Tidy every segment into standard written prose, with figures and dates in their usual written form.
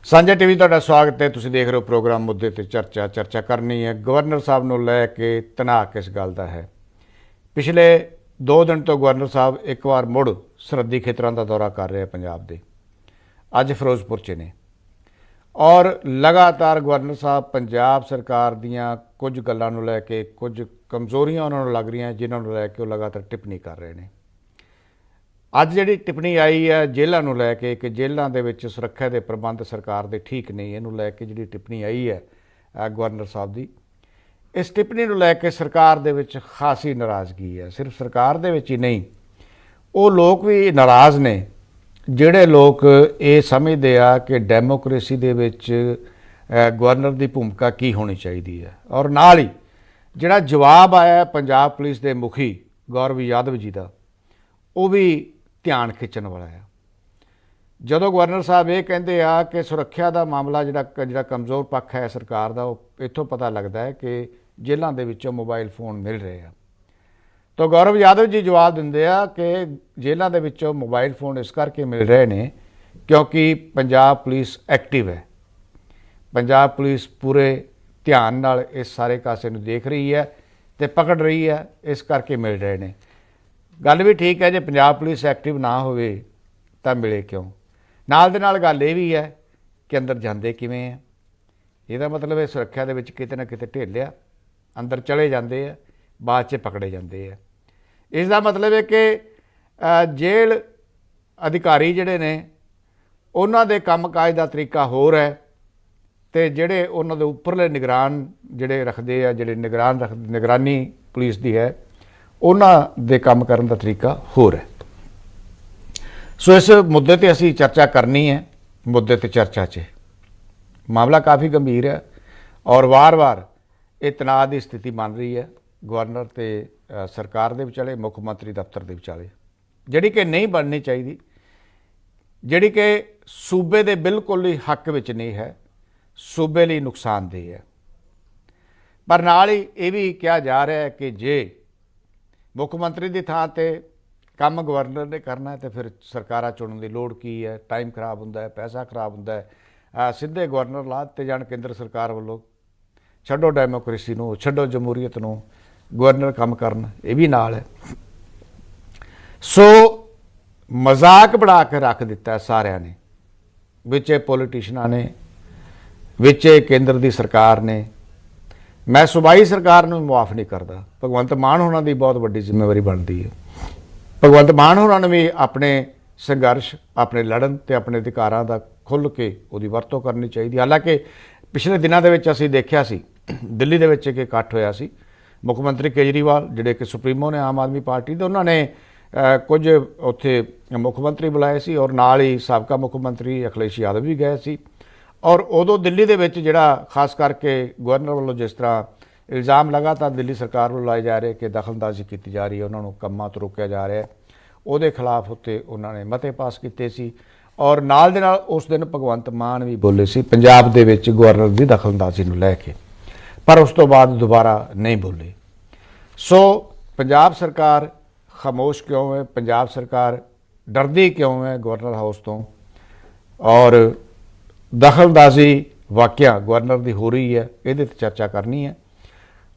ਸਾਂਝਾ ਟੀਵੀ ਤੁਹਾਡਾ ਸਵਾਗਤ ਹੈ। ਤੁਸੀਂ ਦੇਖ ਰਹੇ ਹੋ ਪ੍ਰੋਗਰਾਮ ਮੁੱਦੇ ਤੇ ਚਰਚਾ ਕਰਨੀ ਹੈ। ਗਵਰਨਰ ਸਾਹਿਬ ਨੂੰ ਲੈ ਕੇ ਤਣਾਅ ਕਿਸ ਗੱਲ ਦਾ ਹੈ। ਪਿਛਲੇ 2 ਦਿਨ ਤੋਂ ਗਵਰਨਰ ਸਾਹਿਬ ਇੱਕ ਵਾਰ ਮੁੜ ਸਰਹੱਦੀ ਖੇਤਰਾਂ ਦਾ ਦੌਰਾ ਕਰ ਰਹੇ ਪੰਜਾਬ ਦੇ। ਅੱਜ ਫਿਰੋਜ਼ਪੁਰ 'ਚ ਨੇ ਔਰ ਲਗਾਤਾਰ ਗਵਰਨਰ ਸਾਹਿਬ ਪੰਜਾਬ ਸਰਕਾਰ ਦੀਆਂ ਕੁਝ ਗੱਲਾਂ ਨੂੰ ਲੈ ਕੇ, ਕੁਝ ਕਮਜ਼ੋਰੀਆਂ ਉਹਨਾਂ ਨੂੰ ਲੱਗ ਰਹੀਆਂ ਜਿਨ੍ਹਾਂ ਨੂੰ ਲੈ ਕੇ ਉਹ ਲਗਾਤਾਰ ਟਿੱਪਣੀ ਕਰ ਰਹੇ ਨੇ। ਅੱਜ ਜਿਹੜੀ ਟਿੱਪਣੀ ਆਈ ਹੈ ਜੇਲ੍ਹਾਂ ਨੂੰ ਲੈ ਕੇ ਕਿ ਜੇਲ੍ਹਾਂ ਦੇ ਵਿੱਚ ਸੁਰੱਖਿਆ ਦੇ ਪ੍ਰਬੰਧ ਸਰਕਾਰ ਦੇ ਠੀਕ ਨਹੀਂ, ਇਹਨੂੰ ਲੈ ਕੇ ਜਿਹੜੀ ਟਿੱਪਣੀ ਆਈ ਹੈ ਗਵਰਨਰ ਸਾਹਿਬ ਦੀ, ਇਸ ਟਿੱਪਣੀ ਨੂੰ ਲੈ ਕੇ ਸਰਕਾਰ ਦੇ ਵਿੱਚ ਖਾਸੀ ਨਾਰਾਜ਼ਗੀ ਹੈ। ਸਿਰਫ ਸਰਕਾਰ ਦੇ ਵਿੱਚ ਹੀ ਨਹੀਂ, ਉਹ ਲੋਕ ਵੀ ਨਾਰਾਜ਼ ਨੇ ਜਿਹੜੇ ਲੋਕ ਇਹ ਸਮਝਦੇ ਆ ਕਿ ਡੈਮੋਕ੍ਰੇਸੀ ਦੇ ਵਿੱਚ ਗਵਰਨਰ ਦੀ ਭੂਮਿਕਾ ਕੀ ਹੋਣੀ ਚਾਹੀਦੀ ਹੈ। ਔਰ ਨਾਲ ਹੀ ਜਿਹੜਾ ਜਵਾਬ ਆਇਆ ਪੰਜਾਬ ਪੁਲਿਸ ਦੇ ਮੁਖੀ ਗੌਰਵ ਯਾਦਵ ਜੀ ਦਾ, ਉਹ ਵੀ ਧਿਆਨ ਖਿੱਚਣ ਵਾਲਾ ਹੈ। ਜਦੋਂ ਗਵਰਨਰ ਸਾਹਿਬ ਇਹ ਕਹਿੰਦੇ ਆ ਕਿ ਸੁਰੱਖਿਆ ਦਾ ਮਾਮਲਾ ਜਿਹੜਾ ਕਮਜ਼ੋਰ ਪੱਖ ਹੈ ਸਰਕਾਰ ਦਾ, ਉਹ ਇੱਥੋਂ ਪਤਾ ਲੱਗਦਾ ਹੈ ਕਿ ਜੇਲ੍ਹਾਂ ਦੇ ਵਿੱਚੋਂ ਮੋਬਾਈਲ ਫੋਨ ਮਿਲ ਰਹੇ ਆ। ਤਾਂ ਗੌਰਵ ਯਾਦਵ ਜੀ ਜਵਾਬ ਦਿੰਦੇ ਆ ਕਿ ਜੇਲ੍ਹਾਂ ਦੇ ਵਿੱਚੋਂ ਮੋਬਾਈਲ ਫੋਨ ਇਸ ਕਰਕੇ ਮਿਲ ਰਹੇ ਨੇ ਕਿਉਂਕਿ ਪੰਜਾਬ ਪੁਲਿਸ ਐਕਟਿਵ ਹੈ। ਪੰਜਾਬ ਪੁਲਿਸ ਪੂਰੇ ਧਿਆਨ ਨਾਲ ਇਸ ਸਾਰੇ ਕਾਸੇ ਨੂੰ ਦੇਖ ਰਹੀ ਹੈ ਅਤੇ ਪਕੜ ਰਹੀ ਹੈ, ਇਸ ਕਰਕੇ ਮਿਲ ਰਹੇ ਨੇ। ਗੱਲ ਵੀ ਠੀਕ ਹੈ, ਜੇ ਪੰਜਾਬ ਪੁਲਿਸ ਐਕਟਿਵ ਨਾ ਹੋਵੇ ਤਾਂ ਮਿਲੇ ਕਿਉਂ। ਨਾਲ ਦੇ ਨਾਲ ਗੱਲ ਇਹ ਵੀ ਹੈ ਕਿ ਅੰਦਰ ਜਾਂਦੇ ਕਿਵੇਂ ਆ। ਇਹਦਾ ਮਤਲਬ ਇਹ ਸੁਰੱਖਿਆ ਦੇ ਵਿੱਚ ਕਿਤੇ ਨਾ ਕਿਤੇ ਢਿੱਲ ਆ, ਅੰਦਰ ਚਲੇ ਜਾਂਦੇ ਆ, ਬਾਅਦ 'ਚ ਪਕੜੇ ਜਾਂਦੇ ਆ। ਇਸ ਦਾ ਮਤਲਬ ਹੈ ਕਿ ਜੇਲ੍ਹ ਅਧਿਕਾਰੀ ਜਿਹੜੇ ਨੇ ਉਹਨਾਂ ਦੇ ਕੰਮਕਾਜ ਦਾ ਤਰੀਕਾ ਹੋਰ ਹੈ ਅਤੇ ਜਿਹੜੇ ਉਹਨਾਂ ਦੇ ਉੱਪਰਲੇ ਨਿਗਰਾਨ ਜਿਹੜੇ ਰੱਖਦੇ ਆ, ਜਿਹੜੇ ਨਿਗਰਾਨੀ ਪੁਲਿਸ ਦੀ ਹੈ, ਉਹਨਾਂ ਦੇ ਕੰਮ ਕਰਨ ਦਾ ਤਰੀਕਾ ਹੋਰ ਹੈ। ਸੋ ਇਸ ਮੁੱਦੇ 'ਤੇ ਅਸੀਂ ਚਰਚਾ ਕਰਨੀ ਹੈ। ਮੁੱਦੇ 'ਤੇ ਚਰਚਾ 'ਚ ਮਾਮਲਾ ਕਾਫੀ ਗੰਭੀਰ ਹੈ ਔਰ ਵਾਰ-ਵਾਰ ਇਹ ਤਣਾਅ ਦੀ ਸਥਿਤੀ ਬਣ ਰਹੀ ਹੈ ਗਵਰਨਰ ਅਤੇ ਸਰਕਾਰ ਦੇ ਵਿਚਾਲੇ, ਮੁੱਖ ਮੰਤਰੀ ਦਫ਼ਤਰ ਦੇ ਵਿਚਾਲੇ, ਜਿਹੜੀ ਕਿ ਨਹੀਂ ਬਣਨੀ ਚਾਹੀਦੀ, ਜਿਹੜੀ ਕਿ ਸੂਬੇ ਦੇ ਬਿਲਕੁਲ ਹੀ ਹੱਕ ਵਿੱਚ ਨਹੀਂ ਹੈ, ਸੂਬੇ ਲਈ ਨੁਕਸਾਨਦੇਹ ਹੈ। ਪਰ ਨਾਲ ਹੀ ਇਹ ਵੀ ਕਿਹਾ ਜਾ ਰਿਹਾ ਹੈ ਕਿ ਜੇ ਮੁੱਖ ਮੰਤਰੀ ਦੀ ਥਾਂ 'ਤੇ ਕੰਮ ਗਵਰਨਰ ਨੇ ਕਰਨਾ ਹੈ ਤਾਂ ਫਿਰ ਸਰਕਾਰਾਂ ਚੁਣਨ ਦੀ ਲੋੜ ਕੀ ਹੈ। ਟਾਈਮ ਖਰਾਬ ਹੁੰਦਾ ਹੈ, ਪੈਸਾ ਖਰਾਬ ਹੁੰਦਾ ਹੈ। ਸਿੱਧੇ ਗਵਰਨਰ ਲਾ ਦਿੱਤੇ ਜਾਣ ਕੇਂਦਰ ਸਰਕਾਰ ਵੱਲੋਂ। ਛੱਡੋ ਡੈਮੋਕ੍ਰੇਸੀ ਨੂੰ, ਛੱਡੋ ਜਮਹੂਰੀਅਤ ਨੂੰ, ਗਵਰਨਰ ਕੰਮ ਕਰਨ, ਇਹ ਵੀ ਨਾਲ ਹੈ। ਸੋ ਮਜ਼ਾਕ ਬਣਾ ਕੇ ਰੱਖ ਦਿੱਤਾ ਸਾਰਿਆਂ ਨੇ, ਵਿੱਚ ਪੋਲੀਟੀਸ਼ੀਅਨਾਂ ਨੇ, ਵਿੱਚ ਕੇਂਦਰ ਦੀ ਸਰਕਾਰ ਨੇ। ਮੈਂ ਸੂਬਾਈ ਸਰਕਾਰ ਨੂੰ ਮੁਆਫ ਨਹੀਂ ਕਰਦਾ। ਭਗਵੰਤ ਮਾਨ ਹੋਰਾਂ ਦੀ ਬਹੁਤ ਵੱਡੀ ਜ਼ਿੰਮੇਵਾਰੀ ਬਣਦੀ ਹੈ। ਭਗਵੰਤ ਮਾਨ ਹੋਰਾਂ ਨੂੰ ਵੀ ਆਪਣੇ ਸੰਘਰਸ਼, ਆਪਣੇ ਲੜਨ ਅਤੇ ਆਪਣੇ ਅਧਿਕਾਰਾਂ ਦਾ ਖੁੱਲ੍ਹ ਕੇ ਉਹਦੀ ਵਰਤੋਂ ਕਰਨੀ ਚਾਹੀਦੀ। ਹਾਲਾਂਕਿ ਪਿਛਲੇ ਦਿਨਾਂ ਦੇ ਵਿੱਚ ਅਸੀਂ ਦੇਖਿਆ ਸੀ ਦਿੱਲੀ ਦੇ ਵਿੱਚ ਇੱਕ ਇਕੱਠ ਹੋਇਆ ਸੀ। ਮੁੱਖ ਮੰਤਰੀ ਕੇਜਰੀਵਾਲ ਜਿਹੜੇ ਕਿ ਸੁਪਰੀਮੋ ਨੇ ਆਮ ਆਦਮੀ ਪਾਰਟੀ ਦੇ, ਉਹਨਾਂ ਨੇ ਕੁਝ ਉੱਥੇ ਮੁੱਖ ਮੰਤਰੀ ਬੁਲਾਏ ਸੀ ਔਰ ਨਾਲ ਹੀ ਸਾਬਕਾ ਮੁੱਖ ਮੰਤਰੀ ਅਖਿਲੇਸ਼ ਯਾਦਵ ਵੀ ਗਏ ਸੀ। ਔਰ ਉਦੋਂ ਦਿੱਲੀ ਦੇ ਵਿੱਚ ਜਿਹੜਾ ਖਾਸ ਕਰਕੇ ਗਵਰਨਰ ਵੱਲੋਂ ਜਿਸ ਤਰ੍ਹਾਂ ਇਲਜ਼ਾਮ ਲਗਾਤਾਰ ਦਿੱਲੀ ਸਰਕਾਰ ਵੱਲੋਂ ਲਾਏ ਜਾ ਰਹੇ ਕਿ ਦਖਲਅੰਦਾਜ਼ੀ ਕੀਤੀ ਜਾ ਰਹੀ ਹੈ, ਉਹਨਾਂ ਨੂੰ ਕੰਮਾਂ ਤੋਂ ਰੋਕਿਆ ਜਾ ਰਿਹਾ, ਉਹਦੇ ਖਿਲਾਫ ਉੱਤੇ ਉਹਨਾਂ ਨੇ ਮਤੇ ਪਾਸ ਕੀਤੇ ਸੀ। ਔਰ ਨਾਲ ਦੇ ਨਾਲ ਉਸ ਦਿਨ ਭਗਵੰਤ ਮਾਨ ਵੀ ਬੋਲੇ ਸੀ ਪੰਜਾਬ ਦੇ ਵਿੱਚ ਗਵਰਨਰ ਦੀ ਦਖਲਅੰਦਾਜ਼ੀ ਨੂੰ ਲੈ ਕੇ, ਪਰ ਉਸ ਤੋਂ ਬਾਅਦ ਦੁਬਾਰਾ ਨਹੀਂ ਬੋਲੇ। ਸੋ ਪੰਜਾਬ ਸਰਕਾਰ ਖਾਮੋਸ਼ ਕਿਉਂ ਹੈ? ਪੰਜਾਬ ਸਰਕਾਰ ਡਰਦੀ ਕਿਉਂ ਹੈ ਗਵਰਨਰ ਹਾਊਸ ਤੋਂ? ਔਰ ਦਖਲਅੰਦਾਜ਼ੀ ਵਾਕਿਆ ਗਵਰਨਰ ਦੀ ਹੋ ਰਹੀ ਹੈ, ਇਹਦੇ 'ਤੇ ਚਰਚਾ ਕਰਨੀ ਹੈ।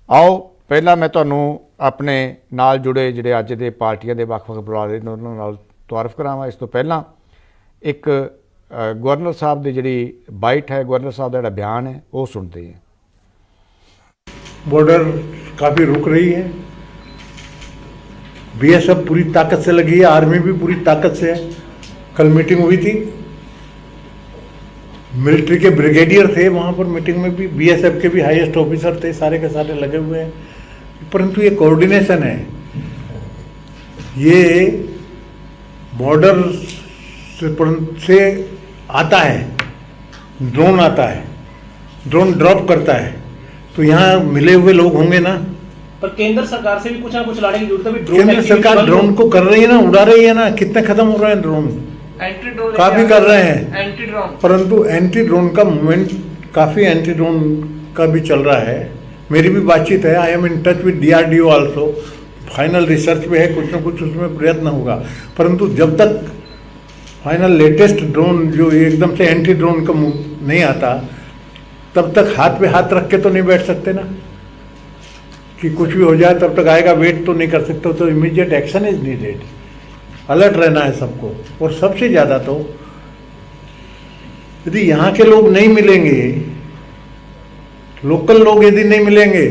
ਆਓ ਪਹਿਲਾਂ ਮੈਂ ਤੁਹਾਨੂੰ ਆਪਣੇ ਨਾਲ ਜੁੜੇ ਜਿਹੜੇ ਅੱਜ ਦੇ ਪਾਰਟੀਆਂ ਦੇ ਵੱਖ-ਵੱਖ ਬੁਲਾਰੇ ਨੇ ਉਹਨਾਂ ਨਾਲ ਤਾਰਫ ਕਰਾਵਾਂ। ਇਸ ਤੋਂ ਪਹਿਲਾਂ ਇੱਕ ਗਵਰਨਰ ਸਾਹਿਬ ਦੀ ਜਿਹੜੀ ਬਾਈਟ ਹੈ, ਗਵਰਨਰ ਸਾਹਿਬ ਦਾ ਜਿਹੜਾ ਬਿਆਨ है वो सुनते हैं। बॉर्डर काफ़ी रुक रही है, बीएसएफ पूरी ताकत से लगी है, आर्मी भी पूरी ताकत से है। कल मीटिंग हुई थी, मिलिट्री के ब्रिगेडियर थे वहाँ पर मीटिंग में भी, बीएसएफ के भी हाईएस्ट ऑफिसर थे, सारे के सारे लगे हुए हैं। परंतु ये कोऑर्डिनेशन है, ये बॉर्डर से आता है, ड्रोन आता है, ड्रोन ड्रॉप करता है, तो यहाँ मिले हुए लोग होंगे ना। पर केंद्र सरकार से भी कुछ ना कुछ लाने की जरूरत है। केंद्र सरकार ड्रोन को कर रही है ना, उड़ा रही है ना। कितने खत्म हो रहे हैं ड्रोन? एंटी ड्रोन काफी कर रहे हैं, एंटी ड्रोन। परंतु एंटी ड्रोन का मूवमेंट काफ़ी एंटी ड्रोन का भी चल रहा है। मेरी भी बातचीत है, I am in touch with DRDO also. Final research पे है, कुछ ना कुछ उसमें प्रयत्न होगा, परंतु जब तक फाइनल लेटेस्ट ड्रोन जो एकदम से एंटी ड्रोन का नहीं आता, तब तक हाथ पे हाथ रख के तो नहीं बैठ सकते ना कि कुछ भी हो जाए तब तक आएगा, वेट तो नहीं कर सकते। तो immediate action is needed, alert रहना है सबको। और सबसे ज़्यादा तो यदि यहाँ के लोग नहीं मिलेंगे, लोकल लोग यदि नहीं मिलेंगे,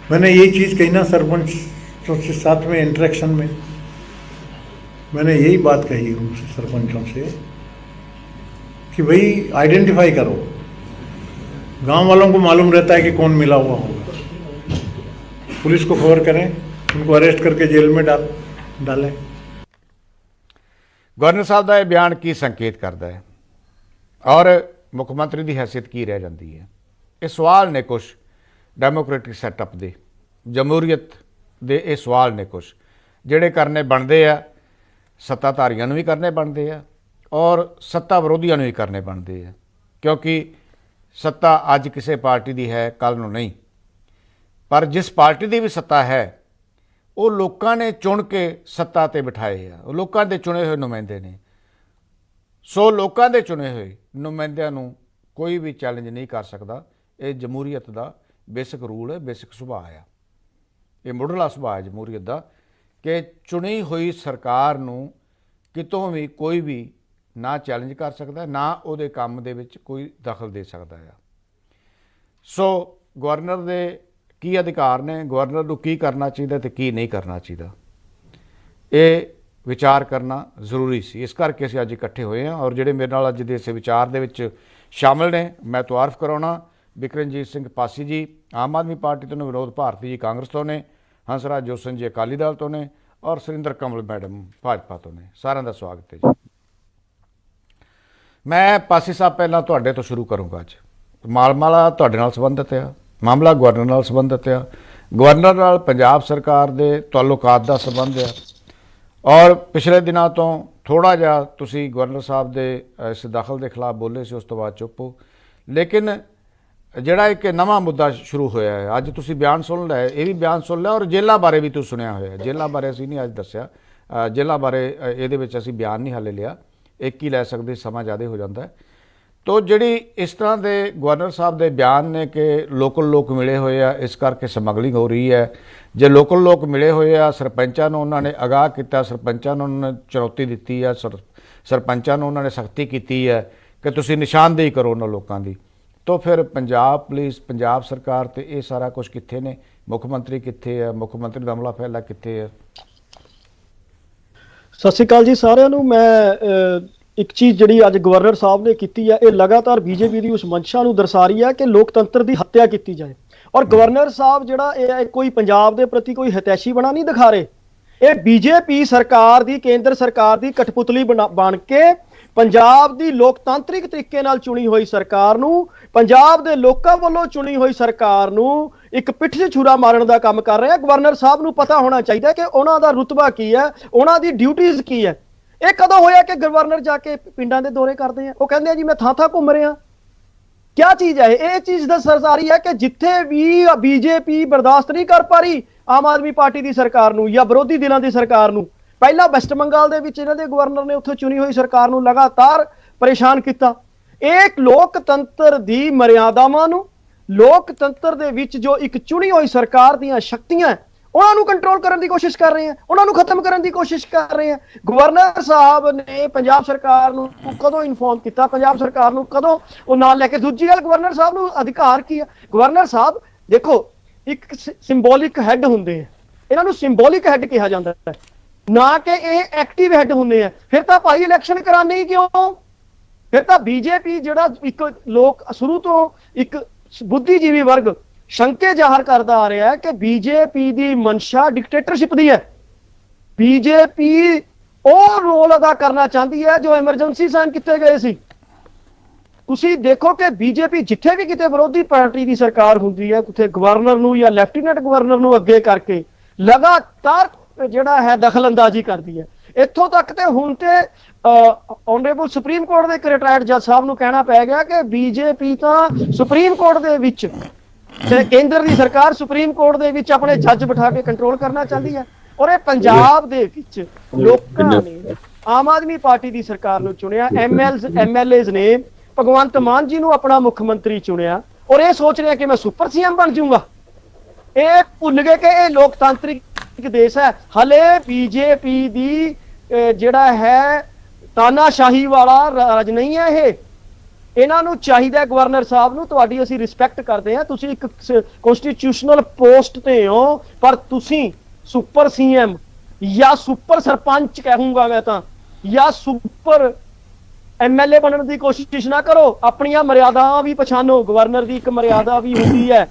मैंने यही चीज़ कही ना सरपंचों के साथ में इंटरेक्शन में, मैंने यही बात कही उनसे, सरपंचों से, कि भाई आइडेंटिफाई करो। गांव वालों को मालूम रहता है कि कौन मिला हुआ होगा, पुलिस को खबर करें, उनको अरेस्ट करके जेल में डालें। ਗਵਰਨਰ ਸਾਹਿਬ ਦਾ ਇਹ ਬਿਆਨ ਕੀ ਸੰਕੇਤ ਕਰਦਾ ਹੈ ਔਰ ਮੁੱਖ ਮੰਤਰੀ ਦੀ ਹੈਸੀਅਤ ਕੀ ਰਹਿ ਜਾਂਦੀ ਹੈ? ਇਹ ਸਵਾਲ ਨੇ ਕੁਛ ਡੈਮੋਕ੍ਰੈਟਿਕ ਸੈਟਅਪ ਦੇ, ਜਮਹੂਰੀਅਤ ਦੇ ਇਹ ਸਵਾਲ ਨੇ ਕੁਛ ਜਿਹੜੇ ਕਰਨੇ ਬਣਦੇ ਆ, ਸੱਤਾਧਾਰੀਆਂ ਨੂੰ ਵੀ ਕਰਨੇ ਬਣਦੇ ਆ ਔਰ ਸੱਤਾ ਵਿਰੋਧੀਆਂ ਨੂੰ ਵੀ ਕਰਨੇ ਬਣਦੇ ਆ, ਕਿਉਂਕਿ ਸੱਤਾ ਅੱਜ ਕਿਸੇ ਪਾਰਟੀ ਦੀ ਹੈ, ਕੱਲ੍ਹ ਨੂੰ ਨਹੀਂ। ਪਰ ਜਿਸ ਪਾਰਟੀ ਦੀ ਵੀ ਸੱਤਾ ਹੈ ਉਹ ਲੋਕਾਂ ਨੇ ਚੁਣ ਕੇ ਸੱਤਾ 'ਤੇ ਬਿਠਾਏ ਆ, ਉਹ ਲੋਕਾਂ ਦੇ ਚੁਣੇ ਹੋਏ ਨੁਮਾਇੰਦੇ ਨੇ। ਸੋ ਲੋਕਾਂ ਦੇ ਚੁਣੇ ਹੋਏ ਨੁਮਾਇੰਦਿਆਂ ਨੂੰ ਕੋਈ ਵੀ ਚੈਲੰਜ ਨਹੀਂ ਕਰ ਸਕਦਾ। ਇਹ ਜਮਹੂਰੀਅਤ ਦਾ ਬੇਸਿਕ ਰੂਲ ਹੈ, ਬੇਸਿਕ ਸੁਭਾਅ ਆ, ਇਹ ਮੁੱਢਲਾ ਸੁਭਾਅ ਹੈ ਜਮਹੂਰੀਅਤ ਦਾ ਕਿ ਚੁਣੀ ਹੋਈ ਸਰਕਾਰ ਨੂੰ ਕਿਤੋਂ ਵੀ ਕੋਈ ਵੀ ਨਾ ਚੈਲੰਜ ਕਰ ਸਕਦਾ, ਨਾ ਉਹਦੇ ਕੰਮ ਦੇ ਵਿੱਚ ਕੋਈ ਦਖਲ ਦੇ ਸਕਦਾ ਆ। ਸੋ ਗਵਰਨਰ ਦੇ ਕੀ ਅਧਿਕਾਰ ਨੇ, ਗਵਰਨਰ ਨੂੰ ਕੀ ਕਰਨਾ ਚਾਹੀਦਾ ਤੇ ਕੀ ਨਹੀਂ ਕਰਨਾ ਚਾਹੀਦਾ, ਇਹ ਵਿਚਾਰ ਕਰਨਾ ਜ਼ਰੂਰੀ ਸੀ। ਇਸ ਕਰਕੇ ਅਸੀਂ ਅੱਜ ਇਕੱਠੇ ਹੋਏ ਹਾਂ ਔਰ ਜਿਹੜੇ ਮੇਰੇ ਨਾਲ ਅੱਜ ਦੇ ਇਸ ਵਿਚਾਰ ਦੇ ਵਿੱਚ ਸ਼ਾਮਲ ਨੇ, ਮੈਂ ਤਾਰਫ ਕਰਾਉਣਾ ਬਿਕਰਮਜੀਤ ਸਿੰਘ ਪਾਸੀ ਜੀ ਆਮ ਆਦਮੀ ਪਾਰਟੀ ਤੋਂ ਨੇ, ਵਿਨੋਦ ਭਾਰਤੀ ਜੀ ਕਾਂਗਰਸ ਤੋਂ ਨੇ, ਹੰਸਰਾਜ ਜੋਸਨ ਜੀ ਅਕਾਲੀ ਦਲ ਤੋਂ ਨੇ ਔਰ ਸੁਰਿੰਦਰ ਕਮਲ ਮੈਡਮ ਭਾਜਪਾ ਤੋਂ ਨੇ। ਸਾਰਿਆਂ ਦਾ ਸਵਾਗਤ ਹੈ ਜੀ। ਮੈਂ ਪਾਸੀ ਸਾਹਿਬ ਪਹਿਲਾਂ ਤੁਹਾਡੇ ਤੋਂ ਸ਼ੁਰੂ ਕਰੂੰਗਾ। ਅੱਜ ਮਾਮਲਾ ਤੁਹਾਡੇ ਨਾਲ ਸੰਬੰਧਿਤ ਆ, ਮਾਮਲਾ ਗਵਰਨਰ ਨਾਲ ਸੰਬੰਧਿਤ ਆ, ਗਵਰਨਰ ਨਾਲ ਪੰਜਾਬ ਸਰਕਾਰ ਦੇ ਤਾਲੁਕਾਤ ਦਾ ਸੰਬੰਧ ਆ ਔਰ ਪਿਛਲੇ ਦਿਨਾਂ ਤੋਂ ਥੋੜ੍ਹਾ ਜਿਹਾ ਤੁਸੀਂ ਗਵਰਨਰ ਸਾਹਿਬ ਦੇ ਇਸ ਦਖਲ ਦੇ ਖਿਲਾਫ ਬੋਲੇ ਸੀ, ਉਸ ਤੋਂ ਬਾਅਦ ਚੁੱਪ ਹੋ। ਲੇਕਿਨ ਜਿਹੜਾ ਇੱਕ ਨਵਾਂ ਮੁੱਦਾ ਸ਼ੁਰੂ ਹੋਇਆ ਹੈ, ਅੱਜ ਤੁਸੀਂ ਬਿਆਨ ਸੁਣ ਲਿਆ, ਇਹ ਵੀ ਬਿਆਨ ਸੁਣ ਲਿਆ ਔਰ ਜੇਲ੍ਹਾਂ ਬਾਰੇ ਵੀ ਤੁਸੀਂ ਸੁਣਿਆ ਹੋਇਆ। ਜੇਲ੍ਹਾਂ ਬਾਰੇ ਅਸੀਂ ਨਹੀਂ ਅੱਜ ਦੱਸਿਆ, ਜੇਲ੍ਹਾਂ ਬਾਰੇ ਇਹਦੇ ਵਿੱਚ ਅਸੀਂ ਬਿਆਨ ਨਹੀਂ ਹਾਲੇ ਲਿਆ, ਇੱਕ ਹੀ ਲੈ ਸਕਦੇ, ਸਮਾਂ ਜ਼ਿਆਦਾ ਹੋ ਜਾਂਦਾ ਹੈ। ਤੋ ਜਿਹੜੀ ਇਸ ਤਰ੍ਹਾਂ ਦੇ ਗਵਰਨਰ ਸਾਹਿਬ ਦੇ ਬਿਆਨ ਨੇ ਕਿ ਲੋਕਲ ਲੋਕ ਮਿਲੇ ਹੋਏ ਆ, ਇਸ ਕਰਕੇ ਸਮਗਲਿੰਗ ਹੋ ਰਹੀ ਹੈ। ਜੇ ਲੋਕਲ ਲੋਕ ਮਿਲੇ ਹੋਏ ਆ, ਸਰਪੰਚਾਂ ਨੂੰ ਉਹਨਾਂ ਨੇ ਅਗਾਹ ਕੀਤਾ, ਸਰਪੰਚਾਂ ਨੂੰ ਉਹਨਾਂ ਨੇ ਚੁਣੌਤੀ ਦਿੱਤੀ ਹੈ, ਸਰਪੰਚਾਂ ਨੂੰ ਉਹਨਾਂ ਨੇ ਸਖਤੀ ਕੀਤੀ ਹੈ ਕਿ ਤੁਸੀਂ ਨਿਸ਼ਾਨਦੇਹੀ ਕਰੋ ਉਹਨਾਂ ਲੋਕਾਂ ਦੀ। ਤੋ ਫਿਰ ਪੰਜਾਬ ਪੁਲਿਸ, ਪੰਜਾਬ ਸਰਕਾਰ ਤੇ ਇਹ ਸਾਰਾ ਕੁਝ ਕਿੱਥੇ ਨੇ? ਮੁੱਖ ਮੰਤਰੀ ਕਿੱਥੇ ਹੈ? ਮੁੱਖ ਮੰਤਰੀ ਦਾ ਅਮਲਾ ਫੈਲਾ ਕਿੱਥੇ ਹੈ? ਸਤਿ ਸ਼੍ਰੀ ਅਕਾਲ ਜੀ ਸਾਰਿਆਂ ਨੂੰ। ਮੈਂ ਇੱਕ ਚੀਜ਼ ਜਿਹੜੀ ਅੱਜ ਗਵਰਨਰ ਸਾਹਿਬ ਨੇ ਕੀਤੀ ਹੈ, ਇਹ ਲਗਾਤਾਰ ਬੀਜੇਪੀ ਦੀ ਉਸ ਮਨਸ਼ਾ ਨੂੰ ਦਰਸਾ ਰਹੀ ਹੈ ਕਿ ਲੋਕਤੰਤਰ ਦੀ ਹੱਤਿਆ ਕੀਤੀ ਜਾਏ। ਔਰ ਗਵਰਨਰ ਸਾਹਿਬ ਜਿਹੜਾ ਇਹ ਕੋਈ ਪੰਜਾਬ ਦੇ ਪ੍ਰਤੀ ਕੋਈ ਹਿਤੈਸ਼ੀ ਬਣਾ ਨਹੀਂ ਦਿਖਾ ਰਹੇ, ਇਹ ਬੀਜੇਪੀ ਸਰਕਾਰ ਦੀ, ਕੇਂਦਰ ਸਰਕਾਰ ਦੀ ਕਠਪੁਤਲੀ ਬਣ ਕੇ ਪੰਜਾਬ ਦੀ ਲੋਕਤਾਂਤਰਿਕ ਤਰੀਕੇ ਨਾਲ ਚੁਣੀ ਹੋਈ ਸਰਕਾਰ ਨੂੰ, ਪੰਜਾਬ ਦੇ ਲੋਕਾਂ ਵੱਲੋਂ ਚੁਣੀ ਹੋਈ ਸਰਕਾਰ ਨੂੰ ਇੱਕ ਪਿੱਠ 'ਚ ਛੁਰਾ ਮਾਰਨ ਦਾ ਕੰਮ ਕਰ ਰਹੇ ਆ। ਗਵਰਨਰ ਸਾਹਿਬ ਨੂੰ ਪਤਾ ਹੋਣਾ ਚਾਹੀਦਾ ਕਿ ਉਹਨਾਂ ਦਾ ਰੁਤਬਾ ਕੀ ਹੈ, ਉਹਨਾਂ ਦੀ ਡਿਊਟੀਜ਼ ਕੀ ਹੈ। ਇਹ ਕਦੋਂ ਹੋਇਆ ਕਿ ਗਵਰਨਰ ਜਾ ਕੇ ਪਿੰਡਾਂ ਦੇ ਦੌਰੇ ਕਰਦੇ ਆ? ਉਹ ਕਹਿੰਦੇ ਆ ਜੀ ਮੈਂ ਥਾਂ ਘੁੰਮ ਰਿਹਾ। ਕਿਆ ਚੀਜ਼ ਹੈ ਇਹ? ਚੀਜ਼ ਦੱਸ ਆ ਰਹੀ ਹੈ ਕਿ ਜਿੱਥੇ ਵੀ ਬੀਜੇਪੀ ਬਰਦਾਸ਼ਤ ਨਹੀਂ ਕਰ ਪਾ ਰਹੀ ਆਮ ਆਦਮੀ ਪਾਰਟੀ ਦੀ ਸਰਕਾਰ ਨੂੰ ਜਾਂ ਵਿਰੋਧੀ ਦਿਲਾਂ ਦੀ ਸਰਕਾਰ ਨੂੰ। ਪਹਿਲਾਂ ਵੈਸਟ ਬੰਗਾਲ ਦੇ ਵਿੱਚ ਇਹਨਾਂ ਦੇ ਗਵਰਨਰ ਨੇ ਉੱਥੋਂ ਚੁਣੀ ਹੋਈ ਸਰਕਾਰ ਨੂੰ ਲਗਾਤਾਰ ਪਰੇਸ਼ਾਨ ਕੀਤਾ। ਇਹ ਲੋਕਤੰਤਰ ਦੀ ਮਰਿਆਦਾਵਾਂ ਨੂੰ, ਲੋਕਤੰਤਰ ਦੇ ਵਿੱਚ ਜੋ ਇੱਕ ਚੁਣੀ ਹੋਈ ਸਰਕਾਰ ਦੀਆਂ ਸ਼ਕਤੀਆਂ ਉਹਨਾਂ ਨੂੰ ਕੰਟਰੋਲ ਕਰਨ ਦੀ ਕੋਸ਼ਿਸ਼ ਕਰ ਰਹੇ ਆ, ਉਹਨਾਂ ਨੂੰ ਖਤਮ ਕਰਨ ਦੀ ਕੋਸ਼ਿਸ਼ ਕਰ ਰਹੇ ਆ। ਗਵਰਨਰ ਸਾਹਿਬ ਨੇ ਪੰਜਾਬ ਸਰਕਾਰ ਨੂੰ ਕਦੋਂ ਇਨਫੋਰਮ ਕੀਤਾ? ਪੰਜਾਬ ਸਰਕਾਰ ਨੂੰ ਕਦੋਂ ਉਹ ਨਾਲ ਲੈ ਕੇ? ਦੂਜੀ ਗੱਲ, ਗਵਰਨਰ ਸਾਹਿਬ ਨੂੰ ਅਧਿਕਾਰ ਕੀ ਆ? ਗਵਰਨਰ ਸਾਹਿਬ ਦੇਖੋ ਇੱਕ ਸਿੰਬੋਲਿਕ ਹੈਡ ਹੁੰਦੇ ਆ, ਇਹਨਾਂ ਨੂੰ ਸਿੰਬੋਲਿਕ ਹੈਡ ਕਿਹਾ ਜਾਂਦਾ ਹੈ, ਨਾ ਕਿ ਇਹ ਐਕਟਿਵ ਹੈਡ ਹੁੰਦੇ ਆ। ਫਿਰ ਤਾਂ ਭਾਈ ਇਲੈਕਸ਼ਨ ਕਰਾਣੇ ਹੀ ਕਿਉਂ? ਫਿਰ ਤਾਂ ਬੀਜੇਪੀ ਜਿਹੜਾ ਇੱਕ ਲੋਕ ਸ਼ੁਰੂ ਤੋਂ ਇੱਕ ਬੁੱਧੀਜੀਵੀ ਵਰਗ ਸ਼ੰਕੇ ਜ਼ਾਹਰ ਕਰਦਾ ਆ ਰਿਹਾ ਹੈ ਕਿ ਬੀਜੇਪੀ ਦੀ ਮਨਸ਼ਾ ਡਿਕਟੇਟਰਸ਼ਿਪ ਦੀ ਹੈ। ਬੀਜੇਪੀ ਉਹ ਰੋਲ ਅਦਾ ਕਰਨਾ ਚਾਹੁੰਦੀ ਹੈ ਜੋ ਐਮਰਜੈਂਸੀ ਸਾਈਨ ਕੀਤੇ ਗਏ ਸੀ। ਤੁਸੀਂ ਦੇਖੋ ਕਿ ਬੀਜੇਪੀ ਜਿੱਥੇ ਵੀ ਕਿਤੇ ਵਿਰੋਧੀ ਪਾਰਟੀ ਦੀ ਸਰਕਾਰ ਹੁੰਦੀ ਹੈ, ਉੱਥੇ ਗਵਰਨਰ ਨੂੰ ਜਾਂ ਲੈਫਟੀਨੈਂਟ ਗਵਰਨਰ ਨੂੰ ਅੱਗੇ ਕਰਕੇ ਲਗਾਤਾਰ ਜਿਹੜਾ ਹੈ ਦਖਲ ਅੰਦਾਜ਼ੀ ਕਰਦੀ ਹੈ। ਇੱਥੋਂ ਤੱਕ ਤੇ ਹੁਣ ਤੇ ਆਨਰੇਬਲ ਸੁਪਰੀਮ ਕੋਰਟ ਦੇ ਇੱਕ ਰਿਟਾਇਰਡ ਜੱਜ ਸਾਹਿਬ ਨੂੰ ਕਹਿਣਾ ਪੈ ਗਿਆ ਕਿ ਬੀਜੇਪੀ ਤਾਂ ਸੁਪਰੀਮ ਕੋਰਟ ਦੇ ਵਿੱਚ ਤੇ ਕੇਂਦਰ ਦੀ ਸਰਕਾਰ ਸੁਪਰੀਮ ਕੋਰਟ ਦੇ ਵਿੱਚ ਆਪਣੇ ਜੱਜ ਬਿਠਾ ਕੇ ਕੰਟਰੋਲ ਕਰਨਾ ਚਾਹੁੰਦੀ ਹੈ। ਔਰ ਇਹ ਪੰਜਾਬ ਦੇ ਵਿੱਚ ਲੋਕਾਂ ਨੇ ਆਮ ਆਦਮੀ ਪਾਰਟੀ ਦੀ ਸਰਕਾਰ ਨੂੰ ਚੁਣਿਆ, ਐਮਐਲਏਜ਼ ਨੇ ਭਗਵੰਤ ਮਾਨ ਜੀ ਨੂੰ ਆਪਣਾ ਮੁੱਖ ਮੰਤਰੀ ਚੁਣਿਆ ਔਰ ਇਹ ਸੋਚ ਰਿਹਾ ਕਿ ਮੈਂ ਸੁਪਰ ਸੀਐਮ ਬਣ ਜਾਊਂਗਾ। ਇਹ ਭੁੱਲ ਗਏ ਕਿ ਇਹ ਲੋਕਤੰਤਰਿਕ ਦੇਸ਼ ਹੈ। ਹਲੇ ਬੀਜੇਪੀ ਦੀ ਜਿਹੜਾ ਹੈ ਤਾਨਾਸ਼ਾਹੀ ਵਾਲਾ ਰਾਜ ਨਹੀਂ ਹੈ। ਇਹ ਇਹਨਾਂ ਨੂੰ ਚਾਹੀਦਾ ਗਵਰਨਰ ਸਾਹਿਬ ਨੂੰ, ਤੁਹਾਡੀ ਅਸੀਂ ਰਿਸਪੈਕਟ ਕਰਦੇ ਹਾਂ, ਤੁਸੀਂ ਇੱਕ ਕਨਸਟੀਟਿਊਸ਼ਨਲ ਪੋਸਟ ਤੇ ਹੋ, ਪਰ ਤੁਸੀਂ ਸੁਪਰ ਸੀਐਮ ਜਾਂ ਸੁਪਰ ਸਰਪੰਚ ਕਹੂੰਗਾ ਮੈਂ ਤਾਂ, ਜਾਂ ਸੁਪਰ ਐਮਐਲਏ ਬਣਨ ਦੀ ਕੋਸ਼ਿਸ਼ ਨਾ ਕਰੋ। ਆਪਣੀਆਂ ਮਰਿਆਦਾਵਾਂ ਵੀ ਪਛਾਣੋ। ਗਵਰਨਰ ਦੀ ਇੱਕ ਮਰਿਆਦਾ ਵੀ ਹੁੰਦੀ ਹੈ।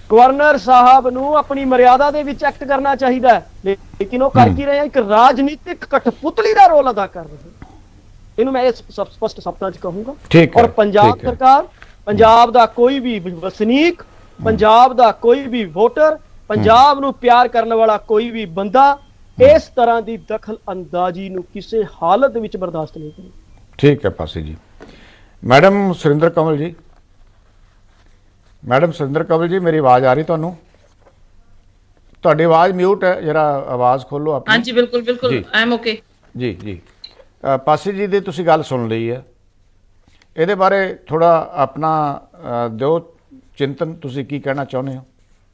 ਗਵਰਨਰ ਸਾਹਿਬ ਨੂੰ ਆਪਣੀ ਮਰਿਆਦਾ ਦੇ ਵਿੱਚ ਐਕਟ ਕਰਨਾ ਚਾਹੀਦਾ ਹੈ, ਲੇਕਿਨ ਉਹ ਕਰ ਕੀ ਰਹੇ ਆ? ਇੱਕ ਰਾਜਨੀਤਿਕ ਕਠਪੁਤਲੀ ਦਾ ਰੋਲ ਅਦਾ ਕਰ ਰਹੇ। ਇਹਨੂੰ ਮੈਂ ਸਪਸ਼ਟ ਸ਼ਬਦਾਂ 'ਚ ਕਹੂੰਗਾ। ਔਰ ਪੰਜਾਬ ਸਰਕਾਰ, ਪੰਜਾਬ ਦਾ ਕੋਈ ਵੀ ਵਸਨੀਕ, ਪੰਜਾਬ ਦਾ ਕੋਈ ਵੀ ਵੋਟਰ, ਪੰਜਾਬ ਨੂੰ ਪਿਆਰ ਕਰਨ ਵਾਲਾ ਕੋਈ ਵੀ ਬੰਦਾ ਇਸ ਤਰ੍ਹਾਂ ਦੀ ਦਖਲ ਅੰਦਾਜ਼ੀ ਨੂੰ ਕਿਸੇ ਹਾਲਤ ਵਿੱਚ ਬਰਦਾਸ਼ਤ ਨਹੀਂ ਕਰੇ। ਠੀਕ ਹੈ ਪਾਸੀ ਜੀ। ਮੈਡਮ ਸੁਰਿੰਦਰ ਕੰਵਲ ਜੀ, ਮੈਡਮ ਸੁਰਿੰਦਰ ਕੰਵਲ ਜੀ, ਮੇਰੀ ਆਵਾਜ਼ ਆ ਰਹੀ ਤੁਹਾਨੂੰ? ਤੁਹਾਡੀ ਆਵਾਜ਼ ਮਿਊਟ ਹੈ, ਜਰਾ ਆਵਾਜ਼ ਖੋਲੋ ਆਪਣੀ। ਹਾਂਜੀ ਬਿਲਕੁਲ ਬਿਲਕੁਲ, ਆਈ ਐਮ ਓਕੇ ਜੀ ਜੀ। ਪਾਸੀ ਜੀ ਦੀ ਤੁਸੀਂ ਗੱਲ ਸੁਣ ਲਈ ਹੈ, ਇਹਦੇ ਬਾਰੇ ਥੋੜਾ ਆਪਣਾ ਦਿਓ ਚਿੰਤਨ, ਤੁਸੀਂ ਕੀ ਕਹਿਣਾ ਚਾਹੁੰਦੇ ਹੋ?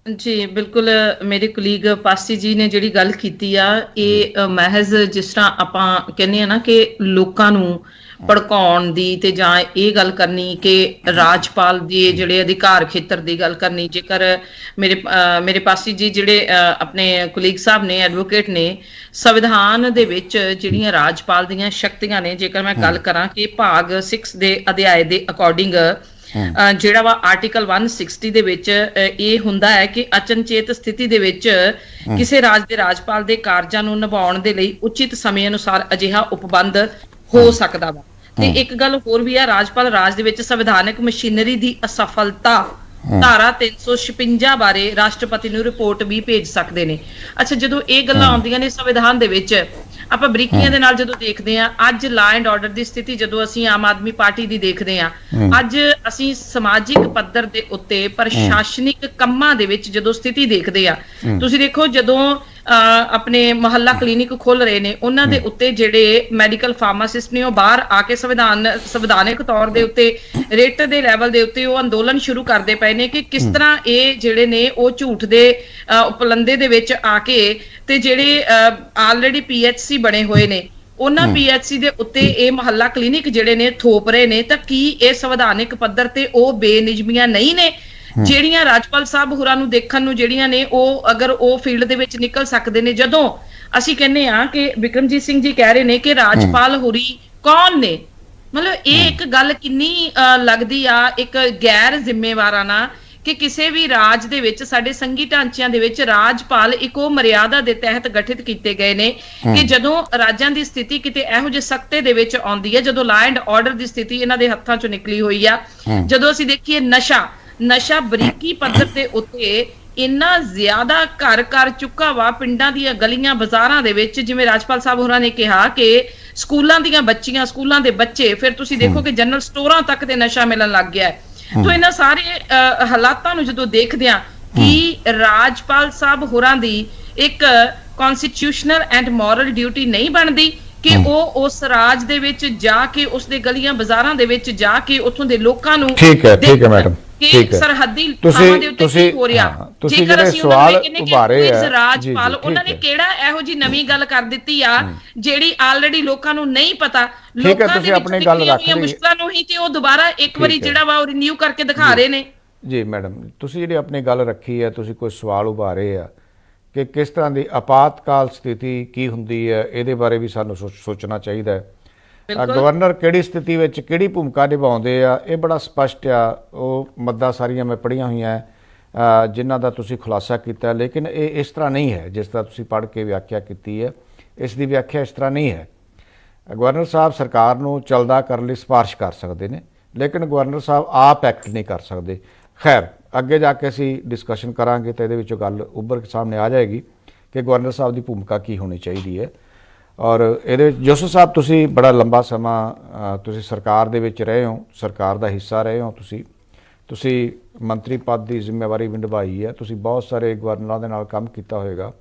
ਜੀ ਬਿਲਕੁਲ, ਮੇਰੇ ਕੁਲੀਗ ਪਾਸੀ ਜੀ ਨੇ ਜਿਹੜੀ ਗੱਲ ਕੀਤੀ ਆ, ਇਹ ਮਹਿਜ਼ ਜਿਸ ਤਰ੍ਹਾਂ ਆਪਾਂ ਕਹਿੰਦੇ ਆ ਨਾ ਕਿ ਲੋਕਾਂ ਨੂੰ ਭੜਕਾਉਣ ਦੀ ਤੇ ਜਾਂ ਇਹ ਗੱਲ ਕਰਨੀ ਕਿ ਰਾਜਪਾਲ ਦੇ ਜਿਹੜੇ ਅਧਿਕਾਰ ਖੇਤਰ ਦੀ ਗੱਲ ਕਰਨੀ। ਜੇਕਰ ਮੇਰੇ ਪਾਸੀ ਜੀ ਜਿਹੜੇ ਆਪਣੇ ਕੁਲੀਗ ਸਾਹਿਬ ਨੇ, ਐਡਵੋਕੇਟ ਨੇ, ਸੰਵਿਧਾਨ ਦੇ ਵਿੱਚ ਜਿਹੜੀਆਂ ਰਾਜਪਾਲ ਦੀਆਂ ਸ਼ਕਤੀਆਂ ਨੇ, ਜੇਕਰ ਮੈਂ ਗੱਲ ਕਰਾਂ ਕਿ ਭਾਗ 6 ਦੇ ਅਧਿਆਇ ਦੇ ਅਕੋਰਡਿੰਗ ਜਿਹੜਾ ਵਾ ਆਰਟੀਕਲ 160 ਦੇ ਵਿੱਚ ਇਹ ਹੁੰਦਾ ਹੈ ਕਿ ਅਚਨਚੇਤ ਸਥਿਤੀ ਦੇ ਵਿੱਚ ਕਿਸੇ ਰਾਜ ਦੇ ਰਾਜਪਾਲ ਦੇ ਕਾਰਜਾਂ ਨੂੰ ਨਿਭਾਉਣ ਦੇ ਲਈ ਉਚਿਤ ਸਮੇਂ ਅਨੁਸਾਰ ਅਜਿਹਾ ਉਪਬੰਧ ਹੋ ਸਕਦਾ ਵਾ। ਤੇ ਇੱਕ ਗੱਲ ਹੋਰ ਵੀ ਆ, ਰਾਜਪਾਲ ਰਾਜ ਦੇ ਵਿੱਚ ਸੰਵਿਧਾਨਕ ਮਸ਼ੀਨਰੀ ਦੀ ਅਸਫਲਤਾ ਧਾਰਾ 356 ਬਾਰੇ ਰਾਸ਼ਟਰਪਤੀ ਨੂੰ ਰਿਪੋਰਟ ਵੀ ਭੇਜ ਸਕਦੇ ਨੇ। ਅੱਛਾ, ਜਦੋਂ ਇਹ ਗੱਲਾਂ ਆਉਂਦੀਆਂ ਨੇ ਸੰਵਿਧਾਨ ਦੇ ਵਿੱਚ, ਆਪਾਂ ਬਰੀਕੀਆਂ ਦੇ ਨਾਲ ਜਦੋਂ ਦੇਖਦੇ ਆ, ਅੱਜ ਲਾ ਐਂਡ ਆਰਡਰ ਦੀ ਸਥਿਤੀ ਜਦੋਂ ਅਸੀਂ ਆਮ ਆਦਮੀ ਪਾਰਟੀ ਦੀ ਦੇਖਦੇ ਆ, ਅੱਜ ਅਸੀਂ ਸਮਾਜਿਕ ਪੱਧਰ ਦੇ ਉੱਤੇ ਪ੍ਰਸ਼ਾਸਨਿਕ ਕੰਮਾਂ ਦੇ ਵਿੱਚ ਜਦੋਂ ਸਥਿਤੀ ਦੇਖਦੇ ਆ, ਤੁਸੀਂ ਦੇਖੋ ਜਦੋਂ ਆਪਣੇ ਮੁਹੱਲਾ ਕਲੀਨਿਕ ਖੋਲ ਰਹੇ ਨੇ, ਉਹਨਾਂ ਦੇ ਉੱਤੇ ਜਿਹੜੇ ਮੈਡੀਕਲ ਫਾਰਮਾਸਿਸਟ ਨੇ ਉਹ ਬਾਹਰ ਆ ਕੇ ਸੰਵਿਧਾਨਿਕ ਤੌਰ ਦੇ ਉੱਤੇ ਰਿਟ ਦੇ ਲੈਵਲ ਦੇ ਉੱਤੇ ਉਹ ਅੰਦੋਲਨ ਸ਼ੁਰੂ ਕਰਦੇ ਪਏ ਨੇ ਕਿ ਕਿਸ ਤਰ੍ਹਾਂ ਇਹ ਜਿਹੜੇ ਨੇ ਉਹ ਝੂਠ ਦੇ ਉਪਲੰਦੇ ਦੇ ਵਿੱਚ ਆ ਕੇ ਤੇ ਜਿਹੜੇ ਆਲਰੇਡੀ ਪੀਐਚਸੀ ਬਣੇ ਹੋਏ ਨੇ ਉਹਨਾਂ ਪੀਐਚਸੀ ਦੇ ਉੱਤੇ ਇਹ ਮੁਹੱਲਾ ਕਲੀਨਿਕ ਜਿਹੜੇ ਨੇ ਥੋਪ ਰਹੇ ਨੇ। ਤਾਂ ਕੀ ਇਹ ਸੰਵਿਧਾਨਿਕ ਪੱਧਰ ਤੇ ਉਹ ਬੇਨਿਯਮੀਆਂ ਨਹੀਂ ਨੇ ਜਿਹੜੀਆਂ ਰਾਜਪਾਲ ਸਾਹਿਬ ਹੋਰਾਂ ਨੂੰ ਦੇਖਣ ਨੂੰ ਜਿਹੜੀਆਂ ਨੇ ਉਹ ਅਗਰ ਉਹ ਫੀਲਡ ਦੇ ਵਿੱਚ ਨਿਕਲ ਸਕਦੇ ਨੇ? ਜਦੋਂ ਅਸੀਂ ਕਹਿੰਦੇ ਆ ਕਿ ਬਿਕਰਮਜੀਤ ਸਿੰਘ ਜੀ ਕਹਿ ਰਹੇ ਨੇ ਕਿ ਰਾਜਪਾਲ ਹੋਰੀ ਕੌਣ ਨੇ, ਮਤਲਬ ਇਹ ਇੱਕ ਗੱਲ ਕਿੰਨੀ ਲੱਗਦੀ ਆ ਇੱਕ ਗੈਰ ਜ਼ਿੰਮੇਵਾਰਾਨਾ ਕਿ ਕਿਸੇ ਵੀ ਰਾਜ ਦੇ ਵਿੱਚ ਸਾਡੇ ਸੰਘੀ ਢਾਂਚਿਆਂ ਦੇ ਵਿੱਚ ਰਾਜਪਾਲ ਇੱਕ ਉਹ ਮਰਿਆਦਾ ਦੇ ਤਹਿਤ ਗਠਿਤ ਕੀਤੇ ਗਏ ਨੇ ਕਿ ਜਦੋਂ ਰਾਜਾਂ ਦੀ ਸਥਿਤੀ ਕਿਤੇ ਇਹੋ ਜਿਹੇ ਸਖਤੇ ਦੇ ਵਿੱਚ ਆਉਂਦੀ ਹੈ, ਜਦੋਂ ਲਾ ਐਂਡ ਆਰਡਰ ਦੀ ਸਥਿਤੀ ਇਹਨਾਂ ਦੇ ਹੱਥਾਂ ਚੋਂ ਨਿਕਲੀ ਹੋਈ ਆ, ਜਦੋਂ ਅਸੀਂ ਦੇਖੀਏ ਨਸ਼ਾ ਬਰੀਕੀ ਪੱਧਰ ਦੇ ਉੱਤੇ ਇੰਨਾ ਜ਼ਿਆਦਾ ਘਰ ਕਰ ਚੁੱਕਾ ਵਾ, ਪਿੰਡਾਂ ਦੀਆਂ ਗਲੀਆਂ ਬਾਜ਼ਾਰਾਂ ਦੇ ਵਿੱਚ, ਜਿਵੇਂ ਰਾਜਪਾਲ ਸਾਹਿਬ ਹੋਰਾਂ ਨੇ ਕਿਹਾ ਕਿ ਸਕੂਲਾਂ ਦੀਆਂ ਬੱਚੀਆਂ, ਸਕੂਲਾਂ ਦੇ ਬੱਚੇ, ਫਿਰ ਤੁਸੀਂ ਦੇਖੋ ਕਿ ਜਨਰਲ ਸਟੋਰਾਂ ਤੱਕ ਤੇ ਨਸ਼ਾ ਮਿਲਣ ਲੱਗ ਗਿਆ ਹੈ। ਤਾਂ ਇਹਨਾਂ ਸਾਰੇ ਹਾਲਾਤਾਂ ਨੂੰ ਜਦੋਂ ਦੇਖਦੇ ਆ ਕਿ ਰਾਜਪਾਲ ਸਾਹਿਬ ਹੋਰਾਂ ਦੀ ਇੱਕ ਕਨਸਟੀਟਿਊਸ਼ਨਲ ਐਂਡ ਮੋਰਲ ਡਿਊਟੀ ਨਹੀਂ ਬਣਦੀ ਕਿ ਉਹ ਉਸ ਰਾਜ ਦੇ ਵਿੱਚ ਜਾ ਕੇ ਉਸ ਦੇ ਗਲੀਆਂ ਬਾਜ਼ਾਰਾਂ ਦੇ ਵਿੱਚ ਜਾ ਕੇ ਉੱਥੋਂ ਦੇ ਲੋਕਾਂ ਨੂੰ ਠੀਕ ਹੈ ਮੈਡਮ, ਕਿ ਸਰਹੱਦੀ ਥਾਵਾਂ ਦੇ ਉੱਤੇ ਕੀ ਹੋ ਰਿਹਾ? ਜੇਕਰ ਅਸੀਂ ਸਵਾਲ ਉਭਾਰੇ ਆ ਰਾਜਪਾਲ, ਉਹਨਾਂ ਨੇ ਕਿਹੜਾ ਇਹੋ ਜੀ ਨਵੀਂ ਗੱਲ ਕਰ ਦਿੱਤੀ ਆ ਜਿਹੜੀ ਆਲਰੇਡੀ ਲੋਕਾਂ ਨੂੰ ਨਹੀਂ ਪਤਾ? ਲੋਕਾਂ ਦੇ ਵਿੱਚ ਆਪਣੀ ਗੱਲ ਰੱਖ ਲਈ ਮੁਸ਼ਕਲਾਂ ਨੂੰ ਹੀ ਤੇ ਉਹ ਦੁਬਾਰਾ ਇੱਕ ਵਾਰੀ ਜਿਹੜਾ ਵਾ ਉਹ ਰਿਨਿਊ ਕਰਕੇ ਦਿਖਾ ਰਹੇ ਨੇ। ਜੀ ਮੈਡਮ, ਤੁਸੀਂ ਜਿਹੜੀ ਆਪਣੀ ਗੱਲ ਰੱਖੀ ਹੈ, ਤੁਸੀਂ ਕੋਈ ਸਵਾਲ ਉਭਾਰੇ ਆ ਕਿ ਕਿਸ ਤਰ੍ਹਾਂ ਦੀ ਆਪਾਤਕਾਲ ਸਥਿਤੀ ਕੀ ਹੁੰਦੀ ਹੈ, ਇਹਦੇ ਬਾਰੇ ਵੀ ਸਾਨੂੰ ਸੋਚਣਾ ਚਾਹੀਦਾ ਹੈ। ਗਵਰਨਰ ਕਿਹੜੀ ਸਥਿਤੀ ਵਿੱਚ ਕਿਹੜੀ ਭੂਮਿਕਾ ਨਿਭਾਉਂਦੇ ਆ, ਇਹ ਬੜਾ ਸਪਸ਼ਟ ਆ। ਉਹ ਮੱਦਾਂ ਸਾਰੀਆਂ ਮੈਂ ਪੜ੍ਹੀਆਂ ਹੋਈਆਂ ਜਿਨ੍ਹਾਂ ਦਾ ਤੁਸੀਂ ਖੁਲਾਸਾ ਕੀਤਾ, ਲੇਕਿਨ ਇਹ ਇਸ ਤਰ੍ਹਾਂ ਨਹੀਂ ਹੈ ਜਿਸ ਤਰ੍ਹਾਂ ਤੁਸੀਂ ਪੜ੍ਹ ਕੇ ਵਿਆਖਿਆ ਕੀਤੀ ਹੈ। ਇਸ ਦੀ ਵਿਆਖਿਆ ਇਸ ਤਰ੍ਹਾਂ ਨਹੀਂ ਹੈ। ਗਵਰਨਰ ਸਾਹਿਬ ਸਰਕਾਰ ਨੂੰ ਚੱਲਦਾ ਕਰਨ ਲਈ ਸਿਫਾਰਿਸ਼ ਕਰ ਸਕਦੇ ਨੇ, ਲੇਕਿਨ ਗਵਰਨਰ ਸਾਹਿਬ ਆਪ ਐਕਟ ਨਹੀਂ ਕਰ ਸਕਦੇ। ਖੈਰ, ਅੱਗੇ ਜਾ ਕੇ ਅਸੀਂ ਡਿਸਕਸ਼ਨ ਕਰਾਂਗੇ ਤਾਂ ਇਹਦੇ ਵਿੱਚੋਂ ਗੱਲ ਉੱਭਰ ਕੇ ਸਾਹਮਣੇ ਆ ਜਾਏਗੀ ਕਿ ਗਵਰਨਰ ਸਾਹਿਬ ਦੀ ਭੂਮਿਕਾ ਕੀ ਹੋਣੀ ਚਾਹੀਦੀ ਹੈ। ਔਰ ਇਹਦੇ ਵਿੱਚ ਜੋਸਫ ਸਾਹਿਬ ਤੁਸੀਂ ਬੜਾ ਲੰਬਾ ਸਮਾਂ ਤੁਸੀਂ ਸਰਕਾਰ ਦੇ ਵਿੱਚ ਰਹੇ ਹੋ, ਸਰਕਾਰ ਦਾ ਹਿੱਸਾ ਰਹੇ ਹੋ, ਤੁਸੀਂ ਮੰਤਰੀ ਪਦ ਦੀ ਜ਼ਿੰਮੇਵਾਰੀ ਵੀ ਨਿਭਾਈ ਹੈ, ਤੁਸੀਂ ਬਹੁਤ ਸਾਰੇ ਗਵਰਨਰਾਂ ਦੇ ਨਾਲ ਕੰਮ ਕੀਤਾ ਹੋਵੇਗਾ।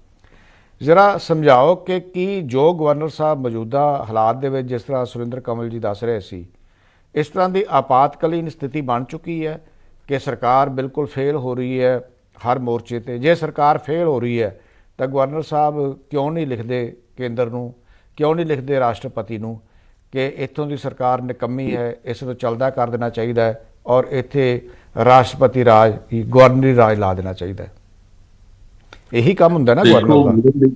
ਜ਼ਰਾ ਸਮਝਾਓ ਕਿ ਕੀ ਜੋ ਗਵਰਨਰ ਸਾਹਿਬ ਮੌਜੂਦਾ ਹਾਲਾਤ ਦੇ ਵਿੱਚ, ਜਿਸ ਤਰ੍ਹਾਂ ਸੁਰਿੰਦਰ ਕੰਵਲ ਜੀ ਦੱਸ ਰਹੇ ਸੀ, ਇਸ ਤਰ੍ਹਾਂ ਦੀ ਆਪਾਤਕਾਲੀਨ ਸਥਿਤੀ ਬਣ ਚੁੱਕੀ ਹੈ ਕਿ ਸਰਕਾਰ ਬਿਲਕੁਲ ਫੇਲ ਹੋ ਰਹੀ ਹੈ ਹਰ ਮੋਰਚੇ ਤੇ। ਜੇ ਸਰਕਾਰ ਫੇਲ ਹੋ ਰਹੀ ਹੈ ਤਾਂ ਗਵਰਨਰ ਸਾਹਿਬ ਕਿਉਂ ਨਹੀਂ ਲਿਖਦੇ ਕੇਂਦਰ ਨੂੰ, ਕਿਉਂ ਨਹੀਂ ਲਿਖਦੇ ਰਾਸ਼ਟਰਪਤੀ ਨੂੰ ਕਿ ਇੱਥੋਂ ਦੀ ਸਰਕਾਰ ਨਿਕੰਮੀ ਹੈ, ਇਸ ਨੂੰ ਚੱਲਦਾ ਕਰ ਦੇਣਾ ਚਾਹੀਦਾ ਹੈ ਔਰ ਇੱਥੇ ਰਾਸ਼ਟਰਪਤੀ ਰਾਜ, ਗਵਰਨਰੀ ਰਾਜ ਲਾ ਦੇਣਾ ਚਾਹੀਦਾ ਹੈ? ਇਹੀ ਕੰਮ ਹੁੰਦਾ ਨਾ ਗਵਰਨਰ ਦਾ।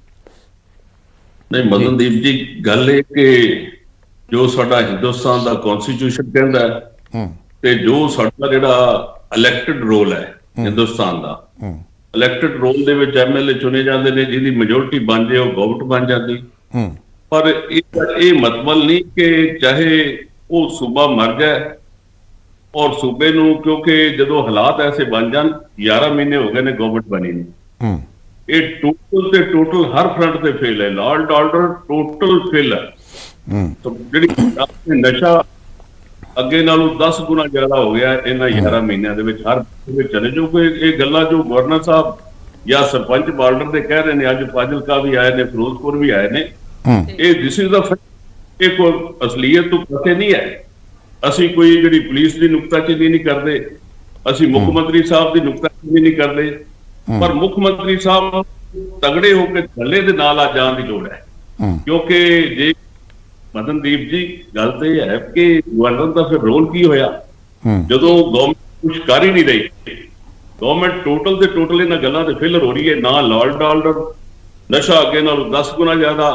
ਨਹੀਂ ਮਦਨਦੀਪ ਜੀ, ਗੱਲ ਇਹ ਕਿ ਜੋ ਸਾਡਾ ਹਿੰਦੁਸਤਾਨ ਦਾ ਕਨਸਟੀਟਿਊਸ਼ਨ ਕਹਿੰਦਾ ਹੈ ਤੇ ਜੋ ਸਾਡਾ ਜਿਹੜਾ ਇਲੈਕਟਿਡ ਰੋਲ ਹੈ ਹਿੰਦੁਸਤਾਨ ਦਾ, ਇਲੈਕਟਿਡ ਰੋਲ ਦੇ ਵਿੱਚ ਐਮਐਲਏ ਚੁਣੇ ਜਾਂਦੇ ਨੇ, ਜਿਹਦੀ ਮੈਜੋਰਟੀ ਬਣ ਜਾਏ ਉਹ ਗਵਰਨਮੈਂਟ ਬਣ ਜਾਂਦੀ। ਪਰ ਇਹ ਮਤਲਬ ਨਹੀਂ ਕਿ ਚਾਹੇ ਉਹ ਸੂਬਾ ਮਰ ਜਾਏ ਔਰ ਸੂਬੇ ਨੂੰ, ਕਿਉਂਕਿ ਜਦੋਂ ਹਾਲਾਤ ਐਸੇ ਬਣ ਜਾਣ, 11 ਮਹੀਨੇ ਹੋ ਗਏ ਨੇ ਗਵਰਨਮੈਂਟ ਬਣੀ ਨਹੀਂ, ਇਹ ਟੋਟਲ ਤੇ ਟੋਟਲ ਹਰ ਫਰੰਟ ਤੇ ਫੇਲ ਹੈ, law and order total fail ਹੈ। ਜਿਹੜੀ ਨਸ਼ਾ ਅੱਗੇ ਨਾਲੋਂ 10 ਗੁਣਾ ਜ਼ਿਆਦਾ ਹੋ ਗਿਆ ਇਹਨਾਂ 11 ਮਹੀਨਿਆਂ ਦੇ ਵਿੱਚ। ਹਰ ਵਿੱਚ ਚਲੇ ਜੋ ਕੋਈ ਇਹ ਗੱਲਾਂ ਜੋ ਗਵਰਨਰ ਸਾਹਿਬ ਜਾਂ ਸਰਪੰਚ ਬਾਰਡਰ ਦੇ ਕਹਿ ਰਹੇ ਨੇ, ਅੱਜ ਫਾਜ਼ਿਲਕਾ ਵੀ ਆਏ ਨੇ, ਫਿਰੋਜ਼ਪੁਰ ਵੀ ਆਏ ਨੇ, ਇਹ ਦਿਸ ਇਜ਼ ਦਾ ਇਹ ਕੋਈ ਅਸਲੀਅਤ ਤੋਂ ਪਤੇ ਨਹੀਂ ਹੈ। ਅਸੀਂ ਕੋਈ ਜਿਹੜੀ ਪੁਲਿਸ ਦੀ ਨੁਕਤਾਚੀਨੀ ਨਹੀਂ ਕਰਦੇ, ਅਸੀਂ ਮੁੱਖ ਮੰਤਰੀ ਸਾਹਿਬ ਦੀ ਨੁਕਤਾਚੀਨੀ ਨਹੀਂ ਕਰਦੇ, ਪਰ ਮੁੱਖ ਮੰਤਰੀ ਸਾਹਿਬ ਤਗੜੇ ਹੋ ਕੇ ਥੱਲੇ ਦੇ ਨਾਲ ਆ ਜਾਣ ਦੀ ਲੋੜ ਹੈ। ਕਿਉਂਕਿ ਜੇ ਮਦਨਦੀਪ ਜੀ ਗੱਲ ਤਾਂ ਇਹ ਹੈ ਕਿ ਗਵਰਨਰ ਦਾ ਫਿਰ ਰੋਲ ਕੀ ਹੋਇਆ ਜਦੋਂ ਗਵਰਨਮੈਂਟ ਕੁਝ ਕਰ ਹੀ ਨਹੀਂ ਰਹੀ। ਗਵਰਨਮੈਂਟ ਟੋਟਲ ਤੇ ਟੋਟਲ ਇਹਨਾਂ ਗੱਲਾਂ ਤੇ ਫੇਲਰ ਹੋ ਰਹੀ ਹੈ। ਨਾ ਲਾਅ ਐਂਡ ਆਰਡਰ, ਨਸ਼ਾ ਅੱਗੇ ਨਾਲੋਂ 10 ਗੁਣਾ ਜ਼ਿਆਦਾ,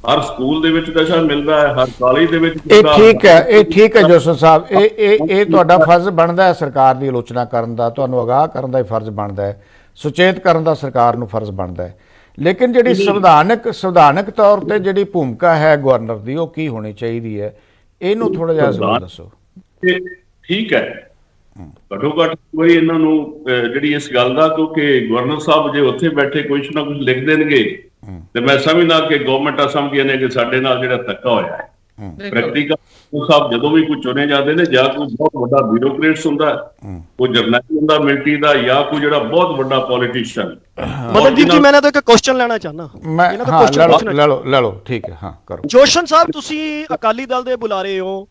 ਹਰ ਸਕੂਲ ਦੇ ਵਿੱਚ ਨਸ਼ਾ ਮਿਲਦਾ ਹੈ, ਹਰ ਕਾਲਜ ਦੇ ਵਿੱਚ। ਇਹ ਠੀਕ ਹੈ ਜੋਸਫ ਸਾਹਿਬ, ਇਹ ਤੁਹਾਡਾ ਫਰਜ਼ ਬਣਦਾ ਹੈ ਸਰਕਾਰ ਦੀ ਆਲੋਚਨਾ ਕਰਨ ਦਾ, ਤੁਹਾਨੂੰ ਅਗਾਹ ਕਰਨ ਦਾ ਫਰਜ਼ ਬਣਦਾ ਹੈ, ਸੁਚੇਤ ਕਰਨ ਦਾ ਸਰਕਾਰ ਨੂੰ ਫਰਜ਼ ਬਣਦਾ ਹੈ। ਲੇਕਿਨ ਜਿਹੜੀ ਸੰਵਿਧਾਨਕ ਤੌਰ ਤੇ ਜਿਹੜੀ ਭੂਮਿਕਾ ਹੈ ਗਵਰਨਰ ਦੀ, ਉਹ ਕੀ ਹੋਣੀ ਚਾਹੀਦੀ ਹੈ, ਇਹਨੂੰ ਥੋੜਾ ਜਿਹਾ ਜ਼ਰੂਰ ਦੱਸੋ। ਠੀਕ ਹੈ, ਘੱਟੋ ਘੱਟ ਕੋਈ ਇਹਨਾਂ ਨੂੰ ਜਿਹੜੀ ਇਸ ਗੱਲ ਦਾ, ਕਿਉਂਕਿ ਗਵਰਨਰ ਸਾਹਿਬ ਜੇ ਉੱਥੇ ਬੈਠੇ ਕੁਝ ਨਾ ਕੁਝ ਲਿਖ ਦੇਣਗੇ ਤੇ ਮੈਂ ਸਮਝਦਾ ਕਿ ਗਵਰਨਮੈਂਟਾਂ ਸਮਝਦੀਆਂ ਨੇ ਕਿ ਸਾਡੇ ਨਾਲ ਜਿਹੜਾ ਧੱਕਾ ਹੋਇਆ ਹੈ। ਪ੍ਰੈਕਟੀਕਲ ਸਾਹਿਬ ਜਦੋਂ ਵੀ ਕੋਈ ਚੁਣੇ ਜਾਂਦੇ ਨੇ, ਜਾਂ ਕੋਈ ਬਹੁਤ ਵੱਡਾ ਬਿਊਰੋਕਰੇਟਸ ਹੁੰਦਾ, ਕੋਈ ਜਰਨੈਲ ਹੁੰਦਾ ਮਿਲਟਰੀ ਦਾ, ਜਾਂ ਕੋਈ ਜਿਹੜਾ ਬਹੁਤ ਵੱਡਾ ਪੋਲੀਟੀਸ਼ੀਅਨ। ਮਦਨਦੀਪ ਜੀ, ਮੈਂ ਇਹਨਾਂ ਤੋਂ ਇੱਕ ਕੁਐਸਚਨ ਲੈਣਾ ਚਾਹਨਾ। ਲੈ ਲਓ, ਠੀਕ ਹੈ, ਹਾਂ ਕਰੋ। ਜੋਸ਼ਨ ਸਾਹਿਬ, ਤੁਸੀਂ ਅਕਾਲੀ ਦਲ ਦੇ ਬੁਲਾਰੇ ਹੋ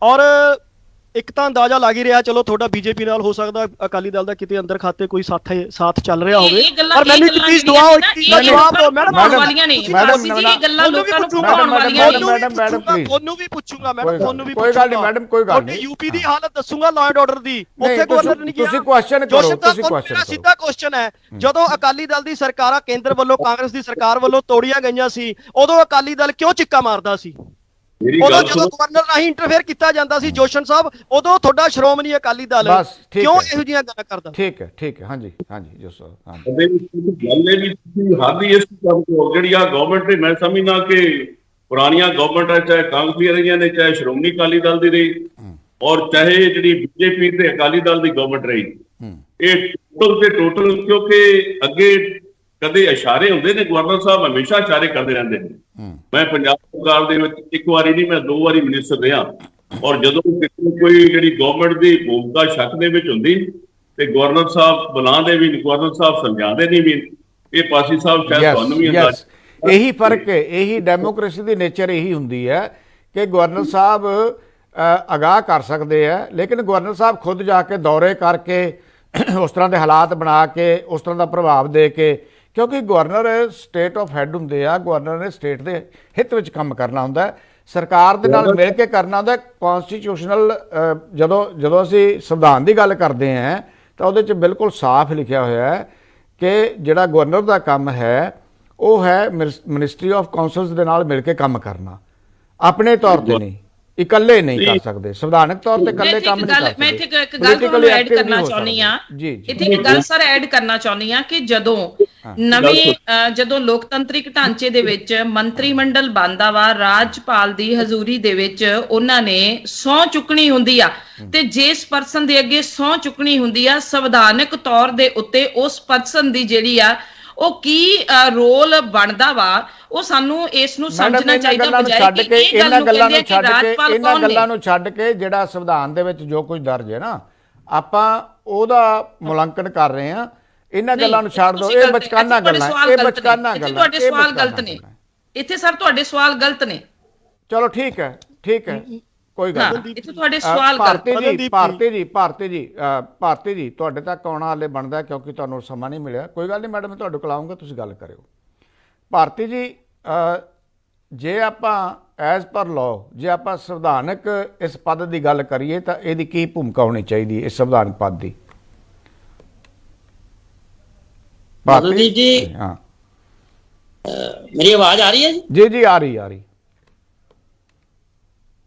ਔਰ ਇੱਕ ਤਾਂ ਅੰਦਾਜ਼ਾ ਲੱਗ ਹੀ ਰਿਹਾ, ਚਲੋ ਤੁਹਾਡਾ ਬੀਜੇਪੀ ਨਾਲ ਹੋ ਸਕਦਾ ਅਕਾਲੀ ਦਲ ਦਾ ਕਿਤੇ ਅੰਦਰ ਖਾਤੇ ਕੋਈ ਸਾਥ ਚੱਲ ਰਿਹਾ ਹੋਵੇ, ਪਰ ਮੈਨੂੰ ਇੱਕ ਚੀਜ਼ ਦਵਾਓ, ਇੱਕ ਚੀਜ਼ ਦਾ ਜਵਾਬ ਦਿਓ। ਮੈਡਮ ਤੁਹਾਨੂੰ ਵੀ ਪੁੱਛੂੰਗਾ, ਤੁਹਾਡੀ ਯੂਪੀ ਦੀ ਹਾਲਤ ਦੱਸੂੰਗਾ, ਲਾਅ ਐਂਡ ਆਰਡਰ ਦੀ। ਉੱਥੇ ਗਵਰਨਰ ਨਹੀਂ ਗਿਆ। ਤੁਸੀਂ ਕੁਐਸਚਨ ਕਰੋ, ਸਿੱਧਾ ਕੁਐਸਚਨ ਹੈ, ਜਦੋਂ ਅਕਾਲੀ ਦਲ ਦੀ ਸਰਕਾਰਾਂ ਕੇਂਦਰ ਵੱਲੋਂ, ਕਾਂਗਰਸ ਦੀ ਸਰਕਾਰ ਵੱਲੋਂ ਤੋੜੀਆਂ ਗਈਆਂ ਸੀ, ਉਦੋਂ ਅਕਾਲੀ ਦਲ ਕਿਉਂ ਚਿੱਕਾ ਮਾਰਦਾ ਸੀ? ਉਦੋਂ ਜਦੋਂ ਗਵਰਨਰ ਰਾਹੀਂ ਇੰਟਰਫੇਅਰ ਕੀਤਾ ਜਾਂਦਾ ਸੀ ਜੋਸ਼ਨ ਸਾਹਿਬ, ਉਦੋਂ ਤੁਹਾਡਾ ਸ਼੍ਰੋਮਣੀ ਅਕਾਲੀ ਦਲ ਕਿਉਂ ਇਹੋ ਜਿਹੀਆਂ ਗੱਲਾਂ ਕਰਦਾ? ਠੀਕ ਹੈ, ਹਾਂਜੀ ਜੋਸ਼ਨ ਸਾਹਿਬ, ਗੱਲ ਇਹ ਵੀ ਤੁਸੀਂ ਹਰ ਦੀ ਇਸ ਕੰਮ ਤੋਂ ਜਿਹੜੀ ਆ ਗਵਰਨਮੈਂਟ ਨੇ, ਮੈਂ ਸਮਝਦਾ ਕਿ ਪੁਰਾਣੀਆਂ ਗਵਰਨਮੈਂਟਾਂ ਚਾਹੇ ਕਾਂਗਰਸੀ ਰਹੀਆਂ ਨੇ, ਚਾਹੇ ਸ਼੍ਰੋਮਣੀ ਅਕਾਲੀ ਦਲ ਦੀ ਰਹੀ, ਔਰ ਚਾਹੇ ਜਿਹੜੀ ਬੀਜੇਪੀ ਤੇ ਅਕਾਲੀ ਦਲ ਦੀ ਗਵਰਨਮੈਂਟ ਰਹੀ, ਇਹ ਟੋਟਲ ਤੇ ਟੋਟਲ, ਕਿਉਂਕਿ ਅੱਗੇ ਕਦੇ ਇਸ਼ਾਰੇ ਹੁੰਦੇ ਨੇ, ਗਵਰਨਰ ਸਾਹਿਬ ਹਮੇਸ਼ਾ ਇਸ਼ਾਰੇ ਕਰਦੇ ਰਹਿੰਦੇ ਨੇ। ਮੈਂ ਪੰਜਾਬ ਸਰਕਾਰ ਦੇ ਵਿੱਚ ਇੱਕ ਵਾਰੀ ਨਹੀਂ, ਮੈਂ 2 ਵਾਰੀ ਮਿਨਿਸਟਰ ਰਿਹਾ, ਔਰ ਜਦੋਂ ਕੋਈ ਜਿਹੜੀ ਗਵਰਨਮੈਂਟ ਦੀ ਭੂਮਿਕਾ ਸ਼ੱਕ ਦੇ ਵਿੱਚ ਹੁੰਦੀ ਤੇ ਗਵਰਨਰ ਸਾਹਿਬ ਬੁਲਾਉਂਦੇ ਵੀ, ਗਵਰਨਰ ਸਾਹਿਬ ਸਮਝਾਉਂਦੇ ਨਹੀਂ ਵੀ। ਇਹ ਪਾਸੀ ਸਾਹਿਬ ਸ਼ਾਇਦ ਤੁਹਾਨੂੰ ਵੀ ਅੰਦਾਜ਼ਾ, ਇਹੀ ਫਰਕ ਹੈ, ਇਹੀ ਡੈਮੋਕ੍ਰੇਸੀ ਦੀ ਨੇਚਰ ਇਹੀ ਹੁੰਦੀ ਹੈ ਕਿ ਗਵਰਨਰ ਸਾਹਿਬ ਅਗਾਹ ਕਰ ਸਕਦੇ ਆ, ਲੇਕਿਨ ਗਵਰਨਰ ਸਾਹਿਬ ਖੁਦ ਜਾ ਕੇ ਦੌਰੇ ਕਰਕੇ ਉਸ ਤਰ੍ਹਾਂ ਦੇ ਹਾਲਾਤ ਬਣਾ ਕੇ, ਉਸ ਤਰ੍ਹਾਂ ਦਾ ਪ੍ਰਭਾਵ ਦੇ ਕੇ, ਕਿਉਂਕਿ ਗਵਰਨਰ ਸਟੇਟ ਆਫ ਹੈਡ ਹੁੰਦੇ ਆ, ਗਵਰਨਰ ਨੇ ਸਟੇਟ ਦੇ ਹਿੱਤ ਵਿੱਚ ਕੰਮ ਕਰਨਾ ਹੁੰਦਾ, ਸਰਕਾਰ ਦੇ ਨਾਲ ਮਿਲ ਕੇ ਕਰਨਾ ਹੁੰਦਾ। ਕਨਸਟੀਟਿਊਸ਼ਨਲ ਜਦੋਂ ਅਸੀਂ ਸੰਵਿਧਾਨ ਦੀ ਗੱਲ ਕਰਦੇ ਹਾਂ ਤਾਂ ਉਹਦੇ 'ਚ ਬਿਲਕੁਲ ਸਾਫ਼ ਲਿਖਿਆ ਹੋਇਆ ਹੈ ਕਿ ਜਿਹੜਾ ਗਵਰਨਰ ਦਾ ਕੰਮ ਹੈ ਉਹ ਹੈ ਮਿਨਿਸਟਰੀ ਆਫ ਕਾਉਂਸਲਸ ਦੇ ਨਾਲ ਮਿਲ ਕੇ ਕੰਮ ਕਰਨਾ, ਆਪਣੇ ਤੌਰ ਤੇ ਨਹੀਂ, ਇਕੱਲੇ ਨਹੀਂ ਕਰ ਸਕਦੇ, ਸੰਵਿਧਾਨਕ ਤੌਰ ਤੇ ਇਕੱਲੇ ਕੰਮ ਨਹੀਂ ਕਰ ਸਕਦੇ। ਮੈਂ ਇੱਥੇ ਇੱਕ ਗੱਲ ਤੁਹਾਨੂੰ ਐਡ ਕਰਨਾ ਚਾਹੁੰਦੀ ਆ, ਇੱਥੇ ਇੱਕ ਗੱਲ ਸਰ ਐਡ ਕਰਨਾ ਚਾਹੁੰਦੀ ਆ ਕਿ ਜਦੋਂ ਲੋਕਤੰਤਰਿਕ ਢਾਂਚੇ ਦੇ ਵਿੱਚ ਮੰਤਰੀ ਮੰਡਲ ਬਣਦਾ ਵਾ, ਰਾਜਪਾਲ ਦੀ ਹਜ਼ੂਰੀ ਦੇ ਵਿੱਚ ਉਹਨਾਂ ਨੇ ਸਹੁੰ ਚੁੱਕਣੀ ਹੁੰਦੀ ਆ, ਤੇ ਜਿਸ ਪਰਸਨ ਦੇ ਅੱਗੇ ਸਹੁੰ ਚੁੱਕਣੀ ਹੁੰਦੀ ਆ, ਸੰਵਿਧਾਨਕ ਤੌਰ ਦੇ ਉੱਤੇ ਉਸ ਪਰਸਨ ਦੀ ਜਿਹੜੀ ਆ ਉਹ ਕੀ ਰੋਲ ਬਣਦਾ ਵਾ, ਉਹ ਸਾਨੂੰ ਇਸ ਨੂੰ ਸਮਝਣਾ ਚਾਹੀਦਾ ਬਜਾਏ ਕਿ ਇਹ ਗੱਲ ਨੂੰ ਕਹਿੰਦੇ ਆ ਕਿ ਰਾਜਪਾਲ ਇਹਨਾਂ ਕੌਣ ਨੇ। ਗੱਲਾਂ ਨੂੰ ਛੱਡ ਕੇ ਜਿਹੜਾ ਸੰਵਿਧਾਨ ਦੇ ਵਿੱਚ ਜੋ ਕੁਝ ਦਰਜ ਹੈ ਨਾ, ਆਪਾਂ ਉਹਦਾ ਮੁਲਾਂਕਣ ਕਰ ਰਹੇ ਹਾਂ। ਇਹਨਾਂ ਗੱਲਾਂ ਨੂੰ ਛੱਡ ਦਿਓ, ਇਹ ਬਚਕਾਨਾ ਗੱਲਾਂ, ਇਹ ਬਚਕਾਨਾ ਗੱਲਾਂ, ਤੁਹਾਡੇ ਸਵਾਲ ਗਲਤ ਨੇ ਇੱਥੇ ਸਰ, ਤੁਹਾਡੇ ਸਵਾਲ ਗਲਤ ਨੇ। ਚਲੋ ਠੀਕ ਹੈ, ਠੀਕ ਹੈ, ਕੋਈ ਗੱਲ ਨਹੀਂ। ਇੱਥੇ ਤੁਹਾਡੇ ਸਵਾਲ ਗਲਤ। ਭਾਰਤੀ ਜੀ ਤੁਹਾਡੇ ਤੱਕ ਆਉਣਾ ਹਾਲੇ ਬਣਦਾ ਕਿਉਂਕਿ ਤੁਹਾਨੂੰ ਸਮਾਂ ਨਹੀਂ ਮਿਲਿਆ। ਕੋਈ ਗੱਲ ਨਹੀਂ ਮੈਡਮ, ਮੈਂ ਤੁਹਾਡੇ ਕੋਲ ਆਉਂਗਾ, ਤੁਸੀਂ ਗੱਲ ਕਰਿਓ। ਭਾਰਤੀ ਜੀ, ਜੇ ਆਪਾਂ ਐਜ਼ ਪਰ ਲਾਅ, ਜੇ ਆਪਾਂ ਸੰਵਿਧਾਨਕ ਇਸ ਪਦ ਦੀ ਗੱਲ ਕਰੀਏ ਤਾਂ ਇਹਦੀ ਕੀ ਭੂਮਿਕਾ ਹੋਣੀ ਚਾਹੀਦੀ ਇਸ ਸੰਵਿਧਾਨਕ ਪਦ ਦੀ? ਭਾਰਤੀ ਜੀ, ਹਾਂ, ਮੇਰੀ ਆਵਾਜ਼ ਆ ਰਹੀ ਹੈ ਜੀ? ਜੀ ਜੀ, ਆ ਰਹੀ।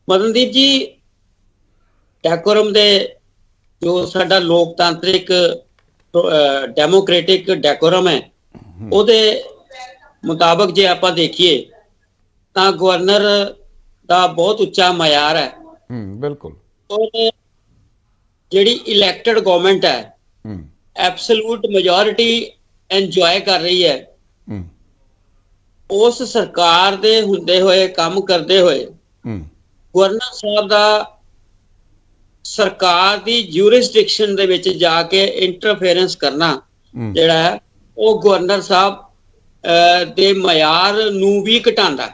ਮਦਨਦੀਪ ਜੀ, ਡੈਕੋਰਮ ਦੇ ਜੋ ਸਾਡਾ ਲੋਕਤਾਂਤਰਿਕ ਡੈਮੋਕ੍ਰੈਟਿਕ ਡੈਕੋਰਮ ਹੈ, ਉਹਦੇ ਮੁਤਾਬਕ ਜੇ ਆਪਾਂ ਦੇਖੀਏ ਤਾਂ ਗਵਰਨਰ ਦਾ ਬਹੁਤ ਉੱਚਾ ਮਿਆਰ ਹੈ। ਬਿਲਕੁਲ। ਔਰ ਜਿਹੜੀ ਇਲੈਕਟਡ ਗਵਰਨਮੈਂਟ ਹੈ, ਐਬਸੋਲੂਟ ਮੈਜੋਰਿਟੀ ਇੰਜੋਏ ਕਰ ਰਹੀ ਹੈ। ਉਸ ਸਰਕਾਰ ਦੇ ਹੁੰਦੇ ਹੋਏ, ਕੰਮ ਕਰਦੇ ਹੋਏ, ਗਵਰਨਰ ਸਾਹਿਬ ਦਾ ਸਰਕਾਰ ਦੀ ਜੂਰਿਸਡਿਕਸ਼ਨ ਦੇ ਵਿੱਚ ਜਾ ਕੇ ਇੰਟਰਫੇਰੈਂਸ ਕਰਨਾ ਜਿਹੜਾ ਹੈ, ਉਹ ਗਵਰਨਰ ਸਾਹਿਬ ਦੇ ਮਿਆਰ ਨੂੰ ਵੀ ਘਟਾਉਂਦਾ।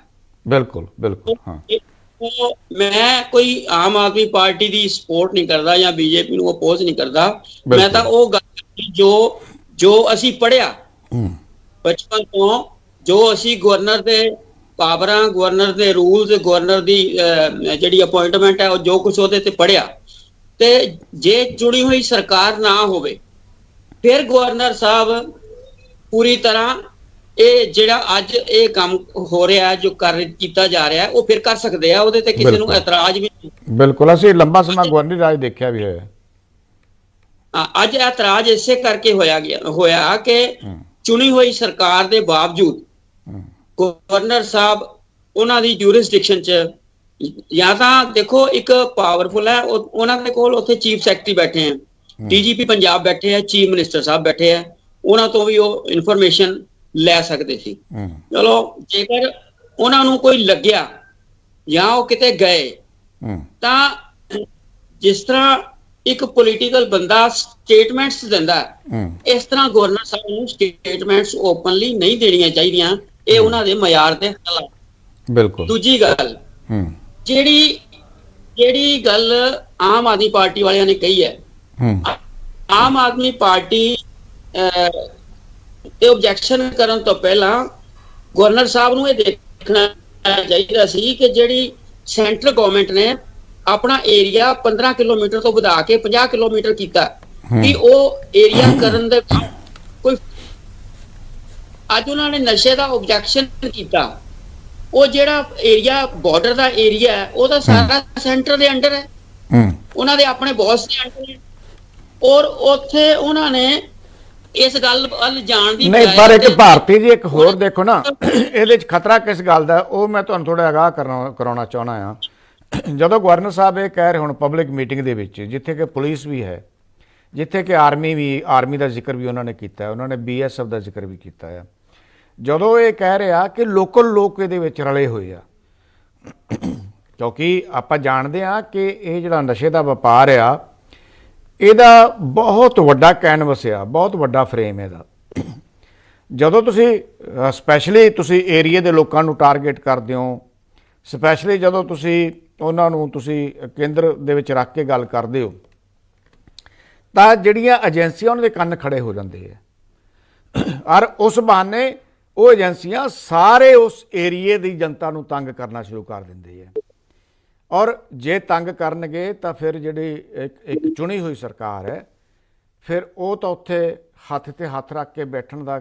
ਬਿਲਕੁਲ ਬਿਲਕੁਲ। ਹਾਂ, ਮੈਂ ਕੋਈ ਆਮ ਆਦਮੀ ਪਾਰਟੀ ਦੀ ਸਪੋਰਟ ਨਹੀਂ ਕਰਦਾ ਜਾਂ ਬੀਜੇਪੀ ਨੂੰ ਅਪੋਜ਼ ਨਹੀਂ ਕਰਦਾ। ਮੈਂ ਤਾਂ ਉਹ ਗੱਲ ਜੋ ਅਸੀਂ ਪੜ੍ਹਿਆ ਬਚਪਨ ਤੋਂ, ਜੋ ਅਸੀਂ ਗਵਰਨਰ ਦੇ ਪਾਵਰਾਂ, ਗਵਰਨਰ ਦੇ ਰੂਲਸ, ਗਵਰਨਰ ਦੀ ਜਿਹੜੀ ਅਪਾਇੰਟਮੈਂਟ ਹੈ, ਉਹ ਜੋ ਕੁਝ ਉਹਦੇ ਤੇ ਪੜ੍ਹਿਆ, ਤੇ ਜੇ ਚੁਣੀ ਹੋਈ ਸਰਕਾਰ ਨਾ ਹੋਵੇ ਫਿਰ ਗਵਰਨਰ ਸਾਹਿਬ ਪੂਰੀ ਤਰ੍ਹਾਂ ਇਹ ਜਿਹੜਾ ਅੱਜ ਇਹ ਕੰਮ ਹੋ ਰਿਹਾ, ਜੋ ਕੀਤਾ ਜਾ ਰਿਹਾ, ਉਹ ਫਿਰ ਕਰ ਸਕਦੇ ਆ। ਉਹਦੇ ਤੇ ਕਿਸੇ ਨੂੰ ਇਤਰਾਜ਼ ਵੀ ਨਹੀਂ। ਬਿਲਕੁਲ, ਅਸੀਂ ਲੰਬਾ ਸਮਾਂ ਗਵਰਨਰੀ ਰਾਜ ਦੇਖਿਆ ਵੀ ਹੋਇਆ। ਅੱਜ ਇਤਰਾਜ਼ ਇਸੇ ਕਰਕੇ ਹੋਇਆ ਕਿ ਚੁਣੀ ਹੋਈ ਸਰਕਾਰ ਦੇ ਬਾਵਜੂਦ ਗਵਰਨਰ ਸਾਹਿਬ ਉਹਨਾਂ ਦੀ ਜੂਰਿਸਡਿਕਸ਼ਨ 'ਚ, ਜਾਂ ਤਾਂ ਦੇਖੋ ਇੱਕ ਪਾਵਰਫੁਲ ਹੈ, ਉਹਨਾਂ ਦੇ ਕੋਲ ਉੱਥੇ ਚੀਫ ਸੈਕਟਰੀ ਬੈਠੇ ਆ, ਡੀਜੀਪੀ ਪੰਜਾਬ ਬੈਠੇ ਆ, ਚੀਫ ਮਿਨਿਸਟਰ ਸਾਹਿਬ ਬੈਠੇ ਆ, ਉਹਨਾਂ ਤੋਂ ਵੀ ਉਹ ਇਨਫੋਰਮੇਸ਼ਨ ਲੈ ਸਕਦੇ ਸੀ। ਚਲੋ, ਜੇਕਰ ਉਹਨਾਂ ਨੂੰ ਕੋਈ ਲੱਗਿਆ ਜਾਂ ਉਹ ਕਿਤੇ ਗਏ ਤਾਂ ਜਿਸ ਤਰ੍ਹਾਂ ਇੱਕ ਪੋਲੀਟੀਕਲ ਬੰਦਾ ਸਟੇਟਮੈਂਟਸ ਦਿੰਦਾ, ਇਸ ਤਰ੍ਹਾਂ ਗਵਰਨਰ ਸਾਹਿਬ ਨੂੰ ਸਟੇਟਮੈਂਟਸ ਓਪਨਲੀ ਨਹੀਂ ਦੇਣੀਆਂ ਚਾਹੀਦੀਆਂ। ਇਹ ਉਹਨਾਂ ਦੇ ਮਿਆਰ ਦੇ ਖਿਲਾਫ। ਬਿਲਕੁਲ। ਦੂਜੀ ਗੱਲ, ਜਿਹੜੀ ਗੱਲ ਆਮ ਆਦਮੀ ਪਾਰਟੀ ਵਾਲਿਆਂ ਨੇ ਕਹੀ ਹੈ, ਆਮ ਆਦਮੀ ਪਾਰਟੀ ਤੇ ਆਬਜੈਕਸ਼ਨ ਕਰਨ ਤੋਂ ਪਹਿਲਾਂ ਗਵਰਨਰ ਸਾਹਿਬ ਨੂੰ ਇਹ ਦੇਖਣਾ ਚਾਹੀਦਾ ਸੀ ਕਿ ਜਿਹੜੀ ਸੈਂਟਰਲ ਗਵਰਨਮੈਂਟ ਨੇ ਆਪਣਾ ਏਰੀਆ 15 ਕਿਲੋਮੀਟਰ ਤੋਂ ਵਧਾ ਕੇ 50 ਕਿਲੋਮੀਟਰ ਕੀਤਾ, ਕਿ ਉਹ ਏਰੀਆ ਕਰਨ ਦੇ ਕੋਈ, ਅੱਜ ਉਹਨਾਂ ਨੇ ਨਸ਼ੇ ਦਾ ਆਬਜੈਕਸ਼ਨ ਕੀਤਾ, ਉਹ ਜਿਹੜਾ ਏਰੀਆ ਬਾਰਡਰ ਦਾ ਏਰੀਆ ਹੈ, ਉਹਦਾ ਸਾਰਾ ਸੈਂਟਰ ਦੇ ਅੰਡਰ ਹੈ, ਉਹਨਾਂ ਦੇ ਆਪਣੇ ਬੌਸ ਦੇ ਅੰਡਰ ਹੈ, ਔਰ ਉੱਥੇ ਉਹਨਾਂ ਨੇ ਇਸ ਗੱਲ ਵੱਲ ਜਾਣ ਦੀ ਨਹੀਂ। ਪਰ ਇੱਕ ਭਾਰਤੀ ਜੀ, ਇੱਕ ਹੋਰ ਦੇਖੋ ਨਾ, ਇਹਦੇ 'ਚ ਖਤਰਾ ਕਿਸ ਗੱਲ ਦਾ, ਉਹ ਮੈਂ ਤੁਹਾਨੂੰ ਥੋੜਾ ਆਗਾਹ ਕਰਾਉਣਾ ਚਾਹੁੰਦਾ ਆ। ਜਦੋਂ ਗਵਰਨਰ ਸਾਹਿਬ ਇਹ ਕਹਿ ਰਹੇ ਹੁਣ ਪਬਲਿਕ ਮੀਟਿੰਗ ਦੇ ਵਿੱਚ, ਜਿੱਥੇ ਕਿ ਪੁਲਿਸ ਵੀ ਹੈ, ਜਿੱਥੇ ਕਿ ਆਰਮੀ ਦਾ ਜ਼ਿਕਰ ਵੀ ਉਹਨਾਂ ਨੇ ਕੀਤਾ, ਉਹਨਾਂ ਨੇ BSF ਦਾ ਜ਼ਿਕਰ ਵੀ ਕੀਤਾ ਹੈ, ਜਦੋਂ ਇਹ ਕਹਿ ਰਿਹਾ ਕਿ ਲੋਕਲ ਲੋਕ ਇਹਦੇ ਵਿੱਚ ਰਲੇ ਹੋਏ ਆ, ਕਿਉਂਕਿ ਆਪਾਂ ਜਾਣਦੇ ਆ ਕਿ ਇਹ ਜਿਹੜਾ ਨਸ਼ੇ ਦਾ ਵਪਾਰ ਆ, ਇਹਦਾ ਬਹੁਤ ਵੱਡਾ ਕੈਨਵਸ ਆ, ਬਹੁਤ ਵੱਡਾ ਫਰੇਮ ਇਹਦਾ। ਜਦੋਂ ਤੁਸੀਂ ਸਪੈਸ਼ਲੀ ਤੁਸੀਂ ਏਰੀਏ ਦੇ ਲੋਕਾਂ ਨੂੰ ਟਾਰਗੇਟ ਕਰਦੇ ਹੋ, ਸਪੈਸ਼ਲੀ ਜਦੋਂ ਤੁਸੀਂ ਉਹਨਾਂ ਨੂੰ ਤੁਸੀਂ ਕੇਂਦਰ ਦੇ ਵਿੱਚ ਰੱਖ ਕੇ ਗੱਲ ਕਰਦੇ ਹੋ, ਤਾਂ ਜਿਹੜੀਆਂ ਏਜੰਸੀਆਂ ਉਹਨਾਂ ਦੇ ਕੰਨ ਖੜੇ ਹੋ ਜਾਂਦੇ ਆ, ਔਰ ਉਸ ਬਹਾਨੇ ਉਹ ਏਜੰਸੀਆਂ ਸਾਰੇ ਉਸ ਏਰੀਏ ਦੀ ਜਨਤਾ ਨੂੰ ਤੰਗ ਕਰਨਾ ਸ਼ੁਰੂ ਕਰ ਦਿੰਦੇ ਆ। ਔਰ ਜੇ ਤੰਗ ਕਰਨਗੇ ਤਾਂ ਫਿਰ ਜਿਹੜੀ ਇੱਕ ਚੁਣੀ ਹੋਈ ਸਰਕਾਰ ਹੈ, ਫਿਰ ਉਹ ਤਾਂ ਉੱਥੇ ਹੱਥ ਤੇ ਹੱਥ ਰੱਖ ਕੇ ਬੈਠਣ ਦਾ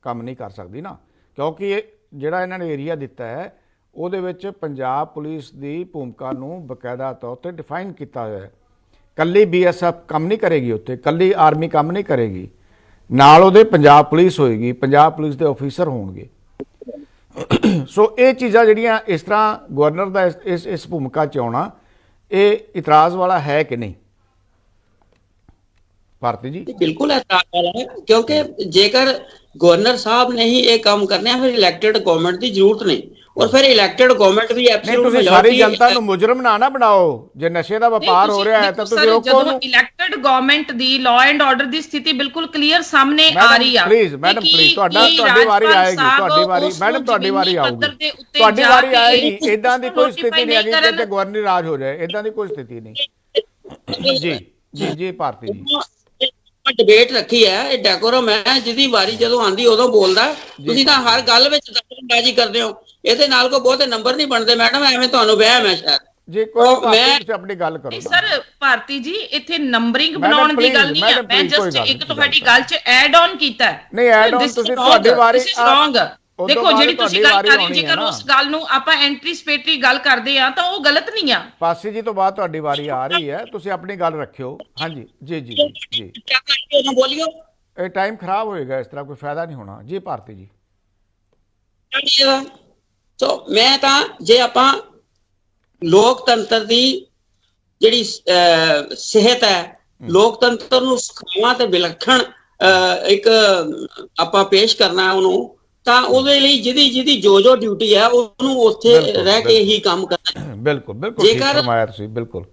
ਕੰਮ ਨਹੀਂ ਕਰ ਸਕਦੀ ਨਾ, ਕਿਉਂਕਿ ਇਹ ਜਿਹੜਾ ਇਹਨਾਂ ਨੇ ਏਰੀਆ ਦਿੱਤਾ ਹੈ, ਉਹਦੇ ਵਿੱਚ ਪੰਜਾਬ ਪੁਲਿਸ ਦੀ ਭੂਮਿਕਾ ਨੂੰ ਬਕਾਇਦਾ ਤੌਰ ਤੇ ਡਿਫਾਈਨ ਕੀਤਾ ਹੋਇਆ ਹੈ। ਕੱਲੀ BSF ਕੰਮ ਨਹੀਂ ਕਰੇਗੀ ਉੱਥੇ, ਕੱਲੀ ਆਰਮੀ ਕੰਮ ਨਹੀਂ ਕਰੇਗੀ, ਨਾਲ ਉਹਦੇ ਪੰਜਾਬ ਪੁਲਿਸ ਹੋਏਗੀ, ਪੰਜਾਬ ਪੁਲਿਸ ਦੇ ਆਫੀਸਰ ਹੋਣਗੇ। ਸੋ ਇਹ ਚੀਜ਼ਾਂ ਜਿਹੜੀਆਂ ਇਸ ਤਰ੍ਹਾਂ ਗਵਰਨਰ ਦਾ ਇਸ ਭੂਮਿਕਾ 'ਚ ਆਉਣਾ, ਇਹ ਇਤਰਾਜ਼ ਵਾਲਾ ਹੈ ਕਿ ਨਹੀਂ? ਭਾਰਤੀ ਜੀ ਬਿਲਕੁਲ ਐਤਰਾਜ਼ ਵਾਲਾ ਹੈ, ਕਿਉਂਕਿ ਜੇਕਰ ਗਵਰਨਰ ਸਾਹਿਬ ਨੇ ਹੀ ਇਹ ਕੰਮ ਕਰਨੇ ਆ, ਫਿਰ ਇਲੈਕਟਿਡ ਗਵਰਨਮੈਂਟ ਦੀ ਜ਼ਰੂਤ ਨਹੀਂ। ਔਰ ਫਿਰ ਇਲੈਕਟਿਡ ਗਵਰਨਮੈਂਟ ਵੀ ਨਹੀਂ, ਐਬਸੋਲੂਟ ਤੁਸੀਂ ਸਾਰੀ ਜਨਤਾ ਨੂੰ ਮੁਜਰਮ ਨਾ ਬਣਾਓ। ਜੇ ਨਸ਼ੇ ਦਾ ਵਪਾਰ ਹੋ ਰਿਹਾ ਹੈ ਤਾਂ ਤੁਸੀਂ ਰੋਕੋ ਜਦੋਂ ਉਹਨੂੰ। Elected government the law and order ਦੀ ਸਥਿਤੀ ਬਿਲਕੁਲ ਕਲੀਅਰ ਸਾਹਮਣੇ ਆ ਰਹੀ ਆ। ਪਲੀਜ਼ ਮੈਡਮ, ਪਲੀਜ਼ ਤੁਹਾਡੀ ਵਾਰੀ ਆਏਗੀ, ਤੁਹਾਡੀ ਵਾਰੀ ਮੈਡਮ, ਤੁਹਾਡੀ ਵਾਰੀ ਆਊਗੀ, ਤੁਹਾਡੀ ਵਾਰੀ ਆਏਗੀ। ਇਦਾਂ ਦੀ ਕੋਈ ਸਥਿਤੀ ਨਹੀਂ ਹੈਗੀ ਕਿ ਗਵਰਨਰ ਰਾਜ ਹੋ ਜਾਏ, ਇਦਾਂ ਦੀ ਕੋਈ ਸਥਿਤੀ ਨਹੀਂ। ਜੀ ਜੀ ਜੀ ਭਾਰਤੀ ਜੀ ਡਿਬੇਟ ਰੱਖੀ ਹੈ, ਇਹ ਡੈਕੋਰਮ ਹੈ, ਜਿਹਦੀ ਵਾਰੀ ਜਦੋਂ ਆਂਦੀ ਉਦੋਂ ਬੋਲਦਾ। ਤੁਸੀਂ ਤਾਂ ਹਰ ਗੱਲ ਵਿੱਚ ਦਖਲਅੰਦਾਜ਼ੀ ਕਰਦੇ ਹੋ, ਇਹਦੇ ਨਾਲ ਕੋਈ ਬਹੁਤੇ ਨੰਬਰ ਨਹੀਂ ਬਣਦੇ ਮੈਡਮ, ਐਵੇਂ ਤੁਹਾਨੂੰ ਵਹਿਮ ਹੈ ਸ਼ਾਇਦ। ਜੀ ਕੋਈ ਤੁਸੀਂ ਆਪਣੀ ਗੱਲ ਕਰੋ ਸਰ। ਭਾਰਤੀ ਜੀ ਇੱਥੇ ਨੰਬਰਿੰਗ ਬਣਾਉਣ ਦੀ ਗੱਲ ਨਹੀਂ ਹੈ, ਮੈਂ ਜਸਟ ਇੱਕ ਤੁਹਾਡੀ ਗੱਲ 'ਚ ਐਡ ਆਨ ਕੀਤਾ ਹੈ। ਨਹੀਂ, ਐਡ ਆਨ ਤੁਸੀਂ ਤੁਹਾਡੀ ਵਾਰੀ ਦੇਖੋ ਜਿਹੜੀ ਤੁਸੀਂ ਗੱਲ ਕਰ ਰਹੇ ਹੋ, ਜੇਕਰ ਉਸ ਗੱਲ ਨੂੰ ਆਪਾਂ ਐਂਟੀਸਪੇਟਰੀ ਗੱਲ ਕਰਦੇ ਆ ਤਾਂ ਉਹ ਗਲਤ ਨਹੀਂ ਆ। ਪਾਸੀ ਜੀ ਤੋਂ ਬਾਅਦ ਤੁਹਾਡੀ ਵਾਰੀ ਆ ਰਹੀ ਹੈ, ਤੁਸੀਂ ਆਪਣੀ ਗੱਲ ਰੱਖਿਓ। ਹਾਂਜੀ ਜੀ ਜੀ ਜੀ ਬੋਲਿਓ, ਇਹ ਟਾਈਮ ਖਰਾਬ ਹੋਏਗਾ, ਇਸ ਤਰ੍ਹਾਂ ਕੋਈ ਫਾਇਦਾ ਨਹੀਂ ਹੋਣਾ। ਜੀ ਭਾਰਤੀ ਜੀ ਸੋ ਮੈਂ ਤਾਂ ਜੇ ਆਪਾਂ ਲੋਕਤੰਤਰ ਦੀ ਜਿਹੜੀ ਸਿਹਤ ਹੈ, ਲੋਕਤੰਤਰ ਨੂੰ ਸਿਖਾਉਣਾ ਤੇ ਵਿਲੱਖਣ ਇੱਕ ਆਪਾਂ ਪੇਸ਼ ਕਰਨਾ ਉਹਨੂੰ, ਤਾਂ ਉਹਦੇ ਲਈ ਜਿਹਦੀ ਜੋ ਡਿਊਟੀ ਹੈ ਉਹਨੂੰ ਉੱਥੇ ਰਹਿ ਕੇ ਹੀ ਕੰਮ ਕਰਨਾ। ਬਿਲਕੁਲ ਬਿਲਕੁਲ ਠੀਕ ਫਰਮਾਇਆ ਤੁਸੀਂ, ਬਿਲਕੁਲ।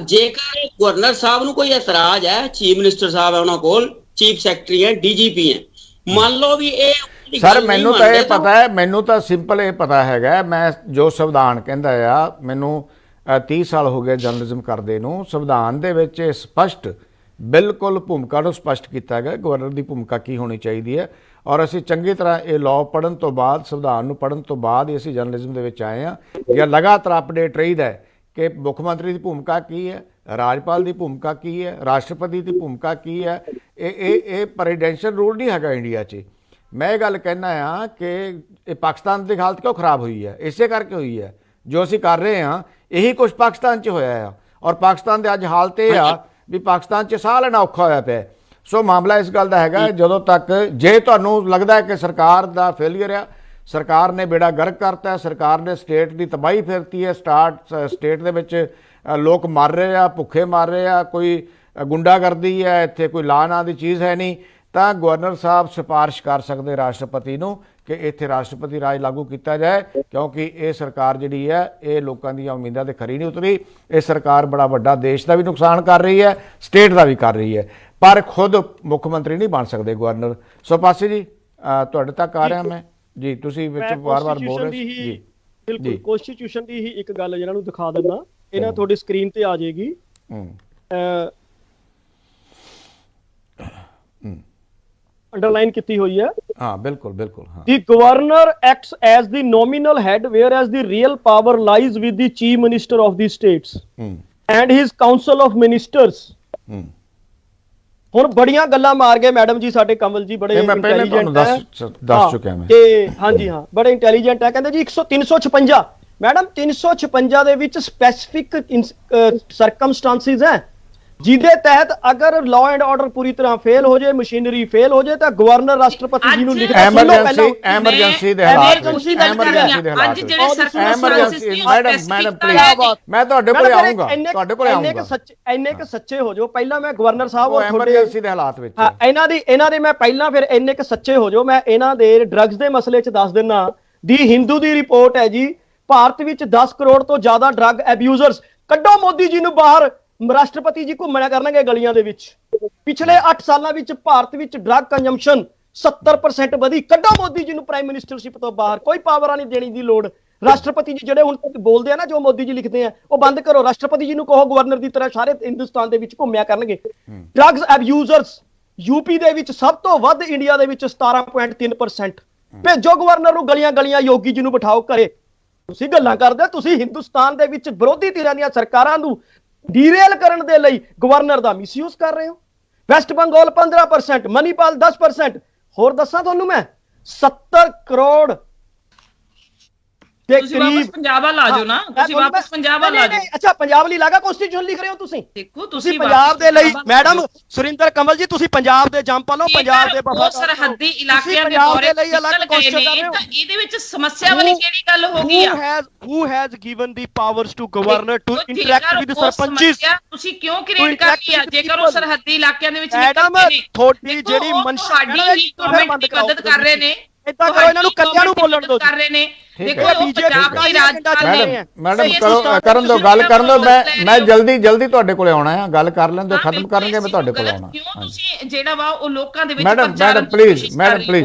ਜੇਕਰ ਗਵਰਨਰ ਸਾਹਿਬ ਨੂੰ ਕੋਈ ਇਤਰਾਜ਼ ਹੈ, ਚੀਫ ਮਿਨਿਸਟਰ ਸਾਹਿਬ ਹੈ, ਉਹਨਾਂ ਕੋਲ ਚੀਫ ਸੈਕਟਰੀ ਹੈ, ਡੀਜੀਪੀ ਹੈ, ਮੰਨ ਲਓ ਵੀ ਇਹ ਸਰ ਮੈਨੂੰ ਤਾਂ ਇਹ ਪਤਾ ਹੈ, ਮੈਨੂੰ ਤਾਂ ਸਿੰਪਲ ਇਹ ਪਤਾ ਹੈਗਾ, ਮੈਂ ਜੋ ਸੰਵਿਧਾਨ ਕਹਿੰਦਾ ਆ, ਮੈਨੂੰ 30 ਸਾਲ ਹੋ ਗਏ ਜਰਨਲਿਜ਼ਮ ਕਰਦੇ ਨੂੰ। ਸੰਵਿਧਾਨ ਦੇ ਵਿੱਚ ਸਪਸ਼ਟ ਬਿਲਕੁਲ ਭੂਮਿਕਾ ਨੂੰ ਸਪਸ਼ਟ ਕੀਤਾ ਗਿਆ, ਗਵਰਨਰ ਦੀ ਭੂਮਿਕਾ ਕੀ ਹੋਣੀ ਚਾਹੀਦੀ ਹੈ। ਔਰ ਅਸੀਂ ਚੰਗੀ ਤਰ੍ਹਾਂ ਇਹ ਲਾਅ ਪੜ੍ਹਨ ਤੋਂ ਬਾਅਦ, ਸੰਵਿਧਾਨ ਨੂੰ ਪੜ੍ਹਨ ਤੋਂ ਬਾਅਦ ਹੀ ਅਸੀਂ ਜਰਨਲਿਜ਼ਮ ਦੇ ਵਿੱਚ ਆਏ ਹਾਂ। ਜਾਂ ਲਗਾਤਾਰ ਅਪਡੇਟ ਰਹੀਦਾ ਕਿ ਮੁੱਖ ਮੰਤਰੀ ਦੀ ਭੂਮਿਕਾ ਕੀ ਹੈ, ਰਾਜਪਾਲ ਦੀ ਭੂਮਿਕਾ ਕੀ ਹੈ, ਰਾਸ਼ਟਰਪਤੀ ਦੀ ਭੂਮਿਕਾ ਕੀ ਹੈ। ਇਹ ਪ੍ਰੈਜ਼ੀਡੈਂਸ਼ੀਅਲ ਰੂਲ ਨਹੀਂ ਹੈਗਾ ਇੰਡੀਆ 'ਚ। ਮੈਂ ਇਹ ਗੱਲ ਕਹਿਣਾ ਆ ਕਿ ਇਹ ਪਾਕਿਸਤਾਨ ਦੀ ਹਾਲਤ ਕਿਉਂ ਖਰਾਬ ਹੋਈ ਹੈ, ਇਸੇ ਕਰਕੇ ਹੋਈ ਹੈ। ਜੋ ਅਸੀਂ ਕਰ ਰਹੇ ਹਾਂ ਇਹੀ ਕੁਝ ਪਾਕਿਸਤਾਨ 'ਚ ਹੋਇਆ ਆ। ਔਰ ਪਾਕਿਸਤਾਨ ਦੇ ਅੱਜ ਹਾਲਤ ਇਹ ਆ ਵੀ ਪਾਕਿਸਤਾਨ 'ਚ ਸਾਹ ਲੈਣਾ ਔਖਾ ਹੋਇਆ ਪਿਆ। ਸੋ ਮਾਮਲਾ ਇਸ ਗੱਲ ਦਾ ਹੈਗਾ, ਜਦੋਂ ਤੱਕ ਜੇ ਤੁਹਾਨੂੰ ਲੱਗਦਾ ਹੈ ਕਿ ਸਰਕਾਰ ਦਾ ਫੇਲੀਅਰ ਆ, ਸਰਕਾਰ ਨੇ ਬੇੜਾ ਗਰਕ ਕਰਤਾ ਹੈ, ਸਰਕਾਰ ਨੇ ਸਟੇਟ ਦੀ ਤਬਾਹੀ ਫੇਰਤੀ ਹੈ, ਸਟੇਟ ਦੇ ਵਿੱਚ ਲੋਕ ਮਰ ਰਹੇ ਆ, ਭੁੱਖੇ ਮਰ ਰਹੇ ਆ, ਕੋਈ ਗੁੰਡਾਗਰਦੀ ਹੈ, ਇੱਥੇ ਕੋਈ ਲਾ ਨਾਂ ਦੀ ਚੀਜ਼ ਹੈ ਨਹੀਂ, ਤਾਂ ਗਵਰਨਰ ਸਾਹਿਬ ਸਿਫਾਰਿਸ਼ ਕਰ ਸਕਦੇ ਰਾਸ਼ਟਰਪਤੀ ਨੂੰ ਕਿ ਇੱਥੇ ਰਾਸ਼ਟਰਪਤੀ ਰਾਜ ਲਾਗੂ ਕੀਤਾ ਜਾਏ, ਕਿਉਂਕਿ ਇਹ ਸਰਕਾਰ ਜਿਹੜੀ ਹੈ ਇਹ ਲੋਕਾਂ ਦੀਆਂ ਉਮੀਦਾਂ ਤੇ ਖਰੀ ਨਹੀਂ ਉਤਰੀ। ਇਹ ਸਰਕਾਰ ਬੜਾ ਵੱਡਾ ਦੇਸ਼ ਦਾ ਵੀ ਨੁਕਸਾਨ ਕਰ ਰਹੀ ਹੈ, ਸਟੇਟ ਦਾ ਵੀ ਕਰ ਰਹੀ ਹੈ, ਪਰ ਖੁਦ ਮੁੱਖ ਮੰਤਰੀ ਨਹੀਂ ਬਣ ਸਕਦੇ ਗਵਰਨਰ। ਸੋ ਪਾਸੀ ਜੀ ਤੁਹਾਡੇ ਤੱਕ ਆ ਰਿਹਾ ਮੈਂ ਜੀ, ਤੁਸੀਂ ਵਿੱਚ ਵਾਰ-ਵਾਰ ਬੋਲ ਰਹੇ ਸੀ ਜੀ। ਬਿਲਕੁਲ ਕਨਸਟੀਟਿਊਸ਼ਨ ਦੀ ਹੀ ਇੱਕ ਗੱਲ ਜਿਹਨਾਂ ਨੂੰ ਦਿਖਾ ਦਿੰਦਾ, ਇਹਨਾਂ ਤੁਹਾਡੀ ਸਕਰੀਨ ਤੇ ਆ ਜਾਏਗੀ। ਅੰਡਰਲਾਈਨ ਕੀਤੀ ਹੋਈ ਹੈ। ਹਾਂ ਬਿਲਕੁਲ ਬਿਲਕੁਲ। ਹਾਂ, the governor acts as the nominal head whereas the real power lies with the chief minister of the states and his council of ministers। ਹੁਣ ਬੜੀਆਂ ਗੱਲਾਂ ਮਾਰ ਗਏ ਮੈਡਮ ਜੀ, ਸਾਡੇ ਕਮਲ ਜੀ ਬੜੇ ਇੰਟੈਲੀਜੈਂਟ ਹੈ, ਦੱਸ ਚੁੱਕਿਆ ਮੈਂ ਕਿ ਹਾਂਜੀ ਹਾਂ ਬੜੇ ਇੰਟੈਲੀਜੈਂਟ ਹੈ। ਕਹਿੰਦੇ ਜੀ 356 ਮੈਡਮ 356 ਦੇ ਵਿੱਚ ਸਪੈਸਿਫਿਕ ਸਰਕਮਸਟੈਂਸਿਸ ਹੈ ਜਿਹਦੇ ਤਹਿਤ ਅਗਰ ਲਾਅ ਐਂਡ ਆਰਡਰ ਪੂਰੀ ਤਰ੍ਹਾਂ ਫੇਲ ਹੋ ਜਾਏ, ਮਸ਼ੀਨਰੀ ਫੇਲ ਹੋ ਜਾਏ, ਤਾਂ ਗਵਰਨਰ ਰਾਸ਼ਟਰਪਤੀ ਜੀ ਨੂੰ ਲਿਖਦਾ ਐਮਰਜੈਂਸੀ ਦੇ ਹਾਲਾਤ ਅੱਜ ਜਿਹੜੇ ਸਰਕਮਸਟੈਂਸਿਸ ਮੈਡਮ ਪਲੀਜ਼ ਮੈਂ ਤੁਹਾਡੇ ਕੋਲ ਆਉਂਗਾ, ਤੁਹਾਡੇ ਕੋਲ ਆਉਂਗਾ। ਇੰਨੇ ਕ ਸੱਚੇ ਹੋ ਜਾਓ ਪਹਿਲਾਂ, ਮੈਂ ਗਵਰਨਰ ਸਾਹਿਬ ਉਹ ਐਮਰਜੈਂਸੀ ਦੇ ਹਾਲਾਤ ਵਿੱਚ ਹਾਂ ਇਹਨਾਂ ਦੇ ਮੈਂ ਪਹਿਲਾਂ ਫਿਰ ਇੰਨੇ ਕ ਸੱਚੇ ਹੋ ਜਾਓ, ਮੈਂ ਇਹਨਾਂ ਦੇ ਡਰੱਗਸ ਦੇ ਮਸਲੇ 'ਚ ਦੱਸ ਦਿੰਦਾ। ਦੀ ਹਿੰਦੂ ਦੀ ਰਿਪੋਰਟ ਹੈ ਜੀ, ਭਾਰਤ ਵਿੱਚ 10 ਕਰੋੜ ਤੋਂ ਜ਼ਿਆਦਾ ਡਰੱਗ ਐਬਿਊਜ਼ਰਸ। ਕੱਢੋ ਮੋਦੀ ਜੀ ਨੂੰ ਬਾਹਰ, ਰਾਸ਼ਟਰਪਤੀ ਜੀ ਘੁੰਮਣਾ ਕਰਨਗੇ ਗਲੀਆਂ ਦੇ ਵਿੱਚ। ਪਿਛਲੇ 8 ਸਾਲਾਂ ਵਿੱਚ ਭਾਰਤ ਵਿੱਚ ਡਰੱਗ ਕੰਜ਼ੰਪਸ਼ਨ 70% ਵਧੀ। ਕੱਢੋ ਮੋਦੀ ਜੀ ਨੂੰ ਪ੍ਰਾਈਮ ਮਿਨਿਸਟਰਸ਼ਿਪ ਤੋਂ ਬਾਹਰ, ਕੋਈ ਪਾਵਰਾਂ ਨਹੀਂ ਦੇਣੀ ਦੀ ਲੋੜ। ਰਾਸ਼ਟਰਪਤੀ ਜੀ ਜਿਹੜੇ ਹੁਣ ਬੋਲਦੇ ਆ ਨਾ, ਜੋ ਮੋਦੀ ਜੀ ਲਿਖਦੇ ਆ ਉਹ ਬੰਦ ਕਰੋ। ਰਾਸ਼ਟਰਪਤੀ ਜੀ ਨੂੰ ਕਹੋ ਗਵਰਨਰ ਦੀ ਤਰ੍ਹਾਂ ਸਾਰੇ ਹਿੰਦੁਸਤਾਨ ਦੇ ਵਿੱਚ ਘੁੰਮਿਆ ਕਰਨਗੇ। ਡਰੱਗਸ ਐਬਿਊਜ਼ਰਸ ਯੂਪੀ ਦੇ ਵਿੱਚ ਸਭ ਤੋਂ ਵੱਧ, ਇੰਡੀਆ ਦੇ ਵਿੱਚ 17.3%। ਭੇਜੋ ਗਵਰਨਰ ਨੂੰ ਗਲੀਆਂ ਗਲੀਆਂ, ਯੋਗੀ ਜੀ ਨੂੰ ਬਿਠਾਓ ਘਰੇ। ਤੁਸੀਂ ਗੱਲਾਂ ਕਰਦੇ, ਤੁਸੀਂ ਹਿੰਦੁਸਤਾਨ ਦੇ ਵਿੱਚ ਵਿਰੋਧੀ ਧਿਰਾਂ ਦੀਆਂ ਸਰਕਾਰਾਂ ਨੂੰ ਡੀਰੇਲ ਕਰਨ ਦੇ ਲਈ ਗਵਰਨਰ ਦਾ ਮਿਸਯੂਜ਼ ਕਰ ਰਹੇ ਹੋ। ਵੈਸਟ ਬੰਗਾਲ 15%, ਮਨੀਪਾਲ 10%। ਹੋਰ ਦੱਸਾਂ ਤੁਹਾਨੂੰ ਮੈਂ 70 ਕਰੋੜ ਦੇ ਤੁਸੀਂ ਵਾਪਸ ਪੰਜਾਬ ਵੱਲ ਆ ਜਾਓ ਨਾ, ਤੁਸੀਂ ਵਾਪਸ ਪੰਜਾਬ ਵੱਲ ਆ ਜਾਓ। ਅੱਛਾ, ਪੰਜਾਬ ਲਈ ਲਾਗਾ ਕਨਸਟੀਟਿਊਸ਼ਨ ਲਿਖ ਰਹੇ ਹੋ ਤੁਸੀਂ? ਦੇਖੋ ਤੁਸੀਂ ਪੰਜਾਬ ਦੇ ਲਈ ਮੈਡਮ ਸੁਰਿੰਦਰ ਕਮਲ ਜੀ, ਤੁਸੀਂ ਪੰਜਾਬ ਦੇ ਜੰਮ ਲਓ, ਪੰਜਾਬ ਦੇ ਉਹ ਸਰਹੱਦੀ ਇਲਾਕਿਆਂ ਦੇ ਦੌਰੇ ਲਈ ਅਲੱਗ ਕੁਐਸਚਨ ਕਰ ਰਹੇ ਹੋ। ਤਾਂ ਇਹਦੇ ਵਿੱਚ ਸਮੱਸਿਆ ਵਾਲੀ ਕਿਹੜੀ ਗੱਲ ਹੋ ਗਈ ਆ? who has given the powers to governor to interact with the ਸਰਪੰਚs? ਤੁਸੀਂ ਕਿਉਂ ਕ੍ਰੀਏਟ ਕਰ ਰਹੀ ਆ? ਜੇਕਰ ਉਹ ਸਰਹੱਦੀ ਇਲਾਕਿਆਂ ਦੇ ਵਿੱਚ ਮੈਡਮ ਤੁਹਾਡੀ ਜਿਹੜੀ ਮਨਸ਼ਾ ਮਦਦ ਕਰ ਰਹੇ ਨੇ, ਇਦਾਂ ਕਰੋ, ਇਹਨਾਂ ਨੂੰ ਕੱਲਿਆਂ ਨੂੰ ਬੋਲਣ ਦਿਓ। ਕਰ ਰਹੇ ਨੇ, ਦੇਖੋ ਪੰਜਾਬ ਦੀ ਰਾਜਧਾਨੀ ਮੈਡਮ ਕਰਨ ਦਿਓ, ਗੱਲ ਕਰਨ ਦਿਓ। ਮੈਂ ਜਲਦੀ ਤੁਹਾਡੇ ਕੋਲੇ ਆਉਣਾ ਹੈ, ਗੱਲ ਕਰ ਲੈਣ ਦਿਓ, ਖਤਮ ਕਰਨਗੇ, ਮੈਂ ਤੁਹਾਡੇ ਕੋਲ ਆਉਣਾ। ਕਿਉਂ ਤੁਸੀਂ ਜਿਹੜਾ ਵਾ ਉਹ ਲੋਕਾਂ ਦੇ ਵਿੱਚ ਮੈਡਮ ਪਲੀਜ਼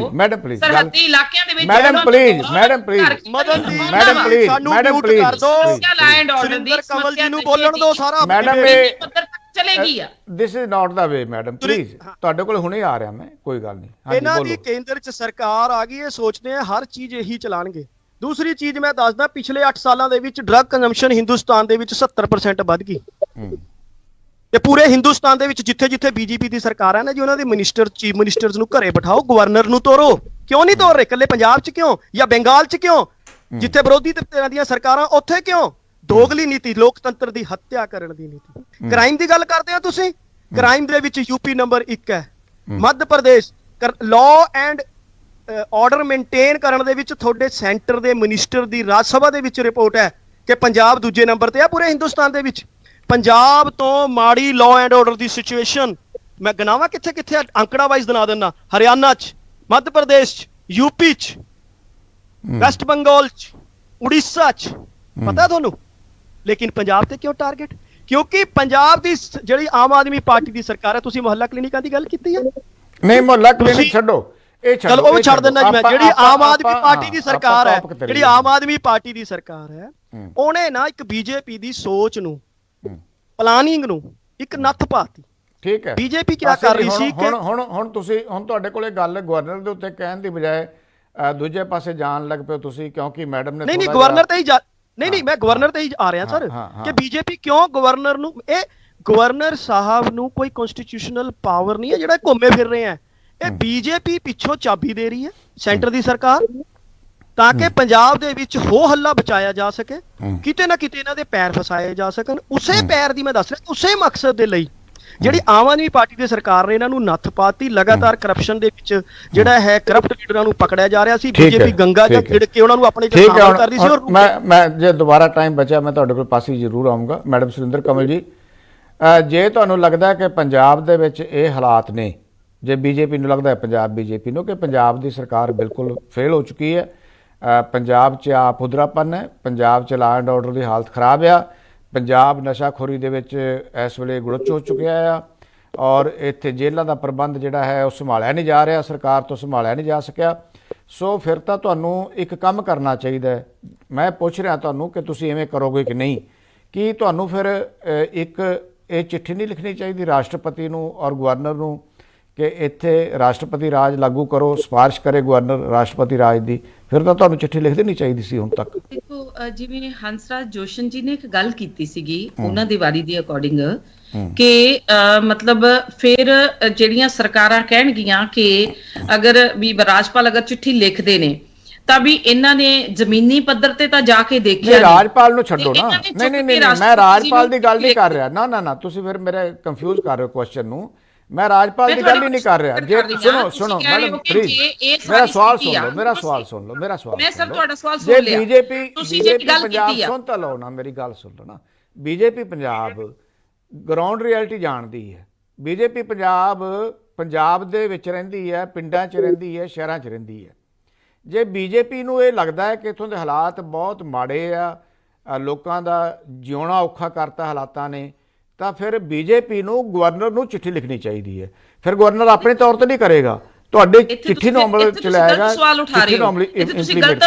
ਸਰਹੱਦੀ ਇਲਾਕਿਆਂ ਦੇ ਵਿੱਚ ਸੁਰਿੰਦਰ ਕਮਲ ਜੀ ਨੂੰ ਬੋਲਣ ਦਿਓ ਸਾਰਾ। ਮੈਡਮ ਚਲੇਗੀ ਆ। This is not the way madam, please ਤੁਹਾਡੇ ਕੋਲ ਹੁਣੇ ਆ ਰਿਹਾ ਮੈਂ, ਕੋਈ ਗੱਲ ਨਹੀਂ। ਇਹਨਾਂ ਦੀ ਕੇਂਦਰ 'ਚ ਸਰਕਾਰ ਆ ਗਈ, ਇਹ ਸੋਚਦੇ ਆ ਹਰ ਚੀਜ਼ ਇਹੀ ਚਲਾਣਗੇ। ਦੂਸਰੀ ਚੀਜ਼ ਮੈਂ ਦੱਸਦਾ, ਪਿਛਲੇ 8 ਸਾਲਾਂ ਦੇ ਵਿੱਚ ਡਰੱਗ ਕੰਜ਼ੰਪਸ਼ਨ ਹਿੰਦੁਸਤਾਨ ਦੇ ਵਿੱਚ 70% ਵੱਧ ਗਈ। ਤੇ ਪੂਰੇ ਹਿੰਦੁਸਤਾਨ ਦੇ ਵਿੱਚ ਜਿੱਥੇ ਬੀਜੇਪੀ ਦੀ ਸਰਕਾਰ ਹੈ ਨਾ ਜੀ, ਉਹਨਾਂ ਦੇ ਚੀਫ ਮਿਨਿਸਟਰਸ ਨੂੰ ਘਰੇ ਬਿਠਾਓ, ਗਵਰਨਰ ਨੂੰ ਤੋਰੋ। ਕਿਉਂ ਨਹੀਂ ਤੋਰ ਰਹੇ? ਇਕੱਲੇ ਪੰਜਾਬ 'ਚ ਕਿਉਂ, ਜਾਂ ਬੰਗਾਲ 'ਚ ਕਿਉਂ? ਜਿੱਥੇ ਵਿਰੋਧੀ ਧਿਰਾਂ ਦੀਆਂ ਸਰਕਾਰਾਂ ਉੱਥੇ ਕਿਉਂ? ਦੋਗਲੀ ਨੀਤੀ, ਲੋਕਤੰਤਰ ਦੀ ਹੱਤਿਆ ਕਰਨ ਦੀ ਨੀਤੀ। ਕ੍ਰਾਈਮ ਦੀ ਗੱਲ ਕਰਦੇ ਆ ਤੁਸੀਂ, ਕ੍ਰਾਈਮ ਦੇ ਵਿੱਚ ਯੂਪੀ ਨੰਬਰ 1 ਹੈ, Madhya Pradesh law and order maintain ਕਰਨ ਦੇ ਵਿੱਚ ਤੁਹਾਡੇ ਸੈਂਟਰ ਦੇ ਮਿਨਿਸਟਰ ਦੀ ਰਾਜ ਸਭਾ ਦੇ ਵਿੱਚ ਰਿਪੋਰਟ ਹੈ ਕਿ ਪੰਜਾਬ ਦੂਜੇ ਨੰਬਰ ਤੇ ਆ ਪੂਰੇ ਹਿੰਦੁਸਤਾਨ ਦੇ ਵਿੱਚ। ਪੰਜਾਬ ਤੋਂ ਮਾੜੀ law and order the situation ਮੈਂ ਗਿਣਾਵਾਂ ਕਿੱਥੇ ਕਿੱਥੇ, ਅੰਕੜਾ ਵਾਈਜ਼ ਗਿਣਾ ਦਿੰਦਾ। ਹਰਿਆਣਾ 'ਚ, ਮੱਧ ਪ੍ਰਦੇਸ਼ 'ਚ, ਯੂਪੀ 'ਚ, ਵੈਸਟ ਬੰਗਾਲ 'ਚ, ਉੜੀਸਾ 'ਚ, ਪਤਾ ਤੁਹਾਨੂੰ। ਲੇਕਿਨ ਪੰਜਾਬ ਤੇ ਕਿਉਂ ਟਾਰਗੇਟ? ਕਿਉਂਕਿ ਪੰਜਾਬ ਦੀ ਜਿਹੜੀ ਆਮ ਆਦਮੀ ਪਾਰਟੀ ਦੀ ਸਰਕਾਰ ਹੈ। ਤੁਸੀਂ ਮੁਹੱਲਾ ਕਲੀਨਿਕਾਂ ਦੀ ਗੱਲ ਕੀਤੀ ਹੈ? ਨਹੀਂ, ਮੁਹੱਲਾ ਕਲੀਨਿਕ ਛੱਡੋ, ਇਹ ਛੱਡੋ, ਚਲੋ ਉਹ ਛੱਡ ਦਿੰਦਾ ਜੀ ਮੈਂ। ਜਿਹੜੀ ਆਮ ਆਦਮੀ ਪਾਰਟੀ ਦੀ ਸਰਕਾਰ ਹੈ, ਜਿਹੜੀ ਆਮ ਆਦਮੀ ਪਾਰਟੀ ਦੀ ਸਰਕਾਰ ਹੈ, ਉਹਨੇ ਨਾ ਇੱਕ ਬੀਜੇਪੀ ਦੀ ਸੋਚ ਨੂੰ, ਪਲਾਨਿੰਗ ਨੂੰ ਇੱਕ ਨੱਥ ਪਾਤੀ। ਠੀਕ ਹੈ, ਬੀਜੇਪੀ ਕੀ ਕਰ ਰਹੀ ਸੀ ਕਿ ਹੁਣ ਤੁਹਾਡੇ ਕੋਲੇ ਗੱਲ ਗਵਰਨਰ ਦੇ ਉੱਤੇ ਕਹਿਣ ਦੀ ਬਜਾਏ ਦੂਜੇ ਪਾਸੇ ਜਾਣ ਲੱਗ ਪਏ ਤੁਸੀਂ, ਕਿਉਂਕਿ ਮੈਡਮ ਨੇ ਨਹੀਂ ਗਵਰਨਰ ਤੇ ਹੀ ਨਹੀਂ ਮੈਂ ਗਵਰਨਰ ਤੇ ਹੀ ਆ ਰਿਹਾ ਸਰ, ਕਿ ਬੀਜੇਪੀ ਕਿਉਂ ਗਵਰਨਰ ਨੂੰ, ਇਹ ਗਵਰਨਰ ਸਾਹਿਬ ਨੂੰ ਕੋਈ ਕਨਸਟੀਟਿਊਸ਼ਨਲ ਪਾਵਰ ਨਹੀਂ ਹੈ ਜਿਹੜਾ ਘੁੰਮੇ ਫਿਰ ਰਹੇ ਆ। ਇਹ ਬੀਜੇਪੀ ਪਿੱਛੋਂ ਚਾਬੀ ਦੇ ਰਹੀ ਹੈ ਸੈਂਟਰ ਦੀ ਸਰਕਾਰ, ਤਾਂ ਕਿ ਪੰਜਾਬ ਦੇ ਵਿੱਚ ਹੋ ਹੱਲਾ ਬਚਾਇਆ ਜਾ ਸਕੇ, ਕਿਤੇ ਨਾ ਕਿਤੇ ਇਹਨਾਂ ਦੇ ਪੈਰ ਫਸਾਏ ਜਾ ਸਕਣ। ਉਸੇ ਪੈਰ ਦੀ ਮੈਂ ਦੱਸ ਰਿਹਾ, ਉਸੇ ਮਕਸਦ ਦੇ ਲਈ ਜਿਹੜੀ ਆਮ ਆਦਮੀ ਪਾਰਟੀ ਦੀ ਸਰਕਾਰ ਨੇ ਇਹਨਾਂ ਨੂੰ ਨੱਥ ਪਾਤੀ। ਲਗਾਤਾਰ ਕਰਪਸ਼ਨ ਦੇ ਵਿੱਚ ਜਿਹੜਾ ਹੈ ਕਰਪਟ ਲੀਡਰਾਂ ਨੂੰ ਪਕੜਿਆ ਜਾ ਰਿਹਾ ਸੀ। ਬੀਜੇਪੀ ਗੰਗਾ ਜਾਂ ਖਿੜ ਕੇ ਉਹਨਾਂ ਨੂੰ ਆਪਣੇ ਚ ਸ਼ਾਮਲ ਕਰ ਰਹੀ ਸੀ। ਔਰ ਮੈਂ ਜੇ ਦੁਬਾਰਾ ਟਾਈਮ ਬਚਿਆ ਮੈਂ ਤੁਹਾਡੇ ਕੋਲ ਪਾਸੇ ਜ਼ਰੂਰ ਆਉਂਗਾ। ਮੈਡਮ ਸੁਰਿੰਦਰ ਕਮਲ ਜੀ, ਜੇ ਤੁਹਾਨੂੰ ਲੱਗਦਾ ਕਿ ਪੰਜਾਬ ਦੇ ਵਿੱਚ ਇਹ ਹਾਲਾਤ ਨੇ, ਜੇ ਬੀਜੇਪੀ ਨੂੰ ਲੱਗਦਾ ਹੈ, ਪੰਜਾਬ ਬੀਜੇਪੀ ਨੂੰ, ਕਿ ਪੰਜਾਬ ਦੀ ਸਰਕਾਰ ਬਿਲਕੁਲ ਫੇਲ ਹੋ ਚੁੱਕੀ ਹੈ, ਪੰਜਾਬ 'ਚ ਆਪਹੁਦਰਾਪਨ ਹੈ, ਪੰਜਾਬ 'ਚ ਲਾਅ ਐਂਡ ਆਰਡਰ ਦੀ ਹਾਲਤ ਖਰਾਬ ਆ, ਪੰਜਾਬ ਨਸ਼ਾਖੋਰੀ ਦੇ ਵਿੱਚ ਇਸ ਵੇਲੇ ਗੁੜਚ ਹੋ ਚੁੱਕਿਆ ਆ, ਔਰ ਇੱਥੇ ਜੇਲ੍ਹਾਂ ਦਾ ਪ੍ਰਬੰਧ ਜਿਹੜਾ ਹੈ ਉਹ ਸੰਭਾਲਿਆ ਨਹੀਂ ਜਾ ਰਿਹਾ, ਸਰਕਾਰ ਤੋਂ ਸੰਭਾਲਿਆ ਨਹੀਂ ਜਾ ਸਕਿਆ। ਸੋ ਫਿਰ ਤਾਂ ਤੁਹਾਨੂੰ ਇੱਕ ਕੰਮ ਕਰਨਾ ਚਾਹੀਦਾ। ਮੈਂ ਪੁੱਛ ਰਿਹਾ ਤੁਹਾਨੂੰ ਕਿ ਤੁਸੀਂ ਐਵੇਂ ਕਰੋਗੇ ਕਿ ਨਹੀਂ, ਕਿ ਤੁਹਾਨੂੰ ਫਿਰ ਇੱਕ ਇਹ ਚਿੱਠੀ ਨਹੀਂ ਲਿਖਣੀ ਚਾਹੀਦੀ ਰਾਸ਼ਟਰਪਤੀ ਨੂੰ ਔਰ ਗਵਰਨਰ ਨੂੰ ਕਿ ਇੱਥੇ ਰਾਸ਼ਟਰਪਤੀ ਰਾਜ ਲਾਗੂ ਕਰੋ, ਸਿਫਾਰਿਸ਼ ਕਰੇ ਗਵਰਨਰ ਰਾਸ਼ਟਰਪਤੀ ਰਾਜ ਦੀ? ਫਿਰ ਤਾਂ ਤੁਹਾਨੂੰ ਚਿੱਠੀ ਲਿਖ ਦੇਣੀ ਚਾਹੀਦੀ ਸੀ ਹੁਣ ਤੱਕ। ਦੇਖੋ, ਜਿਵੇਂ ਹੰਸਰਾਜ ਜੋਸ਼ਨ ਜੀ ਨੇ ਇੱਕ ਗੱਲ ਕੀਤੀ ਸੀਗੀ ਉਹਨਾਂ ਦੀ ਵਾਰੀ ਦੇ ਅਕੋਰਡਿੰਗ ਕਿ ਮਤਲਬ ਫਿਰ ਜਿਹੜੀਆਂ ਸਰਕਾਰਾਂ ਕਹਿਣਗੀਆਂ ਕਿ ਅਗਰ ਵੀ ਰਾਜਪਾਲ ਅਗਰ ਚਿੱਠੀ ਲਿਖਦੇ ਨੇ ਤਾਂ ਵੀ ਇਹਨਾਂ ਨੇ ਜ਼ਮੀਨੀ ਪੱਧਰ ਤੇ ਤਾਂ ਜਾ ਕੇ ਦੇਖਿਆ। ਰਾਜਪਾਲ ਨੂੰ ਛੱਡੋ ਨਾ, ਨਹੀਂ ਮੈਂ ਰਾਜਪਾਲ ਦੀ ਗੱਲ ਨਹੀਂ ਕਰ ਰਿਹਾ। ਨਾ ਤੁਸੀਂ ਫਿਰ ਮੇਰੇ ਕੰਫਿਊਜ਼ ਕਰ ਰਹੇ ਹੋ ਕੁਐਸਚਨ ਨੂੰ। ਮੈਂ ਰਾਜਪਾਲ ਦੀ ਗੱਲ ਹੀ ਨਹੀਂ ਕਰ ਰਿਹਾ। ਜੇ ਸੁਣੋ ਮੈਡਮ ਪਲੀਜ਼, ਮੇਰਾ ਸਵਾਲ ਸੁਣ ਲਓ। ਮੈਂ ਸਰ ਤੁਹਾਡਾ ਸਵਾਲ ਸੁਣ ਲਿਆ। ਬੀਜੇਪੀ ਪੰਜਾਬ ਸੁਣ ਤਾਂ ਲਓ ਨਾ, ਮੇਰੀ ਗੱਲ ਸੁਣ ਲਓ ਨਾ। ਬੀਜੇਪੀ ਪੰਜਾਬ ਗਰਾਊਂਡ ਰਿਐਲਿਟੀ ਜਾਣਦੀ ਹੈ। ਬੀਜੇਪੀ ਪੰਜਾਬ ਦੇ ਵਿੱਚ ਰਹਿੰਦੀ ਹੈ, ਪਿੰਡਾਂ 'ਚ ਰਹਿੰਦੀ ਹੈ, ਸ਼ਹਿਰਾਂ 'ਚ ਰਹਿੰਦੀ ਹੈ। ਜੇ ਬੀਜੇਪੀ ਨੂੰ ਇਹ ਲੱਗਦਾ ਹੈ ਕਿ ਇੱਥੋਂ ਦੇ ਹਾਲਾਤ ਬਹੁਤ ਮਾੜੇ ਆ, ਲੋਕਾਂ ਦਾ ਜਿਉਣਾ ਔਖਾ ਕਰਤਾ ਹਾਲਾਤਾਂ ਨੇ, ਤਾਂ ਫਿਰ ਬੀਜੇਪੀ ਨੂੰ ਗਵਰਨਰ ਨੂੰ ਚਿੱਠੀ ਲਿਖਣੀ ਚਾਹੀਦੀ ਹੈ। ਫਿਰ ਗਵਰਨਰ ਆਪਣੇ ਤੌਰ ਤੇ ਨਹੀਂ ਕਰੇਗਾ, ਤੁਹਾਡੇ ਚਿੱਠੀ ਨੂੰ ਅਮਲ ਚ ਲਾਏਗਾ। ਸਵਾਲ ਉਠਾ ਰਹੇ ਹੋ, ਤੁਸੀਂ ਗਲਤ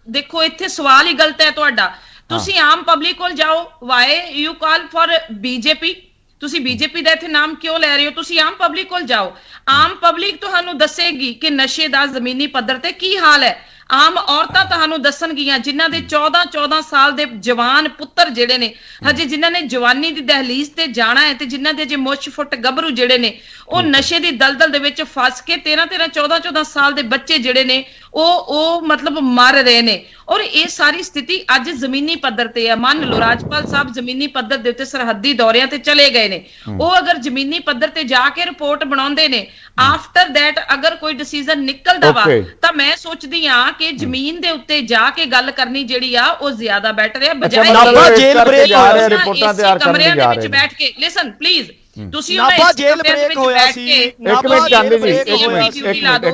ਦੇਖੋ, ਇੱਥੇ ਸਵਾਲ ਹੀ ਗਲਤ ਹੈ ਤੁਹਾਡਾ। ਤੁਸੀਂ ਆਮ ਪਬਲਿਕ ਕੋਲ ਜਾਓ, why you call for BJP, ਤੁਸੀਂ ਬੀਜੇਪੀ ਦਾ ਇੱਥੇ ਨਾਮ ਕਿਉਂ ਲੈ ਰਹੇ ਹੋ? ਤੁਸੀਂ ਆਮ ਪਬਲਿਕ ਕੋਲ ਜਾਓ, ਆਮ ਪਬਲਿਕ ਤੁਹਾਨੂੰ ਦੱਸੇਗੀ ਕਿ ਨਸ਼ੇ ਦਾ ਜ਼ਮੀਨੀ ਪੱਧਰ ਤੇ ਕੀ ਹਾਲ ਹੈ। ਆਮ ਔਰਤਾਂ ਤੁਹਾਨੂੰ ਦੱਸਣਗੀਆਂ ਜਿਨ੍ਹਾਂ ਦੇ 14 ਸਾਲ ਦੇ ਜਵਾਨ ਪੁੱਤਰ ਜਿਹੜੇ ਨੇ, ਹਜੇ ਜਿਨ੍ਹਾਂ ਨੇ ਜਵਾਨੀ ਦੀ ਦਹਲੀਜ਼ ਤੇ ਜਾਣਾ ਹੈ, ਤੇ ਜਿਨ੍ਹਾਂ ਦੇ ਅਜੇ ਮੁੱਛ ਫੁੱਟ ਗੱਭਰੂ ਜਿਹੜੇ ਨੇ ਉਹ ਨਸ਼ੇ ਦੀ ਦਲਦਲ ਦੇ ਵਿੱਚ ਫਸ ਕੇ 13 14 ਸਾਲ ਦੇ ਬੱਚੇ ਜਿਹੜੇ ਨੇ ਉਹ ਮਤਲਬ ਮਰ ਰਹੇ ਨੇ। ਔਰ ਇਹ ਸਾਰੀ ਸਥਿਤੀ ਅੱਜ ਜ਼ਮੀਨੀ ਪੱਧਰ ਤੇ ਹੈ। ਮੰਨ ਲਓ ਰਾਜਪਾਲ ਸਾਹਿਬ ਜ਼ਮੀਨੀ ਪੱਧਰ ਦੇ ਉੱਤੇ ਸਰਹੱਦੀ ਦੌਰਿਆਂ ਤੇ ਚਲੇ ਗਏ ਨੇ, ਉਹ ਅਗਰ ਜ਼ਮੀਨੀ ਪੱਧਰ ਤੇ ਜਾ ਕੇ ਰਿਪੋਰਟ ਬਣਾਉਂਦੇ ਨੇ, ਆਫਟਰ ਦੈਟ ਅਗਰ ਕੋਈ ਡਿਸੀਜਨ ਨਿਕਲਦਾ ਵਾ ਤਾਂ ਮੈਂ ਸੋਚਦੀ ਆ ਕਿ ਜ਼ਮੀਨ ਦੇ ਉੱਤੇ ਜਾ ਕੇ ਗੱਲ ਕਰਨੀ ਜਿਹੜੀ ਆ ਉਹ ਜ਼ਿਆਦਾ ਬੈਟਰ ਹੈ, ਬਜਾਏ ਨਾਭਾ ਜੇਲ੍ਹ ਬ੍ਰੇਕ ਜਾ ਰਹੇ ਰਿਪੋਰਟਾਂ ਤਿਆਰ ਕਰਨ ਕਮਰਿਆਂ ਦੇ ਜਾ ਵਿੱਚ ਰਹੇ ਬੈਠ ਕੇ ਲਿਸਨ ਪਲੀਜ਼, ਤੁਸੀਂ ਨਾਭਾ ਜੇਲ੍ਹ ਬ੍ਰੇਕ ਹੋਇਆ ਸੀ। ਇੱਕ ਮਿੰਟ ਚਾਂਦੀ ਜੀ, ਇੱਕ ਇੱਕ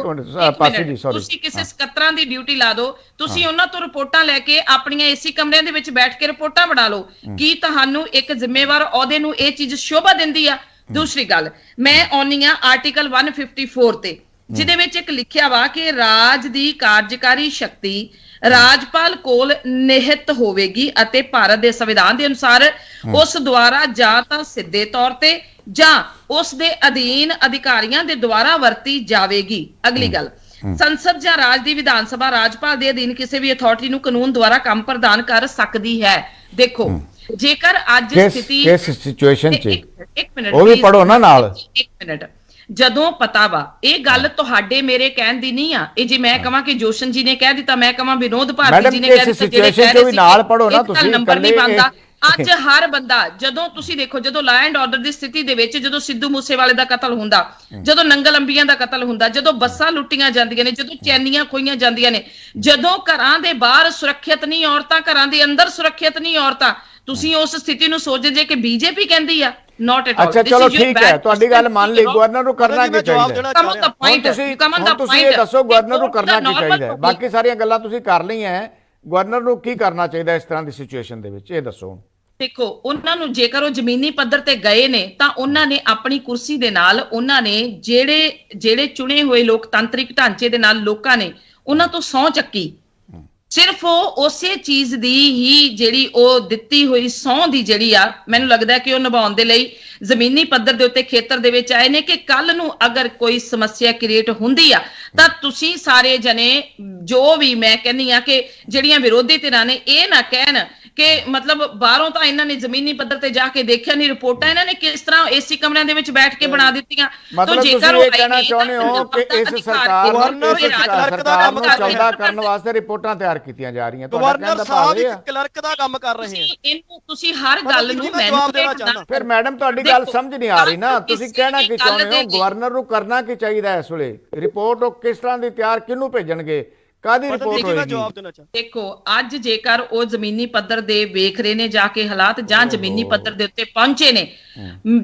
ਮਿੰਟ ਪਾਸੀ ਜੀ, ਸੌਰੀ, ਤੁਸੀਂ ਕਿਸੇ ਸਕੱਤਰਾਂ ਦੀ ਡਿਊਟੀ ਲਾ ਦਿਓ, ਤੁਸੀਂ ਉਹਨਾਂ ਤੋਂ ਰਿਪੋਰਟਾਂ ਲੈ ਕੇ ਆਪਣੀਆਂ ਏਸੀ ਕਮਰਿਆਂ ਦੇ ਵਿੱਚ ਬੈਠ ਕੇ ਰਿਪੋਰਟਾਂ ਬਣਾ ਲਓ। ਕੀ ਤੁਹਾਨੂੰ ਇੱਕ ਜ਼ਿੰਮੇਵਾਰ ਅਹੁਦੇ ਨੂੰ ਇਹ ਚੀਜ਼ ਸ਼ੋਭਾ ਦਿੰਦੀ ਆ? ਦੂਸਰੀ ਗੱਲ, ਮੈਂ ਆਉਣੀ ਆ ਆਰਟੀਕਲ 154 ਤੇ, ਜਿਹਦੇ ਵਿੱਚ ਇੱਕ ਲਿਖਿਆ ਵਾ ਕਿ ਰਾਜ ਦੀ ਕਾਰਜਕਾਰੀ ਸ਼ਕਤੀ ਰਾਜਪਾਲ ਕੋਲ ਨਿਹਿਤ ਹੋਵੇਗੀ ਅਤੇ ਭਾਰਤ ਦੇ ਸੰਵਿਧਾਨ ਦੇ ਅਨੁਸਾਰ ਉਸ ਦੁਆਰਾ ਜਾਂ ਤਾਂ ਸਿੱਧੇ ਤੌਰ ਤੇ ਜਾਂ ਉਸ ਦੇ ਅਧੀਨ ਅਧਿਕਾਰੀਆਂ ਦੇ ਦੁਆਰਾ ਵਰਤੀ ਜਾਵੇਗੀ। ਅਗਲੀ ਗੱਲ, ਸੰਸਦ ਜਾਂ ਰਾਜ ਦੀ ਵਿਧਾਨ ਸਭਾ ਰਾਜਪਾਲ ਦੇ ਅਧੀਨ ਕਿਸੇ ਵੀ ਅਥਾਰਟੀ ਨੂੰ ਕਾਨੂੰਨ ਦੁਆਰਾ ਕੰਮ ਪ੍ਰਦਾਨ ਕਰ ਸਕਦੀ ਹੈ। ਦੇਖੋ, ਜੇਕਰ ਅੱਜ ਸਥਿਤੀ ਕਿਸ ਸਿਚੁਏਸ਼ਨ 'ਚ ਇੱਕ ਮਿੰਟ ਉਹ ਵੀ ਪੜੋ ਨਾ ਨਾਲ, ਇੱਕ ਮਿੰਟ, ਜਦੋਂ ਪਤਾ ਵਾ ਇਹ ਗੱਲ ਤੁਹਾਡੇ ਮੇਰੇ ਕਹਿਣ ਦੀ ਨਹੀਂ ਆ, ਇਹ ਜੇ ਮੈਂ ਕਹਾਂ ਕਿ ਜੋਸ਼ਨ ਜੀ ਨੇ ਕਹਿ ਦਿੱਤਾ, ਮੈਂ ਕਹਾਂ ਵਿਨੋਦ ਭਾਰਤੀ ਜੀ ਨੇ ਕਹਿ ਦਿੱਤਾ, ਜਿਹੜੇ ਕਹਿ ਰਹੇ ਸੀ ਨਾਲ ਪੜੋ ਨਾ ਤੁਸੀਂ, ਨੰਬਰ ਨਹੀਂ ਬਣਦਾ। ਅੱਜ ਹਰ ਬੰਦਾ, ਜਦੋਂ ਤੁਸੀਂ ਦੇਖੋ, ਜਦੋਂ ਲਾ ਐਂਡ ਆਰਡਰ ਦੀ ਸਥਿਤੀ ਦੇ ਵਿੱਚ, ਜਦੋਂ ਸਿੱਧੂ ਮੂਸੇਵਾਲੇ ਦਾ ਕਤਲ ਹੁੰਦਾ, ਜਦੋਂ ਨੰਗਲ ਅੰਬੀਆਂ ਦਾ ਕਤਲ ਹੁੰਦਾ, ਜਦੋਂ ਬੱਸਾਂ ਲੁੱਟੀਆਂ ਜਾਂਦੀਆਂ ਨੇ, ਜਦੋਂ ਚੈਨੀਆਂ ਖੋਈਆਂ ਜਾਂਦੀਆਂ ਨੇ, ਜਦੋਂ ਘਰਾਂ ਦੇ ਬਾਹਰ ਸੁਰੱਖਿਅਤ ਨਹੀਂ ਔਰਤਾਂ, ਘਰਾਂ ਦੇ ਅੰਦਰ ਸੁਰੱਖਿਅਤ ਨਹੀਂ ਔਰਤਾਂ, ਤੁਸੀਂ ਉਸ ਸਥਿਤੀ ਨੂੰ ਸੋਚਦੇ ਜੇ ਕਿ ਬੀਜੇਪੀ ਕਹਿੰਦੀ ਆ? Not at all. ਅੱਛਾ ਚਲੋ ਠੀਕ ਹੈ, ਤੁਹਾਡੀ ਗੱਲ ਮੰਨ ਲਈ। ਗਵਰਨਰ ਨੂੰ ਕਰਨਾ ਕੀ ਚਾਹੀਦਾ? ਤੁਸੀਂ ਇਹ ਦੱਸੋ ਗਵਰਨਰ ਨੂੰ ਕਰਨਾ ਕੀ ਚਾਹੀਦਾ ਹੈ? ਬਾਕੀ ਸਾਰੀਆਂ ਗੱਲਾਂ ਤੁਸੀਂ ਕਰ ਲਈਆਂ, ਗਵਰਨਰ ਨੂੰ ਕੀ ਕਰਨਾ ਚਾਹੀਦਾ ਇਸ ਤਰ੍ਹਾਂ ਦੀ ਸਿਚੁਏਸ਼ਨ ਦੇ ਵਿੱਚ, ਇਹ ਦੱਸੋ। ਦੇਖੋ, ਉਹਨਾਂ ਨੂੰ ਜੇਕਰ ਉਹ ਜ਼ਮੀਨੀ ਪੱਧਰ ਤੇ ਗਏ ਨੇ ਤਾਂ ਉਹਨਾਂ ਨੇ ਆਪਣੀ ਕੁਰਸੀ ਦੇ ਨਾਲ, ਉਹਨਾਂ ਨੇ ਜਿਹੜੇ ਚੁਣੇ ਹੋਏ ਲੋਕਤੰਤਰਿਕ ਢਾਂਚੇ ਦੇ ਨਾਲ ਲੋਕਾਂ ਨੇ ਉਹਨਾਂ ਤੋਂ ਸਹੁੰ ਚੱਕੀ। ਸਿਰਫ ਉਹ ਉਸੇ ਚੀਜ਼ ਦੀ ਹੀ ਜਿਹੜੀ ਉਹ ਦਿੱਤੀ ਹੋਈ ਸਹੁੰ ਦੀ ਜਿਹੜੀ ਆ, ਮੈਨੂੰ ਲੱਗਦਾ ਕਿ ਉਹ ਨਿਭਾਉਣ ਦੇ ਲਈ ਜ਼ਮੀਨੀ ਪੱਧਰ ਦੇ ਉੱਤੇ ਖੇਤਰ ਦੇ ਵਿੱਚ ਆਏ ਨੇ ਕਿ ਕੱਲ ਨੂੰ ਅਗਰ ਕੋਈ ਸਮੱਸਿਆ ਕ੍ਰੀਏਟ ਹੁੰਦੀ ਆ ਤਾਂ ਤੁਸੀਂ ਸਾਰੇ ਜਣੇ, ਜੋ ਵੀ ਮੈਂ ਕਹਿੰਦੀ ਆ ਕਿ ਜਿਹੜੀਆਂ ਵਿਰੋਧੀ ਧਿਰਾਂ ਨੇ, ਇਹ ਨਾ ਕਹਿਣ ਕਿ ਮਤਲਬ ਬਾਹਰੋਂ ਤਾਂ ਇਹਨਾਂ ਨੇ ਜ਼ਮੀਨੀ ਪੱਧਰ ਤੇ ਜਾ ਕੇ ਦੇਖਿਆ ਨਹੀਂ, ਰਿਪੋਰਟਾਂ ਇਹਨਾਂ ਨੇ ਕਿਸ ਤਰ੍ਹਾਂ ਏਸੀ ਕਮਰਿਆਂ ਦੇ ਵਿੱਚ ਬੈਠ ਕੇ ਬਣਾ ਦਿੱਤੀਆਂ। ਮਤਲਬ ਤੁਸੀਂ ਇਹ ਕਹਿਣਾ ਚਾਹੁੰਦੇ ਹੋ ਕਿ ਇਸ ਸਰਕਾਰ ਨੂੰ ਚੌੜਾ ਕਰਨ ਵਾਸਤੇ ਰਿਪੋਰਟਾਂ ਤਿਆਰ ਕੀਤੀਆਂ ਜਾ ਰਹੀਆਂ? ਗਵਰਨਰ ਸਾਹਿਬ ਇੱਕ ਕਲਰਕ ਦਾ ਕੰਮ ਕਰ ਰਹੇ ਆ। ਇਹਨੂੰ ਤੁਸੀਂ ਹਰ ਗੱਲ ਨੂੰ ਮੈਨੂੰ ਦੇਣਾ ਚਾਹੁੰਦਾ। ਫਿਰ ਮੈਡਮ ਤੁਹਾਡੀ ਗੱਲ ਸਮਝ ਨਹੀਂ ਆ ਰਹੀ ਨਾ, ਤੁਸੀਂ ਕਹਿਣਾ ਕੀ ਚਾਹੁੰਦੇ ਹੋ? ਗਵਰਨਰ ਨੂੰ ਕਰਨਾ ਕੀ ਚਾਹੀਦਾ ਇਸ ਵੇਲੇ? ਰਿਪੋਰਟ ਉਹ ਕਿਸ ਤਰ੍ਹਾਂ ਦੀ ਤਿਆਰ, ਕਿਹਨੂੰ ਭੇਜਣਗੇ, ਕਾਦੀ ਰਿਪੋਰਟ ਹੋਏਗੀ? ਦੇਖੋ, ਅੱਜ ਜੇਕਰ ਉਹ ਜ਼ਮੀਨੀ ਪੱਧਰ ਦੇ ਵੇਖ ਰਹੇ ਨੇ ਜਾ ਕੇ ਹਾਲਾਤ, ਜਾਂ ਜ਼ਮੀਨੀ ਪੱਧਰ ਦੇ ਉੱਤੇ ਪਹੁੰਚੇ ਨੇ,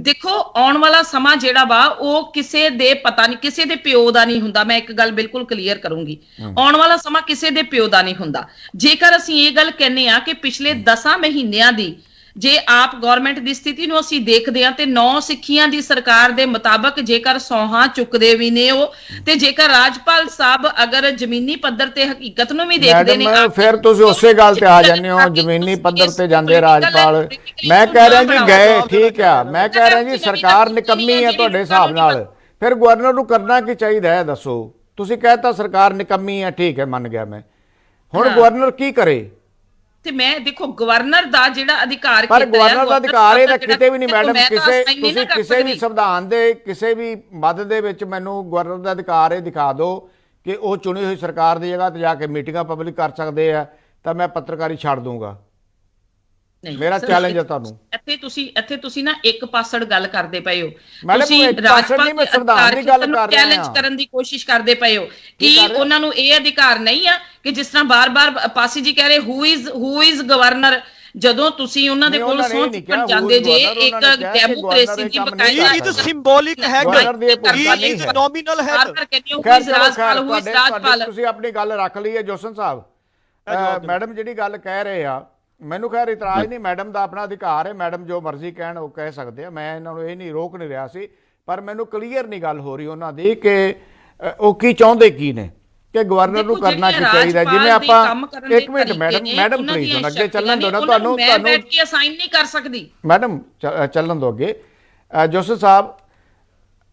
ਦੇਖੋ ਆਉਣ ਵਾਲਾ ਸਮਾਂ ਜਿਹੜਾ ਵਾ ਉਹ ਕਿਸੇ ਦੇ ਪਤਾ ਨਹੀਂ, ਕਿਸੇ ਦੇ ਪਿਓ ਦਾ ਨਹੀਂ ਹੁੰਦਾ। ਮੈਂ ਇੱਕ ਗੱਲ ਬਿਲਕੁਲ ਕਲੀਅਰ ਕਰੂੰਗੀ, ਆਉਣ ਵਾਲਾ ਸਮਾਂ ਕਿਸੇ ਦੇ ਪਿਓ ਦਾ ਨਹੀਂ ਹੁੰਦਾ। ਜੇਕਰ ਅਸੀਂ ਇਹ ਗੱਲ ਕਹਿੰਦੇ ਆ ਕਿ ਪਿਛਲੇ 10 ਮਹੀਨਿਆਂ ਦੀ ਜੇ ਆਪ ਗਵਰਨਮੈਂਟ ਦੀ ਸਥਿਤੀ ਨੂੰ ਅਸੀਂ ਦੇਖਦੇ ਹਾਂ ਤੇ 9 ਸਿੱਖੀਆਂ ਦੀ ਸਰਕਾਰ ਦੇ ਮੁਤਾਬਕ ਜੇਕਰ ਸੌਹਾਂ ਚੁੱਕਦੇ ਵੀ ਨੇ ਉਹ, ਤੇ ਜੇਕਰ ਰਾਜਪਾਲ ਸਾਹਿਬ ਅਗਰ ਜ਼ਮੀਨੀ ਪੱਧਰ ਤੇ ਹਕੀਕਤ ਨੂੰ ਵੀ ਦੇਖਦੇ ਨੇ, ਫਿਰ ਤੁਸੀਂ ਉਸੇ ਗੱਲ ਤੇ ਆ ਜਾਂਦੇ ਹੋ, ਜ਼ਮੀਨੀ ਪੱਧਰ ਤੇ ਜਾਂਦੇ ਰਾਜਪਾਲ। ਮੈਂ ਕਹਿ ਰਿਹਾ ਜੀ ਗਏ, ਠੀਕ ਆ, ਮੈਂ ਕਹਿ ਰਿਹਾ ਜੀ ਸਰਕਾਰ ਨਿਕੰਮੀ ਹੈ ਤੁਹਾਡੇ ਹਿਸਾਬ ਨਾਲ, ਫਿਰ ਗਵਰਨਰ ਨੂੰ ਕਰਨਾ ਕੀ ਚਾਹੀਦਾ ਹੈ ਦੱਸੋ? ਤੁਸੀਂ ਕਹਿਤਾ ਸਰਕਾਰ ਨਿਕੰਮੀ ਹੈ, ਠੀਕ ਹੈ, ਮੰਨ ਗਿਆ ਮੈਂ, ਹੁਣ ਗਵਰਨਰ ਕੀ ਕਰੇ? ਤੇ ਮੈਂ ਦੇਖੋ, ਗਵਰਨਰ ਦਾ ਜਿਹੜਾ ਅਧਿਕਾਰ, ਪਰ ਗਵਰਨਰ ਦਾ ਅਧਿਕਾਰ ਇਹ ਤਾਂ ਕਿਤੇ ਵੀ ਨਹੀਂ ਮੈਡਮ, ਤੁਸੀਂ ਕਿਸੇ ਵੀ ਸੰਵਿਧਾਨ ਦੇ ਕਿਸੇ ਵੀ ਮੱਦ ਦੇ ਵਿੱਚ ਮੈਨੂੰ ਗਵਰਨਰ ਦਾ ਅਧਿਕਾਰ ਇਹ ਦਿਖਾ ਦਿਓ ਕਿ ਉਹ ਚੁਣੀ ਹੋਈ ਸਰਕਾਰ ਦੀ ਜਗ੍ਹਾ ਤੇ ਜਾ ਕੇ ਮੀਟਿੰਗਾਂ ਪਬਲਿਕ ਕਰ ਸਕਦੇ ਆ, ਤਾਂ ਮੈਂ ਪੱਤਰਕਾਰੀ ਛੱਡ ਦੂੰਗਾ। ਮੇਰਾ ਚੈਲੰਜ ਹੈ ਤੁਹਾਨੂੰ। ਇੱਥੇ ਤੁਸੀਂ ਨਾ ਇੱਕ ਪਾਸੜ ਗੱਲ ਕਰਦੇ ਪਏ ਹੋ, ਤੁਸੀਂ ਰਾਜਪਾਲ ਦੀ ਸੰਵਿਧਾਨ ਦੀ ਗੱਲ ਕਰ ਰਹੇ ਹੋ, ਚੈਲੰਜ ਕਰਨ ਦੀ ਕੋਸ਼ਿਸ਼ ਕਰਦੇ ਪਏ ਹੋ ਕਿ ਉਹਨਾਂ ਨੂੰ ਇਹ ਅਧਿਕਾਰ ਨਹੀਂ ਆ ਕਿ ਜਿਸ ਤਰ੍ਹਾਂ ਬਾਰ-ਬਾਰ ਪਾਸੀ ਜੀ ਕਹਿ ਰਹੇ ਹੂ ਇਜ਼ ਗਵਰਨਰ, ਜਦੋਂ ਤੁਸੀਂ ਉਹਨਾਂ ਦੇ ਕੋਲ ਸਹੁੰ ਚੁੱਕਣ ਜਾਂਦੇ ਜੇ, ਇੱਕ ਡੈਮੋਕ੍ਰੇਸੀ ਦੀ ਬਕਾਇਦਾ ਇਹ ਸਿੰਬੋਲਿਕ ਹੈ, ਇਹ ਨੋਮੀਨਲ ਹੈ। ਤੁਸੀਂ ਆਪਣੀ ਗੱਲ ਰੱਖ ਲਈ ਹੈ ਜੋਸ਼ਨ ਸਾਹਿਬ। ਮੈਡਮ ਜਿਹੜੀ ਗੱਲ ਕਹਿ ਰਹੇ ਆ, ਮੈਨੂੰ ਖੈਰ ਇਤਰਾਜ਼ ਨਹੀਂ, ਮੈਡਮ ਦਾ ਆਪਣਾ ਅਧਿਕਾਰ ਹੈ, ਮੈਡਮ ਜੋ ਮਰਜ਼ੀ ਕਹਿਣ ਉਹ ਕਹਿ ਸਕਦੇ ਆ, ਮੈਂ ਇਹਨਾਂ ਨੂੰ ਇਹ ਨਹੀਂ ਰੋਕ ਨਹੀਂ ਰਿਹਾ ਸੀ, ਪਰ ਮੈਨੂੰ ਕਲੀਅਰ ਨਹੀਂ ਗੱਲ ਹੋ ਰਹੀ ਉਹਨਾਂ ਦੀ ਕਿ ਉਹ ਕੀ ਚਾਹੁੰਦੇ ਕੀ ਨੇ, ਕਿ ਗਵਰਨਰ ਨੂੰ ਕਰਨਾ ਕੀ ਚਾਹੀਦਾ। ਜਿਵੇਂ ਆਪਾਂ ਇੱਕ ਮਿੰਟ ਮੈਡਮ ਪਲੀਜ਼ ਹੁਣ ਅੱਗੇ ਚੱਲਣ ਦਿਓ ਨਾ, ਤੁਹਾਨੂੰ ਬੈਠ ਕੇ ਅਸਾਈਨ ਨਹੀਂ ਕਰ ਸਕਦੀ ਮੈਡਮ, ਚੱਲਣ ਦਿਓ ਅੱਗੇ। ਜੋਸਫ ਸਾਹਿਬ,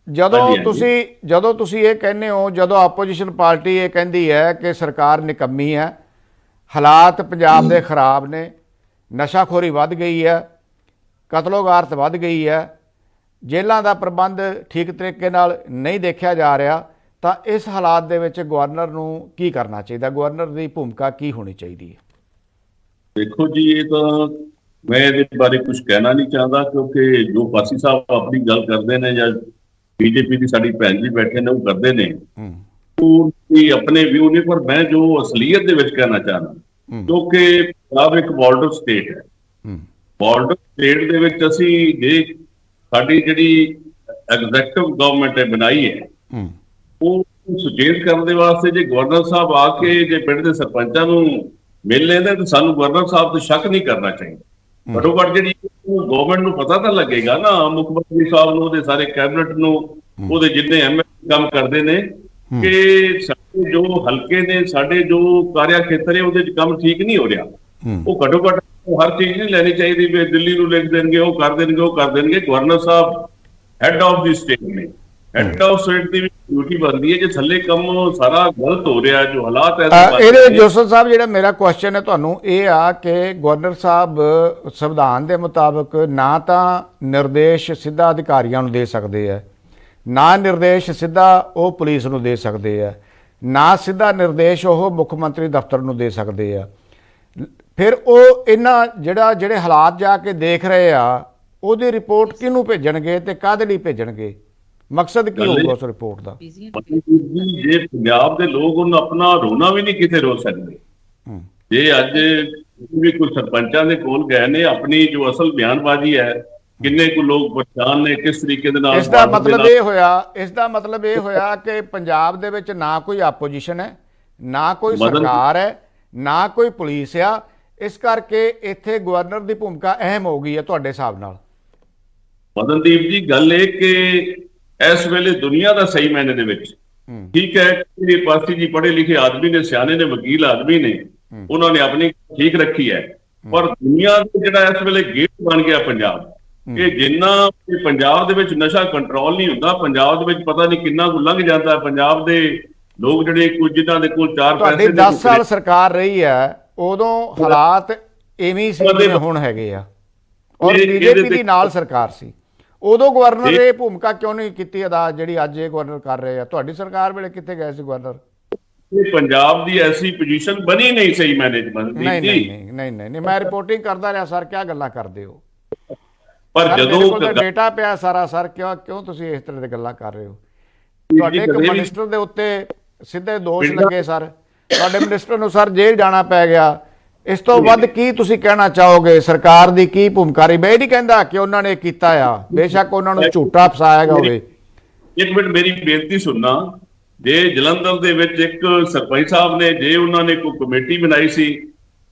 ਜਦੋਂ ਤੁਸੀਂ ਇਹ ਕਹਿੰਦੇ ਹੋ, ਜਦੋਂ ਆਪੋਜੀਸ਼ਨ ਪਾਰਟੀ ਇਹ ਕਹਿੰਦੀ ਹੈ ਕਿ ਸਰਕਾਰ ਨਿਕੰਮੀ ਹੈ, ਹਾਲਾਤ ਪੰਜਾਬ ਦੇ ਖਰਾਬ ਨੇ, ਨਸ਼ਾਖੋਰੀ ਵੱਧ ਗਈ ਹੈ, ਕਤਲੋਗਾਰਤ ਵੱਧ ਗਈ ਹੈ, ਜੇਲ੍ਹਾਂ ਦਾ ਪ੍ਰਬੰਧ ਠੀਕ ਤਰੀਕੇ ਨਾਲ ਨਹੀਂ ਦੇਖਿਆ ਜਾ ਰਿਹਾ, ਤਾਂ ਇਸ ਹਾਲਾਤ ਦੇ ਵਿੱਚ ਗਵਰਨਰ ਨੂੰ ਕੀ ਕਰਨਾ ਚਾਹੀਦਾ, ਗਵਰਨਰ ਦੀ ਭੂਮਿਕਾ ਕੀ ਹੋਣੀ ਚਾਹੀਦੀ ਹੈ? ਦੇਖੋ ਜੀ, ਇਹ ਤਾਂ ਮੈਂ ਇਹਦੇ ਬਾਰੇ ਕੁਝ ਕਹਿਣਾ ਨਹੀਂ ਚਾਹੁੰਦਾ, ਕਿਉਂਕਿ ਜੋ ਪਾਸੀ ਸਾਹਿਬ ਆਪਣੀ ਗੱਲ ਕਰਦੇ ਨੇ ਜਾਂ ਬੀਜੇਪੀ ਦੀ ਸਾਡੀ ਭੈਣ ਜੀ ਬੈਠੇ ਨੇ ਉਹ ਕਰਦੇ ਨੇ, ਉਹ ਵੀ ਆਪਣੇ ਵਿਊ ਨੇ, ਪਰ ਮੈਂ ਜੋ ਅਸਲੀਅਤ ਦੇ ਵਿੱਚ ਕਹਿਣਾ ਚਾਹੁੰਦਾ, ਕਿਉਂਕਿ ਪੰਜਾਬ ਇੱਕ ਬਾਰਡਰ ਸਟੇਟ ਹੈ। ਬਾਰਡਰ ਸਟੇਟ ਦੇ ਵਿੱਚ ਅਸੀਂ ਜੇ ਸਾਡੀ ਜਿਹੜੀ ਐਗਜ਼ੈਕਟਿਵ ਗਵਰਨਮੈਂਟ ਹੈ ਬਣਾਈ ਹੈ, ਉਹ ਸੁਚੇਤ ਕਰਨ ਦੇ ਵਾਸਤੇ ਜੇ ਗਵਰਨਰ ਸਾਹਿਬ ਆ ਕੇ ਜੇ ਪਿੰਡ ਦੇ ਸਰਪੰਚਾਂ ਨੂੰ ਮਿਲ ਲੈਂਦੇ ਤਾਂ ਸਾਨੂੰ ਗਵਰਨਰ ਸਾਹਿਬ ਤੇ ਸ਼ੱਕ ਨਹੀਂ ਕਰਨਾ ਚਾਹੀਦਾ। ਘੱਟੋ ਘੱਟ ਜਿਹੜੀ ਗਵਰਨਮੈਂਟ ਨੂੰ ਪਤਾ ਤਾਂ ਲੱਗੇਗਾ ਨਾ, ਮੁੱਖ ਮੰਤਰੀ ਸਾਹਿਬ ਨੂੰ, ਉਹਦੇ ਸਾਰੇ ਕੈਬਨਿਟ ਨੂੰ, ਉਹਦੇ ਜਿੰਨੇ ਐਮਐਲਏ ਕੰਮ ਕਰਦੇ ਨੇ, ਕਿ ਸਾਡੇ ਜੋ ਹਲਕੇ ਨੇ, ਸਾਡੇ ਜੋ ਕਾਰਿਆ ਖੇਤਰ ਹੈ, ਉਹਦੇ 'ਚ ਕੰਮ ਠੀਕ ਨਹੀਂ ਹੋ ਰਿਹਾ। ਉਹ ਘੱਟੋ ਘੱਟ ਹਰ ਚੀਜ਼ ਨਹੀਂ ਲੈਣੀ ਚਾਹੀਦੀ ਵੀ ਦਿੱਲੀ ਨੂੰ ਲਿਖ ਦੇਣਗੇ, ਉਹ ਕਰ ਦੇਣਗੇ, ਉਹ ਕਰ ਦੇਣਗੇ। Governor Sahib head of the state ਨੇ, head of state the duty ਬਣਦੀ ਹੈ। ਜੇ ਥੱਲੇ ਕੰਮ ਸਾਰਾ ਗਲਤ ਹੋ ਰਿਹਾ, ਜੋ ਹਾਲਾਤ ਹੈ ਇਹਦੇ ਜੋਸਫ ਸਾਹਿਬ, ਜਿਹੜਾ ਮੇਰਾ ਕੁਐਸਚਨ ਹੈ ਤੁਹਾਨੂੰ ਇਹ ਆ ਕਿ ਗਵਰਨਰ ਸਾਹਿਬ ਸੰਵਿਧਾਨ ਦੇ ਮੁਤਾਬਕ ਨਾ ਤਾਂ ਨਿਰਦੇਸ਼ ਸਿੱਧਾ ਅਧਿਕਾਰੀਆਂ ਨੂੰ ਦੇ ਸਕਦੇ ਆ, ਨਾ ਨਿਰਦੇਸ਼ ਸਿੱਧਾ ਉਹ ਪੁਲਿਸ ਨੂੰ ਦੇ ਸਕਦੇ ਆ, ਨਾ ਸਿੱਧਾ ਨਿਰਦੇਸ਼ ਉਹ ਮੁੱਖ ਮੰਤਰੀ ਦਫ਼ਤਰ ਨੂੰ ਦੇ ਸਕਦੇ ਆ। ਫਿਰ ਉਹ ਇਹਨਾਂ ਜਿਹੜੇ ਹਾਲਾਤ ਜਾ ਕੇ ਦੇਖ ਰਹੇ ਆ, ਉਹਦੀ ਰਿਪੋਰਟ ਕਿਹਨੂੰ ਭੇਜਣਗੇ ਤੇ ਕਾਹਦੇ ਲਈ ਭੇਜਣਗੇ? ਮਕਸਦ ਕੀ ਹੋਊਗਾ ਉਸ ਰਿਪੋਰਟ ਦਾ? ਜੇ ਪੰਜਾਬ ਦੇ ਲੋਕ ਉਹਨੂੰ ਆਪਣਾ ਰੋਣਾ ਵੀ ਨਹੀਂ ਕਿਤੇ ਰੋ ਸਕਦੇ। ਜੇ ਅੱਜ ਵੀ ਕੋਈ ਸਰਪੰਚਾਂ ਦੇ ਕੋਲ ਗਏ ਨੇ, ਆਪਣੀ ਜੋ ਅਸਲ ਬਿਆਨਬਾਜ਼ੀ ਹੈ, ਕਿੰਨੇ ਕੁ ਲੋਕ ਪਰੇਸ਼ਾਨ ਨੇ, ਕਿਸ ਤਰੀਕੇ ਦੇ ਨਾਲ, ਇਸ ਦਾ ਮਤਲਬ ਇਹ ਹੋਇਆ ਕਿ ਪੰਜਾਬ ਦੇ ਵਿੱਚ ਨਾ ਕੋਈ ਆਪੋਜੀਸ਼ਨ ਹੈ, ਨਾ ਕੋਈ ਸਰਕਾਰ ਹੈ, ਨਾ ਕੋਈ ਪੁਲਿਸ ਆ। ਇਸ ਕਰਕੇ ਇੱਥੇ ਗਵਰਨਰ ਦੀ ਭੂਮਿਕਾ ਅਹਿਮ ਹੋ ਗਈ ਹੈ ਤੁਹਾਡੇ ਹਿਸਾਬ ਨਾਲ। ਮਦਨਦੀਪ ਜੀ, ਗੱਲ ਇਹ ਕਿ ਇਸ ਵੇਲੇ ਦੁਨੀਆ ਦਾ ਸਹੀ ਮਾਇਨੇ ਦੇ ਵਿੱਚ ਠੀਕ ਹੈ ਕਿ ਪਾਸੀ ਜੀ ਪੜ੍ਹੇ ਲਿਖੇ ਆਦਮੀ ਨੇ, ਸਿਆਣੇ ਨੇ, ਵਕੀਲ ਆਦਮੀ ਨੇ, ਉਹਨਾਂ ਨੇ ਆਪਣੀ ਠੀਕ ਰੱਖੀ ਹੈ, ਪਰ ਦੁਨੀਆ ਦਾ ਜਿਹੜਾ ਇਸ ਵੇਲੇ ਗੇਟ ਬਣ ਗਿਆ ਪੰਜਾਬ, ਇਹ ਜਿੰਨਾ ਪੰਜਾਬ ਦੇ ਵਿੱਚ ਨਸ਼ਾ ਕੰਟਰੋਲ ਨਹੀਂ ਹੁੰਦਾ, ਪੰਜਾਬ ਦੇ ਵਿੱਚ ਪਤਾ ਨਹੀਂ ਕਿੰਨਾ ਕੁ ਲੰਘ ਜਾਂਦਾ। ਪੰਜਾਬ ਦੇ ਲੋਕ ਜਿਹੜੇ ਕੁਝ ਜਿਨ੍ਹਾਂ ਦੇ ਕੋਲ 4 ਪੈਸੇ 10 ਸਾਲ ਸਰਕਾਰ ਰਹੀ ਹੈ, ਉਦੋਂ ਹਾਲਾਤ ਐਵੇਂ ਸੀ ਜਿਵੇਂ ਹੁਣ ਹੈਗੇ ਆ, ਔਰ ਬੀਜੇਪੀ ਦੀ ਨਾਲ ਸਰਕਾਰ ਸੀ। ਉਦੋਂ ਗਵਰਨਰ ਇਹ ਭੂਮਿਕਾ ਕਿਉਂ ਨਹੀਂ ਕੀਤੀ ਅਦਾ ਜਿਹੜੀ ਅੱਜ ਇਹ ਗਵਰਨਰ ਕਰ ਰਹੇ ਆ? ਤੁਹਾਡੀ ਸਰਕਾਰ ਵੇਲੇ ਕਿੱਥੇ ਗਏ ਸੀ ਗਵਰਨਰ? ਪੰਜਾਬ ਦੀ ਐਸੀ ਪੋਜੀਸ਼ਨ ਬਣੀ ਨਹੀਂ ਸਹੀ ਮੈਨੇਜਮੈਂਟ ਦੀ। ਨਹੀਂ, ਮੈਂ ਰਿਪੋਰਟਿੰਗ ਕਰਦਾ ਰਿਹਾ ਸਰ, ਕੀ ਗੱਲਾਂ ਕਰਦੇ ਹੋ? ਪਰ ਜਦੋਂ ਡੇਟਾ ਪਿਆ ਸਾਰਾ ਸਰ, ਕਿਉਂ ਤੁਸੀਂ ਇਸ ਤਰ੍ਹਾਂ ਦੀ ਗੱਲਾਂ ਕਰ ਰਹੇ ਹੋ? ਤੁਹਾਡੇ ਇੱਕ ਮਿਨਿਸਟਰ ਦੇ ਉੱਤੇ ਸਿੱਧੇ ਦੋਸ਼ ਲੱਗੇ ਸਰ, ਤੁਹਾਡੇ ਮਿਨਿਸਟਰ ਨੂੰ ਸਰ ਜੇਲ੍ਹ ਜਾਣਾ ਪੈ ਗਿਆ। ਇਸ ਤੋਂ ਵੱਧ ਕੀ ਤੁਸੀਂ ਕਹਿਣਾ ਚਾਹੋਗੇ? ਸਰਕਾਰ ਦੀ ਕੀ ਭੂਮਿਕਾ ਰਹੀ? ਮੈਂ ਇਹ ਨਹੀਂ ਕਹਿੰਦਾ ਕਿ ਉਹਨਾਂ ਨੇ ਕੀਤਾ ਆ, ਬੇਸ਼ੱਕ ਉਹਨਾਂ ਨੂੰ ਝੂਠਾ ਫਸਾਇਆ ਹੋਵੇ। ਇੱਕ ਮਿੰਟ ਮੇਰੀ ਬੇਨਤੀ ਸੁਣਨਾ। ਜੇ ਜਲੰਧਰ ਦੇ ਵਿੱਚ ਇੱਕ ਸਰਪੰਚ ਸਾਹਿਬ ਨੇ, ਜੇ ਉਹਨਾਂ ਨੇ ਕੋਈ ਕਮੇਟੀ ਬਣਾਈ ਸੀ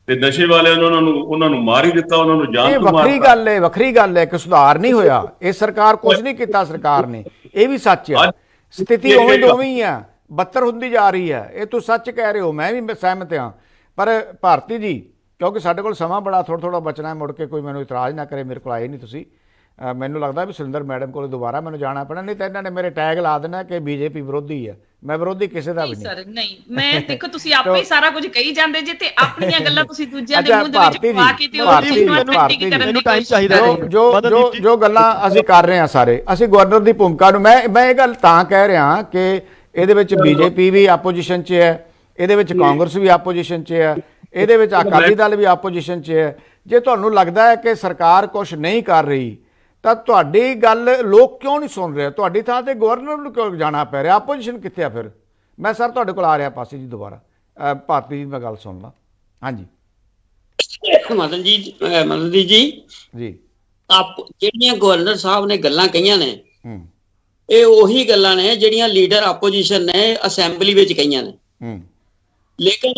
ਤੇ ਨਸ਼ੇ ਵਾਲਿਆਂ ਨੇ ਉਹਨਾਂ ਨੂੰ ਮਾਰ ਹੀ ਦਿੱਤਾ, ਉਹਨਾਂ ਨੂੰ ਜਾਨ ਤੋਂ ਮਾਰ ਦਿੱਤਾ। ਵੱਖਰੀ ਗੱਲ ਹੈ ਕਿ ਸੁਧਾਰ ਨਹੀਂ ਹੋਇਆ। ਇਹ ਸਰਕਾਰ ਕੁਝ ਨਹੀਂ ਕੀਤਾ ਸਰਕਾਰ ਨੇ, ਇਹ ਵੀ ਸੱਚ ਹੈ। ਸਥਿਤੀ ਉਵੇਂ ਦੀ ਉਵੇਂ ਹੀ ਆ, ਬੱਤਰ ਹੁੰਦੀ ਜਾ ਰਹੀ ਹੈ। ਇਹ ਤੁਸੀਂ ਸੱਚ ਕਹਿ ਰਹੇ ਹੋ, ਮੈਂ ਵੀ ਸਹਿਮਤ ਹਾਂ। ਪਰ ਭਾਰਤੀ ਜੀ, ਕਿਉਂਕਿ ਸਾਡੇ ਕੋਲ ਸਮਾਂ ਬੜਾ ਥੋੜਾ ਬਚਣਾ ਹੈ, ਮੁੜ ਕੇ ਕੋਈ ਮੈਨੂੰ ਇਤਰਾਜ਼ ਨਾ ਕਰੇ, ਮੇਰੇ ਕੋਲ ਆਏ ਨਹੀਂ ਤੁਸੀਂ। ਮੈਨੂੰ ਲੱਗਦਾ ਵੀ ਸੁਰਿੰਦਰ ਮੈਡਮ ਕੋਲ ਦੁਬਾਰਾ ਮੈਨੂੰ ਜਾਣਾ ਪੈਣਾ, ਨਹੀਂ ਤਾਂ ਇਹਨਾਂ ਨੇ ਮੇਰੇ ਟੈਗ ਲਾ ਦੇਣਾ ਕਿ ਬੀਜੇਪੀ ਵਿਰੋਧੀ ਹੈ। ਮੈਂ ਵਿਰੋਧੀ ਕਿਸੇ ਦਾ ਵੀ ਨਹੀਂ ਸਰ। ਨਹੀਂ, ਮੈਂ ਦੇਖੋ ਤੁਸੀਂ ਆਪੇ ਹੀ ਸਾਰਾ ਕੁਝ ਕਹੀ ਜਾਂਦੇ ਜੇ, ਤੇ ਆਪਣੀਆਂ ਗੱਲਾਂ ਤੁਸੀਂ ਦੂਜਿਆਂ ਦੇ ਮੂੰਹ ਦੇ ਵਿੱਚ ਪਾ ਕੇ ਤੇ ਉਹ ਚੀਜ਼ ਨੂੰ ਅਟੈਕ ਕਰਨ ਦੀ ਟਾਈਮ ਚਾਹੀਦਾ ਹੈ। ਜੋ ਗੱਲਾਂ ਅਸੀਂ ਕਰ ਰਹੇ ਹਾਂ ਸਾਰੇ, ਅਸੀਂ ਗਵਰਨਰ ਦੀ ਭੂਮਿਕਾ ਨੂੰ, ਮੈਂ ਇਹ ਗੱਲ ਤਾਂ ਕਹਿ ਰਿਹਾ ਕਿ ਇਹਦੇ ਵਿੱਚ ਬੀਜੇਪੀ ਵੀ ਆਪੋਜੀਸ਼ਨ 'ਚ ਹੈ, ਇਹਦੇ ਵਿੱਚ ਕਾਂਗਰਸ ਵੀ ਆਪੋਜੀਸ਼ਨ 'ਚ ਹੈ, ਇਹਦੇ ਵਿੱਚ ਅਕਾਲੀ ਦਲ ਵੀ ਆਪੋਜੀਸ਼ਨ 'ਚ ਹੈ। ਜੇ ਤੁਹਾਨੂੰ ਲੱਗਦਾ ਹੈ ਕਿ ਸਰਕਾਰ ਕੁਝ ਨਹੀਂ ਕਰ ਰਹੀ, ਤਾਂ ਤੁਹਾਡੀ ਗੱਲ ਲੋਕ ਕਿਉਂ ਨਹੀਂ ਸੁਣ ਰਹੇ? ਤੁਹਾਡੀ ਥਾਂ ਤੇ ਗਵਰਨਰ ਨੂੰ ਕਿਉਂ ਜਾਣਾ ਪੈ ਰਿਹਾ? ਆਪੋਜੀਸ਼ਨ ਕਿੱਥੇ ਆ ਫਿਰ? ਮੈਂ ਸਰ ਤੁਹਾਡੇ ਕੋਲ ਆ ਰਿਹਾ ਪਾਸੀ ਜੀ ਦੁਬਾਰਾ। ਭਾਰਤੀ ਜੀ ਮੈਂ ਗੱਲ ਸੁਣ ਲਾਂ। ਹਾਂਜੀ ਮਦਨਦੀਪ ਜੀ, ਆਪ ਜਿਹੜੀਆਂ ਗਵਰਨਰ ਸਾਹਿਬ ਨੇ ਗੱਲਾਂ ਕਹੀਆਂ ਨੇ, ਇਹ ਉਹੀ ਗੱਲਾਂ ਨੇ ਜਿਹੜੀਆਂ ਲੀਡਰ ਆਪੋਜੀਸ਼ਨ ਨੇ ਅਸੈਂਬਲੀ ਵਿੱਚ ਕਹੀਆਂ ਨੇ। ਲੇਕਿਨ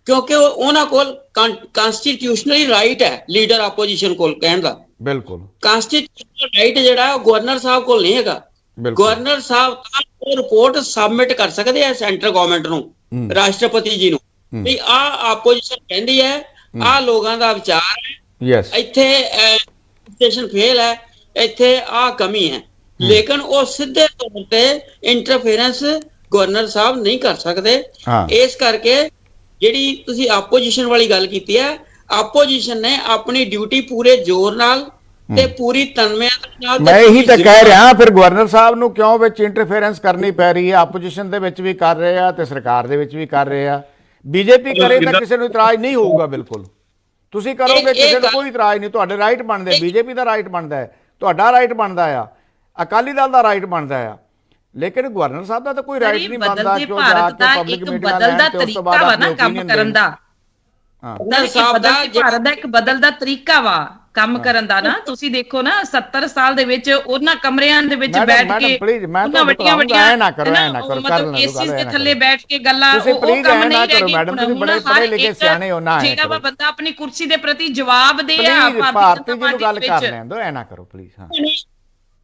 ਕਿਉਂਕਿ ਉਹਨਾਂ ਕੋਲ ਕਨਸਟੀਟਿਊਸ਼ਨਲੀ ਰਾਈਟ ਹੈ ਲੀਡਰ ਆਪੋਜੀਸ਼ਨ ਕੋਲ ਕਹਿਣ ਦਾ। ਬਿਲਕੁਲ ਕਨਸਟੀਟਿਊਸ਼ਨਲ ਰਾਈਟ ਜਿਹੜਾ ਉਹ ਗਵਰਨਰ ਸਾਹਿਬ ਕੋਲ ਨਹੀਂ ਹੈਗਾ। ਗਵਰਨਰ ਸਾਹਿਬ ਤਾਂ ਉਹ ਰਿਪੋਰਟ ਸਬਮਿਟ ਕਰ ਸਕਦੇ ਆ ਸੈਂਟਰ ਗਵਰਨਮੈਂਟ ਨੂੰ, ਰਾਸ਼ਟਰਪਤੀ ਜੀ ਨੂੰ, ਵੀ ਆਹ ਆਪੋਜੀਸ਼ਨ ਕਹਿੰਦੀ ਹੈ, ਆਹ ਲੋਕਾਂ ਦਾ ਵਿਚਾਰ ਹੈ, ਇੱਥੇ ਸਟੇਸ਼ਨ ਫੇਲ ਹੈ, ਇੱਥੇ ਆਹ ਕਮੀ ਹੈ। ਲੇਕਿਨ ਉਹ ਸਿੱਧੇ ਤੌਰ ਤੇ ਇੰਟਰਫੇਰੈਂਸ ਗਵਰਨਰ ਸਾਹਿਬ ਨਹੀਂ ਕਰ ਸਕਦੇ। ਇਸ ਕਰਕੇ ਜਿਹੜੀ ਤੁਸੀਂ ਆਪੋਜੀਸ਼ਨ ਵਾਲੀ ਗੱਲ ਕੀਤੀ ਹੈ, ਆਪੋਜੀਸ਼ਨ ਨੇ ਆਪਣੀ ਡਿਊਟੀ ਪੂਰੇ ਜ਼ੋਰ ਨਾਲ ਤੇ ਪੂਰੀ ਤਨਮਇਤਾ ਨਾਲ ਤੇ ਮੈਂ ਇਹੀ ਪੂਰੀ ਤਾਂ ਕਹਿ ਜ਼ਿੰਮੇਵਾਰੀ- ਰਿਹਾ, ਫਿਰ ਗਵਰਨਰ ਸਾਹਿਬ ਨੂੰ ਕਿਉਂ ਵਿੱਚ ਇੰਟਰਫੇਰੈਂਸ ਕਰਨੀ ਪੈ ਰਹੀ ਹੈ? ਆਪੋਜੀਸ਼ਨ ਦੇ ਵਿੱਚ ਵੀ ਕਰ ਰਹੇ ਆ ਤੇ ਸਰਕਾਰ ਦੇ ਵਿੱਚ ਵੀ ਕਰ ਰਹੇ ਆ। ਬੀਜੇਪੀ ਕਰੇ ਤਾਂ ਕਿਸੇ ਨੂੰ ਇਤਰਾਜ਼ ਨਹੀਂ ਹੋਊਗਾ, ਬਿਲਕੁਲ। ਤੁਸੀਂ ਕਰੋਗੇ ਕਿਸੇ ਨੂੰ ਕੋਈ ਇਤਰਾਜ਼ ਨਹੀਂ, ਤੁਹਾਡੇ ਰਾਈਟ ਬਣਦੇ। ਬੀਜੇਪੀ ਦਾ ਰਾਈਟ ਬਣਦਾ ਹੈ, ਤੁਹਾਡਾ ਰਾਈਟ ਬਣਦਾ ਆ, ਅਕਾਲੀ ਦਲ ਦਾ ਰਾਈਟ ਬਣਦਾ ਆ, ਲੇਕਿਨ ਗਵਰਨਰ ਸਾਹਿਬ ਦਾ ਤਾਂ ਕੋਈ ਰਾਈਟ ਨਹੀਂ ਬਣਦਾ ਬਦਲਦੇ ਕਿਉਂ ਜਾ ਭਾਰਤ ਕੇ ਦਾ ਪਬਲਿਕ ਇੱਕ ਮੀਟਿੰਗਾਂ ਬਦਲਦਾ ਲੈਣ ਤੇ ਉਸ ਤੋਂ ਬਾਅਦ ਤਰੀਕਾ ਵਾ ਆਪਣੀ ਨਾ ਕੰਮ opinion ਕਰਨ ਦਾ। ਹਾਂ। ਗਵਰਨਰ ਸਾਹਿਬ ਦਾ ਭਾਰਤ ਦਾ ਇੱਕ ਬਦਲਦਾ ਤਰੀਕਾ ਵਾ ਕੰਮ ਕਰਨ ਦਾ ਨਾ। ਤੁਸੀਂ ਦੇਖੋ ਨਾ 70 ਸਾਲ ਦੇ ਵਿੱਚ ਉਹਨਾਂ ਕਮਰਿਆਂ ਦੇ ਵਿੱਚ ਬੈਠ ਕੇ ਉਹਨਾਂ ਵੱਡੀਆਂ ਐ ਨਾ ਕਰੋ, ਐ ਨਾ ਕਰੋ, ਕਰ ਲੈਣ ਦਿਓ ਏਸੀਜ਼ ਗੱਲ, ਦੇ ਐ ਨਾ ਥੱਲੇ ਕਰੋ। ਬੈਠ ਕੇ ਗੱਲਾਂ ਤੁਸੀਂ ਉਹ please ਕੰਮ ਐ ਨਾ ਨਹੀਂ ਰਹਿ ਕਰੋ ਗਏ। ਮੈਡਮ, ਤੁਸੀਂ ਬੜੇ ਪੜ੍ਹੇ ਲਿਖੇ ਸਿਆਣੇ ਹੋ ਨਾ, ਐ ਜਿਹੜਾ ਵਾ ਕਰੋ। ਬੰਦਾ ਆਪਣੀ ਕੁਰਸੀ ਦੇ ਪ੍ਰਤੀ ਜਵਾਬ ਦੇ ਆ ਪਲੀਜ਼ ਭਾਰਤੀ ਜੀ ਨੂੰ ਗੱਲ ਕਰ ਲੈਣ ਦਿਓ, ਐ ਨਾ ਕਰੋ ਪਲੀਜ਼। ਹਾਂ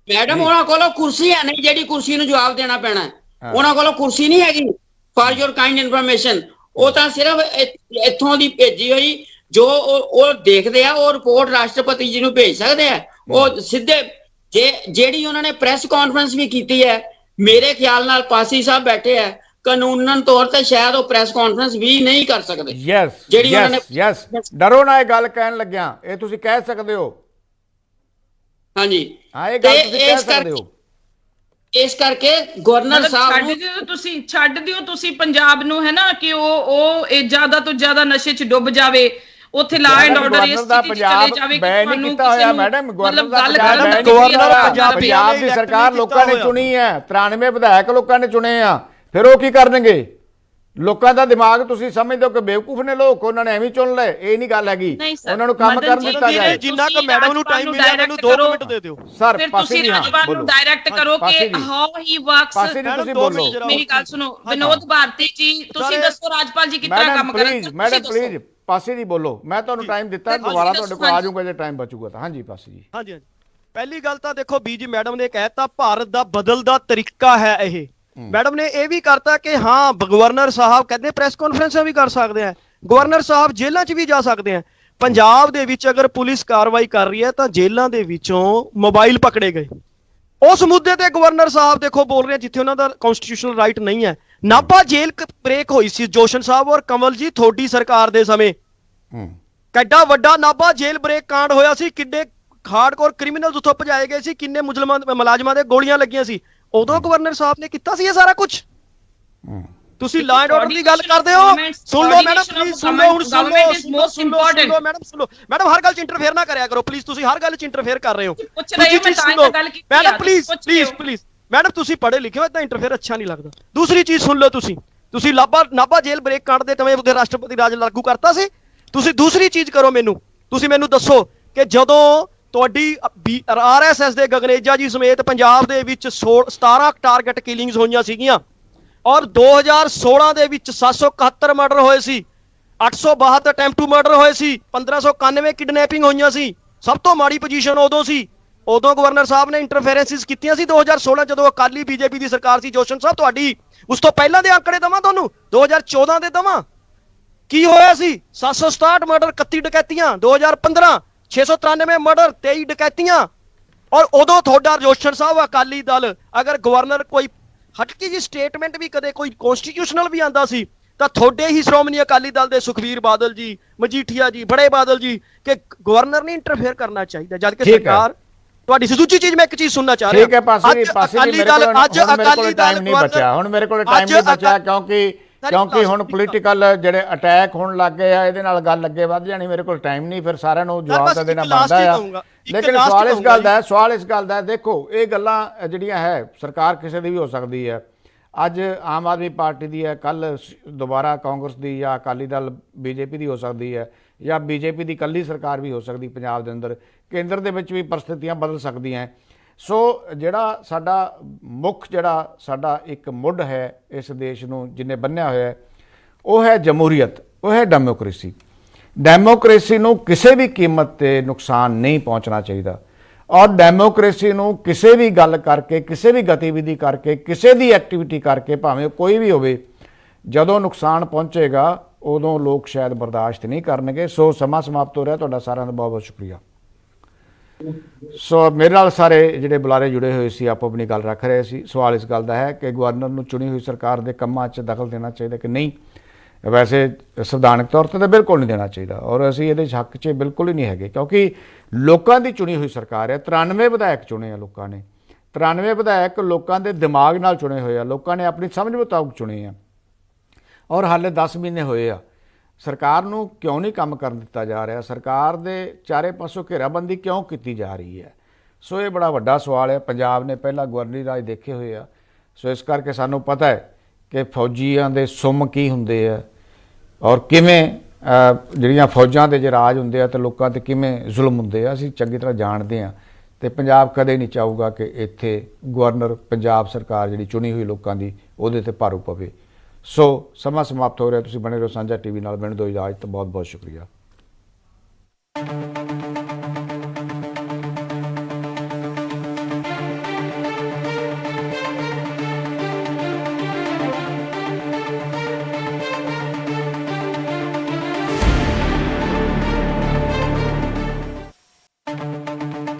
ਮੈਡਮ ਉਹਨਾਂ ਕੋਲੋਂ ਕੁਰਸੀ ਹੈ ਨਹੀਂ ਜਿਹੜੀ ਕੁਰਸੀ ਨੂੰ ਜਵਾਬ ਦੇਣਾ ਪੈਣਾ ਹੈ। ਉਹਨਾਂ ਕੋਲੋਂ ਕੁਰਸੀ ਨਹੀਂ ਹੈਗੀ। ਫॉर योर ਕਾਈਂਡ ਇਨਫੋਰਮੇਸ਼ਨ, ਉਹ ਤਾਂ ਸਿਰਫ ਇੱਥੋਂ ਦੀ ਭੇਜੀ ਹੋਈ ਜੋ ਉਹ ਦੇਖਦੇ ਆ, ਉਹ ਰਿਪੋਰਟ ਰਾਸ਼ਟਰਪਤੀ ਜੀ ਨੂੰ ਭੇਜ ਸਕਦੇ ਆ। ਉਹ ਸਿੱਧੇ ਜਿਹੜੀ ਉਹਨਾਂ ਨੇ ਪ੍ਰੈਸ ਕਾਨਫਰੰਸ ਵੀ ਕੀਤੀ ਹੈ, ਮੇਰੇ ਖਿਆਲ ਨਾਲ ਪਾਸੀ ਸਾਹਿਬ ਬੈਠੇ ਆ, ਕਾਨੂੰਨਨ ਤੌਰ ਤੇ ਸ਼ਾਇਦ ਉਹ ਪ੍ਰੈਸ ਕਾਨਫਰੰਸ ਵੀ ਨਹੀਂ ਕਰ ਸਕਦੇ। ਯੈਸ ਯੈਸ, ਡਰੋ ਨਾ, ਇਹ ਗੱਲ ਕਹਿਣ ਲੱਗਿਆ ਇਹ ਤੁਸੀਂ ਕਹਿ ਸਕਦੇ ਹੋ। ਹਾਂਜੀ ਹਾਂ, ਇਹ ਗੱਲ ਤੁਸੀਂ ਕਹਿ ਸਕਦੇ ਹੋ। ਇਸ ਕਰਕੇ ਗਵਰਨਰ ਸਾਹਿਬ ਨੂੰ ਛੱਡ ਦਿਓ ਤੁਸੀਂ ਪੰਜਾਬ ਨੂੰ, ਹੈ ਨਾ, ਕਿ ਉਹ ਇਹ ਜ਼ਿਆਦਾ ਤੋਂ ਜ਼ਿਆਦਾ ਨਸ਼ੇ 'ਚ ਡੁੱਬ ਜਾਵੇ, ਉੱਥੇ ਲਾ ਐਂਡ ਆਰਡਰ ਇਸ ਸਥਿਤੀ 'ਚ ਚਲੇ ਜਾਵੇ। ਬੈਨ ਨਹੀਂ ਕੀਤਾ ਹੋਇਆ ਮੈਡਮ, ਗਵਰਨਰ ਦਾ ਪੰਜਾਬ ਦੀ ਸਰਕਾਰ ਲੋਕਾਂ ਨੇ ਚੁਣੀ ਹੈ, 93 ਵਿਧਾਇਕ ਲੋਕਾਂ ਨੇ ਚੁਣੇ ਆ, ਫਿਰ ਉਹ ਕੀ ਕਰਨਗੇ? ਲੋਕਾਂ ਦਾ ਦਿਮਾਗ ਤੁਸੀਂ ਸਮਝਦੇ ਹੋ ਕਿ ਬੇਵਕੂਫ ਨੇ ਲੋਕ, ਉਹਨਾਂ ਨੇ ਐਵੇਂ ਚੁਣ ਲਏ? ਇਹ ਨਹੀਂ ਗੱਲ ਹੈਗੀ, ਉਹਨਾਂ ਨੂੰ ਕੰਮ ਕਰਨ ਦਿੱਤਾ ਜਾਏ। ਜਿੰਨਾ ਕਿ ਮੈਡਮ ਨੂੰ ਟਾਈਮ ਮਿਲਿਆ ਮੈਨੂੰ 2 ਮਿੰਟ ਦੇ ਦਿਓ ਸਰ। ਫਿਰ ਪਾਸੇ ਤੁਸੀਂ ਜੀ, ਰਾਜਪਾਲ ਨੂੰ ਡਾਇਰੈਕਟ ਕਰੋ ਕਿ ਹਾਊ ਹੀ ਵਰਕਸ। ਪਾਸੇ ਜੀ ਤੁਸੀਂ ਬੋਲੋ, ਮੇਰੀ ਗੱਲ ਸੁਣੋ ਵਿਨੋਦ ਭਾਰਤੀ ਜੀ, ਤੁਸੀਂ ਦੱਸੋ ਰਾਜਪਾਲ ਜੀ ਕਿੱਦਾਂ ਕੰਮ ਕਰਨਗੇ? ਮੈਡਮ ਪਲੀਜ਼ ਪਾਸੇ ਜੀ ਬੋਲੋ, ਮੈਂ ਤੁਹਾਨੂੰ ਟਾਈਮ ਦਿੱਤਾ, ਦੁਬਾਰਾ ਤੁਹਾਡੇ ਕੋਲ ਆ ਜਾਊਗਾ ਜੇ ਟਾਈਮ ਬਚੂਗਾ ਤਾਂ। ਹਾਂਜੀ ਪਾਸੇ ਜੀ। ਹਾਂਜੀ ਹਾਂਜੀ, ਪਹਿਲੀ ਗੱਲ ਤਾਂ ਦੇਖੋ ਬੀਜੀ ਮੈਡਮ ਨੇ ਕਹਿਤਾ ਭਾਰਤ ਦਾ ਬਦਲਦਾ ਤਰੀਕਾ ਹੈ ਇਹ। ਮੈਡਮ ਨੇ ਇਹ ਵੀ ਕਰਤਾ ਕਿ ਹਾਂ ਗਵਰਨਰ ਸਾਹਿਬ ਕਹਿੰਦੇ ਪ੍ਰੈਸ ਕਾਨਫਰੰਸਾਂ ਵੀ ਕਰ ਸਕਦੇ ਆ, ਗਵਰਨਰ ਸਾਹਿਬ ਜੇਲ੍ਹਾਂ 'ਚ ਵੀ ਜਾ ਸਕਦੇ ਆ। ਪੰਜਾਬ ਦੇ ਵਿੱਚ ਅਗਰ ਪੁਲਿਸ ਕਾਰਵਾਈ ਕਰ ਰਹੀ ਹੈ ਤਾਂ ਜੇਲ੍ਹਾਂ ਦੇ ਵਿੱਚੋਂ ਮੋਬਾਈਲ ਪਕੜੇ ਗਏ। ਉਸ ਮੁੱਦੇ ਤੇ ਗਵਰਨਰ ਸਾਹਿਬ ਦੇਖੋ ਬੋਲ ਰਹੇ ਜਿੱਥੇ ਉਹਨਾਂ ਦਾ ਕਨਸਟੀਟਿਊਸ਼ਨਲ ਰਾਈਟ ਨਹੀਂ ਹੈ। ਨਾਭਾ ਜੇਲ੍ਹ ਬ੍ਰੇਕ ਹੋਈ ਸੀ ਜੋਸ਼ਨ ਸਾਹਿਬ ਔਰ ਕਮਲ ਜੀ ਤੁਹਾਡੀ ਸਰਕਾਰ ਦੇ ਸਮੇਂ। ਕਿੱਡਾ ਵੱਡਾ ਨਾਭਾ ਜੇਲ੍ਹ ਬ੍ਰੇਕ ਕਾਂਡ ਹੋਇਆ ਸੀ, ਕਿੱਡੇ ਹਾਰਡਕੋਰ ਕ੍ਰਿਮੀਨਲਸ ਉੱਥੋਂ ਭਜਾਏ ਗਏ ਸੀ, ਕਿੰਨੇ ਮੁਲਾਜ਼ਮਾਂ ਦੇ ਗੋਲੀਆਂ ਲੱਗੀਆਂ ਸੀ। ਉਦੋਂ ਗਵਰਨਰ ਸਾਹਿਬ ਨੇ ਕੀਤਾ ਸੀ ਇਹ ਸਾਰਾ ਕੁਝ। ਤੁਸੀਂ ਲਾ ਐਂਡ ਆਰਡਰ ਦੀ ਗੱਲ ਕਰਦੇ ਹੋ, ਸੁਣ ਲਓ ਮੈਡਮ ਪਲੀਜ਼, ਸੁਣ ਲਓ ਹੁਣ, ਸੁਣ ਲਓ ਮੈਡਮ, ਸੁਣ ਲਓ ਮੈਡਮ, ਹਰ ਗੱਲ 'ਚ ਇੰਟਰਫੇਅਰ ਨਾ ਕਰਿਆ ਕਰੋ ਪਲੀਜ਼, ਤੁਸੀਂ ਹਰ ਗੱਲ 'ਚ ਇੰਟਰਫੇਅਰ ਕਰ ਰਹੇ ਹੋ। Madam please please please madam, ਤੁਸੀਂ ਪੜ੍ਹੇ ਲਿਖੇ ਹੋ, ਇਦਾਂ ਇੰਟਰਫੇਅਰ ਅੱਛਾ ਨਹੀਂ ਲੱਗਦਾ। ਦੂਸਰੀ ਚੀਜ਼ ਸੁਣ ਲਓ, ਤੁਸੀਂ ਨਾਭਾ ਜੇਲ੍ਹ ਬ੍ਰੇਕ ਕਾਂਡ ਦੇ ਤਵੇਂ ਉਹਦੇ ਰਾਸ਼ਟਰਪਤੀ ਰਾਜ ਲਾਗੂ ਕਰਤਾ ਸੀ। ਤੁਸੀਂ ਦੂਸਰੀ ਚੀਜ਼ ਕਰੋ, ਤੁਸੀਂ ਮੈਨੂੰ ਦੱਸੋ ਕਿ ਜਦੋਂ ਤੁਹਾਡੀ RSS ਦੇ ਗਗਨੇਜਾ ਜੀ ਸਮੇਤ ਪੰਜਾਬ ਦੇ ਵਿੱਚ 17 ਟਾਰਗੇਟ ਕਿਲਿੰਗਸ ਹੋਈਆਂ ਸੀਗੀਆਂ ਔਰ 2016 ਦੇ ਵਿੱਚ 771 ਮਰਡਰ ਹੋਏ ਸੀ, 862 ਅਟੈਂਪਟ ਟੂ ਮਰਡਰ ਹੋਏ ਸੀ, 1591 ਕਿਡਨੈਪਿੰਗ ਹੋਈਆਂ ਸੀ। ਸਭ ਤੋਂ ਮਾੜੀ ਪੋਜੀਸ਼ਨ ਉਦੋਂ ਸੀ। ਉਦੋਂ ਗਵਰਨਰ ਸਾਹਿਬ ਨੇ ਇੰਟਰਫੇਰੈਂਸਿਸ ਕੀਤੀਆਂ ਸੀ 2016 ਜਦੋਂ ਅਕਾਲੀ ਬੀਜੇਪੀ ਦੀ ਸਰਕਾਰ ਸੀ ਜੋਸ਼ਨ ਸਾਹਿਬ ਤੁਹਾਡੀ। ਉਸ ਤੋਂ ਪਹਿਲਾਂ ਦੇ ਅੰਕੜੇ ਦਵਾਂ ਤੁਹਾਨੂੰ, 2014 ਦੇ ਦਵਾਂ, ਕੀ ਹੋਇਆ ਸੀ? 767 ਮਰਡਰ, 31 ਡਕੈਤੀਆਂ। 2015 693 ਮਰਡਰ, 23 ਡਕੈਤੀਆਂ। ਔਰ ਉਦੋਂ ਤੁਹਾਡਾ ਜੋਸ਼ਨ ਸਾਹਿਬ ਅਕਾਲੀ ਦਲ, ਅਗਰ ਗਵਰਨਰ ਕੋਈ ਹਟਕੀ ਜੀ ਸਟੇਟਮੈਂਟ ਵੀ ਕਦੇ ਕੋਈ ਕਨਸਟੀਟਿਊਸ਼ਨਲ ਵੀ ਆਂਦਾ ਸੀ ਤਾਂ ਤੁਹਾਡੇ ਹੀ ਸ਼੍ਰੋਮਣੀ ਅਕਾਲੀ ਦਲ ਦੇ ਸੁਖਬੀਰ ਬਾਦਲ ਜੀ, ਮਜੀਠੀਆ ਜੀ, ਬੜੇ ਬਾਦਲ ਜੀ ਕਿ ਗਵਰਨਰ ਨੇ ਇੰਟਰਫੇਅਰ ਕਰਨਾ ਚਾਹੀਦਾ, ਜਦ ਕਿ ਸਰਕਾਰ ਤੁਹਾਡੀ ਸੀ। ਦੂਜੀ ਚੀਜ਼ ਮੈਂ ਇੱਕ ਚੀਜ਼ ਸੁਣਨਾ ਚਾਹ ਰਿਹਾ। ਠੀਕ ਹੈ ਪਾਸੇ ਜੀ, ਅਕਾਲੀ ਦਲ ਅੱਜ ਅਕਾਲੀ ਦਲ ਨਹੀਂ ਬਚਿਆ, ਹੁਣ ਮੇਰੇ ਕੋਲ ਟਾਈਮ ਨਹੀਂ ਬਚਿਆ ਕਿਉਂਕਿ ਹੁਣ ਪੋਲੀਟੀਕਲ ਜਿਹੜੇ ਅਟੈਕ ਹੋਣ ਲੱਗ ਗਏ ਆ, ਇਹਦੇ ਨਾਲ ਗੱਲ ਅੱਗੇ ਵੱਧ ਜਾਣੀ। ਮੇਰੇ ਕੋਲ ਟਾਈਮ ਨਹੀਂ, ਫਿਰ ਸਾਰਿਆਂ ਨੂੰ ਜਵਾਬ ਤਾਂ ਦੇਣਾ ਬਣਦਾ ਆ। ਲੇਕਿਨ ਸਵਾਲ ਇਸ ਗੱਲ ਦਾ ਦੇਖੋ, ਇਹ ਗੱਲਾਂ ਜਿਹੜੀਆਂ ਹੈ ਸਰਕਾਰ ਕਿਸੇ ਦੀ ਵੀ ਹੋ ਸਕਦੀ ਹੈ। ਅੱਜ ਆਮ ਆਦਮੀ ਪਾਰਟੀ ਦੀ ਹੈ, ਕੱਲ ਦੁਬਾਰਾ ਕਾਂਗਰਸ ਦੀ ਜਾਂ ਅਕਾਲੀ ਦਲ ਬੀਜੇਪੀ ਦੀ ਹੋ ਸਕਦੀ ਹੈ, ਜਾਂ ਬੀਜੇਪੀ ਦੀ ਇਕੱਲੀ ਸਰਕਾਰ ਵੀ ਹੋ ਸਕਦੀ ਪੰਜਾਬ ਦੇ ਅੰਦਰ। ਕੇਂਦਰ ਦੇ ਵਿੱਚ ਵੀ ਪਰਿਸਥਿਤੀਆਂ ਬਦਲ ਸਕਦੀਆਂ। ਸੋ ਜਿਹੜਾ ਸਾਡਾ ਇੱਕ ਮੁੱਢ ਹੈ ਇਸ ਦੇਸ਼ ਨੂੰ ਜਿਹਨੇ ਬੰਨ੍ਹਿਆ ਹੋਇਆ ਉਹ ਹੈ ਜਮਹੂਰੀਅਤ, ਉਹ ਹੈ ਡੈਮੋਕ੍ਰੇਸੀ। ਡੈਮੋਕ੍ਰੇਸੀ ਨੂੰ ਕਿਸੇ ਵੀ ਕੀਮਤ ਤੇ ਨੁਕਸਾਨ ਨਹੀਂ ਪਹੁੰਚਣਾ ਚਾਹੀਦਾ ਔਰ ਡੈਮੋਕ੍ਰੇਸੀ ਨੂੰ ਕਿਸੇ ਵੀ ਗੱਲ ਕਰਕੇ, ਕਿਸੇ ਵੀ ਗਤੀਵਿਧੀ ਕਰਕੇ, ਕਿਸੇ ਦੀ ਐਕਟੀਵਿਟੀ ਕਰਕੇ, ਭਾਵੇਂ ਕੋਈ ਵੀ ਹੋਵੇ, ਜਦੋਂ ਨੁਕਸਾਨ ਪਹੁੰਚੇਗਾ ਉਦੋਂ ਲੋਕ ਸ਼ਾਇਦ ਬਰਦਾਸ਼ਤ ਨਹੀਂ ਕਰਨਗੇ। ਸੋ ਸਮਾਂ ਸਮਾਪਤ ਹੋ ਰਿਹਾ। ਤੁਹਾਡਾ ਸਾਰਿਆਂ ਦਾ ਬਹੁਤ ਬਹੁਤ ਸ਼ੁਕਰੀਆ। ਸੋ ਮੇਰੇ ਨਾਲ ਸਾਰੇ ਜਿਹੜੇ ਬੁਲਾਰੇ ਜੁੜੇ ਹੋਏ ਸੀ ਆਪੋ ਆਪਣੀ ਗੱਲ ਰੱਖ ਰਹੇ ਸੀ। ਸਵਾਲ ਇਸ ਗੱਲ ਦਾ ਹੈ ਕਿ ਗਵਰਨਰ ਨੂੰ ਚੁਣੀ ਹੋਈ ਸਰਕਾਰ ਦੇ ਕੰਮਾਂ 'ਚ ਦਖਲ ਦੇਣਾ ਚਾਹੀਦਾ ਕਿ ਨਹੀਂ। ਵੈਸੇ ਸੰਵਿਧਾਨਕ ਤੌਰ ਤੇ ਤਾਂ ਬਿਲਕੁਲ ਨਹੀਂ ਦੇਣਾ ਚਾਹੀਦਾ, ਔਰ ਅਸੀਂ ਇਹਦੇ ਹੱਕ 'ਚ ਬਿਲਕੁਲ ਹੀ ਨਹੀਂ ਹੈਗੇ, ਕਿਉਂਕਿ ਲੋਕਾਂ ਦੀ ਚੁਣੀ ਹੋਈ ਸਰਕਾਰ ਹੈ। 93 ਵਿਧਾਇਕ ਚੁਣੇ ਆ ਲੋਕਾਂ ਨੇ, 93 ਵਿਧਾਇਕ ਲੋਕਾਂ ਦੇ ਦਿਮਾਗ ਨਾਲ ਚੁਣੇ ਹੋਏ ਆ, ਲੋਕਾਂ ਨੇ ਆਪਣੀ ਸਮਝ ਮੁਤਾਬਕ ਚੁਣੇ ਆ, ਔਰ ਹਾਲੇ 10 ਮਹੀਨੇ ਹੋਏ ਆ। ਸਰਕਾਰ ਨੂੰ ਕਿਉਂ ਨਹੀਂ ਕੰਮ ਕਰਨ ਦਿੱਤਾ ਜਾ ਰਿਹਾ? ਸਰਕਾਰ ਦੇ ਚਾਰੇ ਪਾਸੋਂ ਘੇਰਾਬੰਦੀ ਕਿਉਂ ਕੀਤੀ ਜਾ ਰਹੀ ਹੈ? ਸੋ ਇਹ ਬੜਾ ਵੱਡਾ ਸਵਾਲ ਹੈ। ਪੰਜਾਬ ਨੇ ਪਹਿਲਾਂ ਗਵਰਨਰੀ ਰਾਜ ਦੇਖੇ ਹੋਏ ਆ, ਸੋ ਇਸ ਕਰਕੇ ਸਾਨੂੰ ਪਤਾ ਹੈ ਕਿ ਫੌਜੀਆਂ ਦੇ ਸੁੰਮ ਕੀ ਹੁੰਦੇ ਆ, ਔਰ ਕਿਵੇਂ ਜਿਹੜੀਆਂ ਫੌਜਾਂ ਦੇ ਜੇ ਰਾਜ ਹੁੰਦੇ ਆ ਤਾਂ ਲੋਕਾਂ 'ਤੇ ਕਿਵੇਂ ਜ਼ੁਲਮ ਹੁੰਦੇ ਆ, ਅਸੀਂ ਚੰਗੀ ਤਰ੍ਹਾਂ ਜਾਣਦੇ ਹਾਂ। ਤੇ ਪੰਜਾਬ ਕਦੇ ਨਹੀਂ ਚਾਹੂਗਾ ਕਿ ਇੱਥੇ ਗਵਰਨਰ ਪੰਜਾਬ ਸਰਕਾਰ ਜਿਹੜੀ ਚੁਣੀ ਹੋਈ ਲੋਕਾਂ ਦੀ ਉਹਦੇ ਤੇ ਭਾਰੂ ਪਵੇ। ਸੋ ਸਮਾਂ ਸਮਾਪਤ ਹੋ ਰਿਹਾ। ਤੁਸੀਂ ਬਣੇ ਰਹੋ ਸਾਂਝਾ ਟੀਵੀ ਨਾਲ। ਮੈਨੂੰ ਦਿਓ ਇਜਾਜ਼ਤ। ਬਹੁਤ ਬਹੁਤ ਸ਼ੁਕਰੀਆ।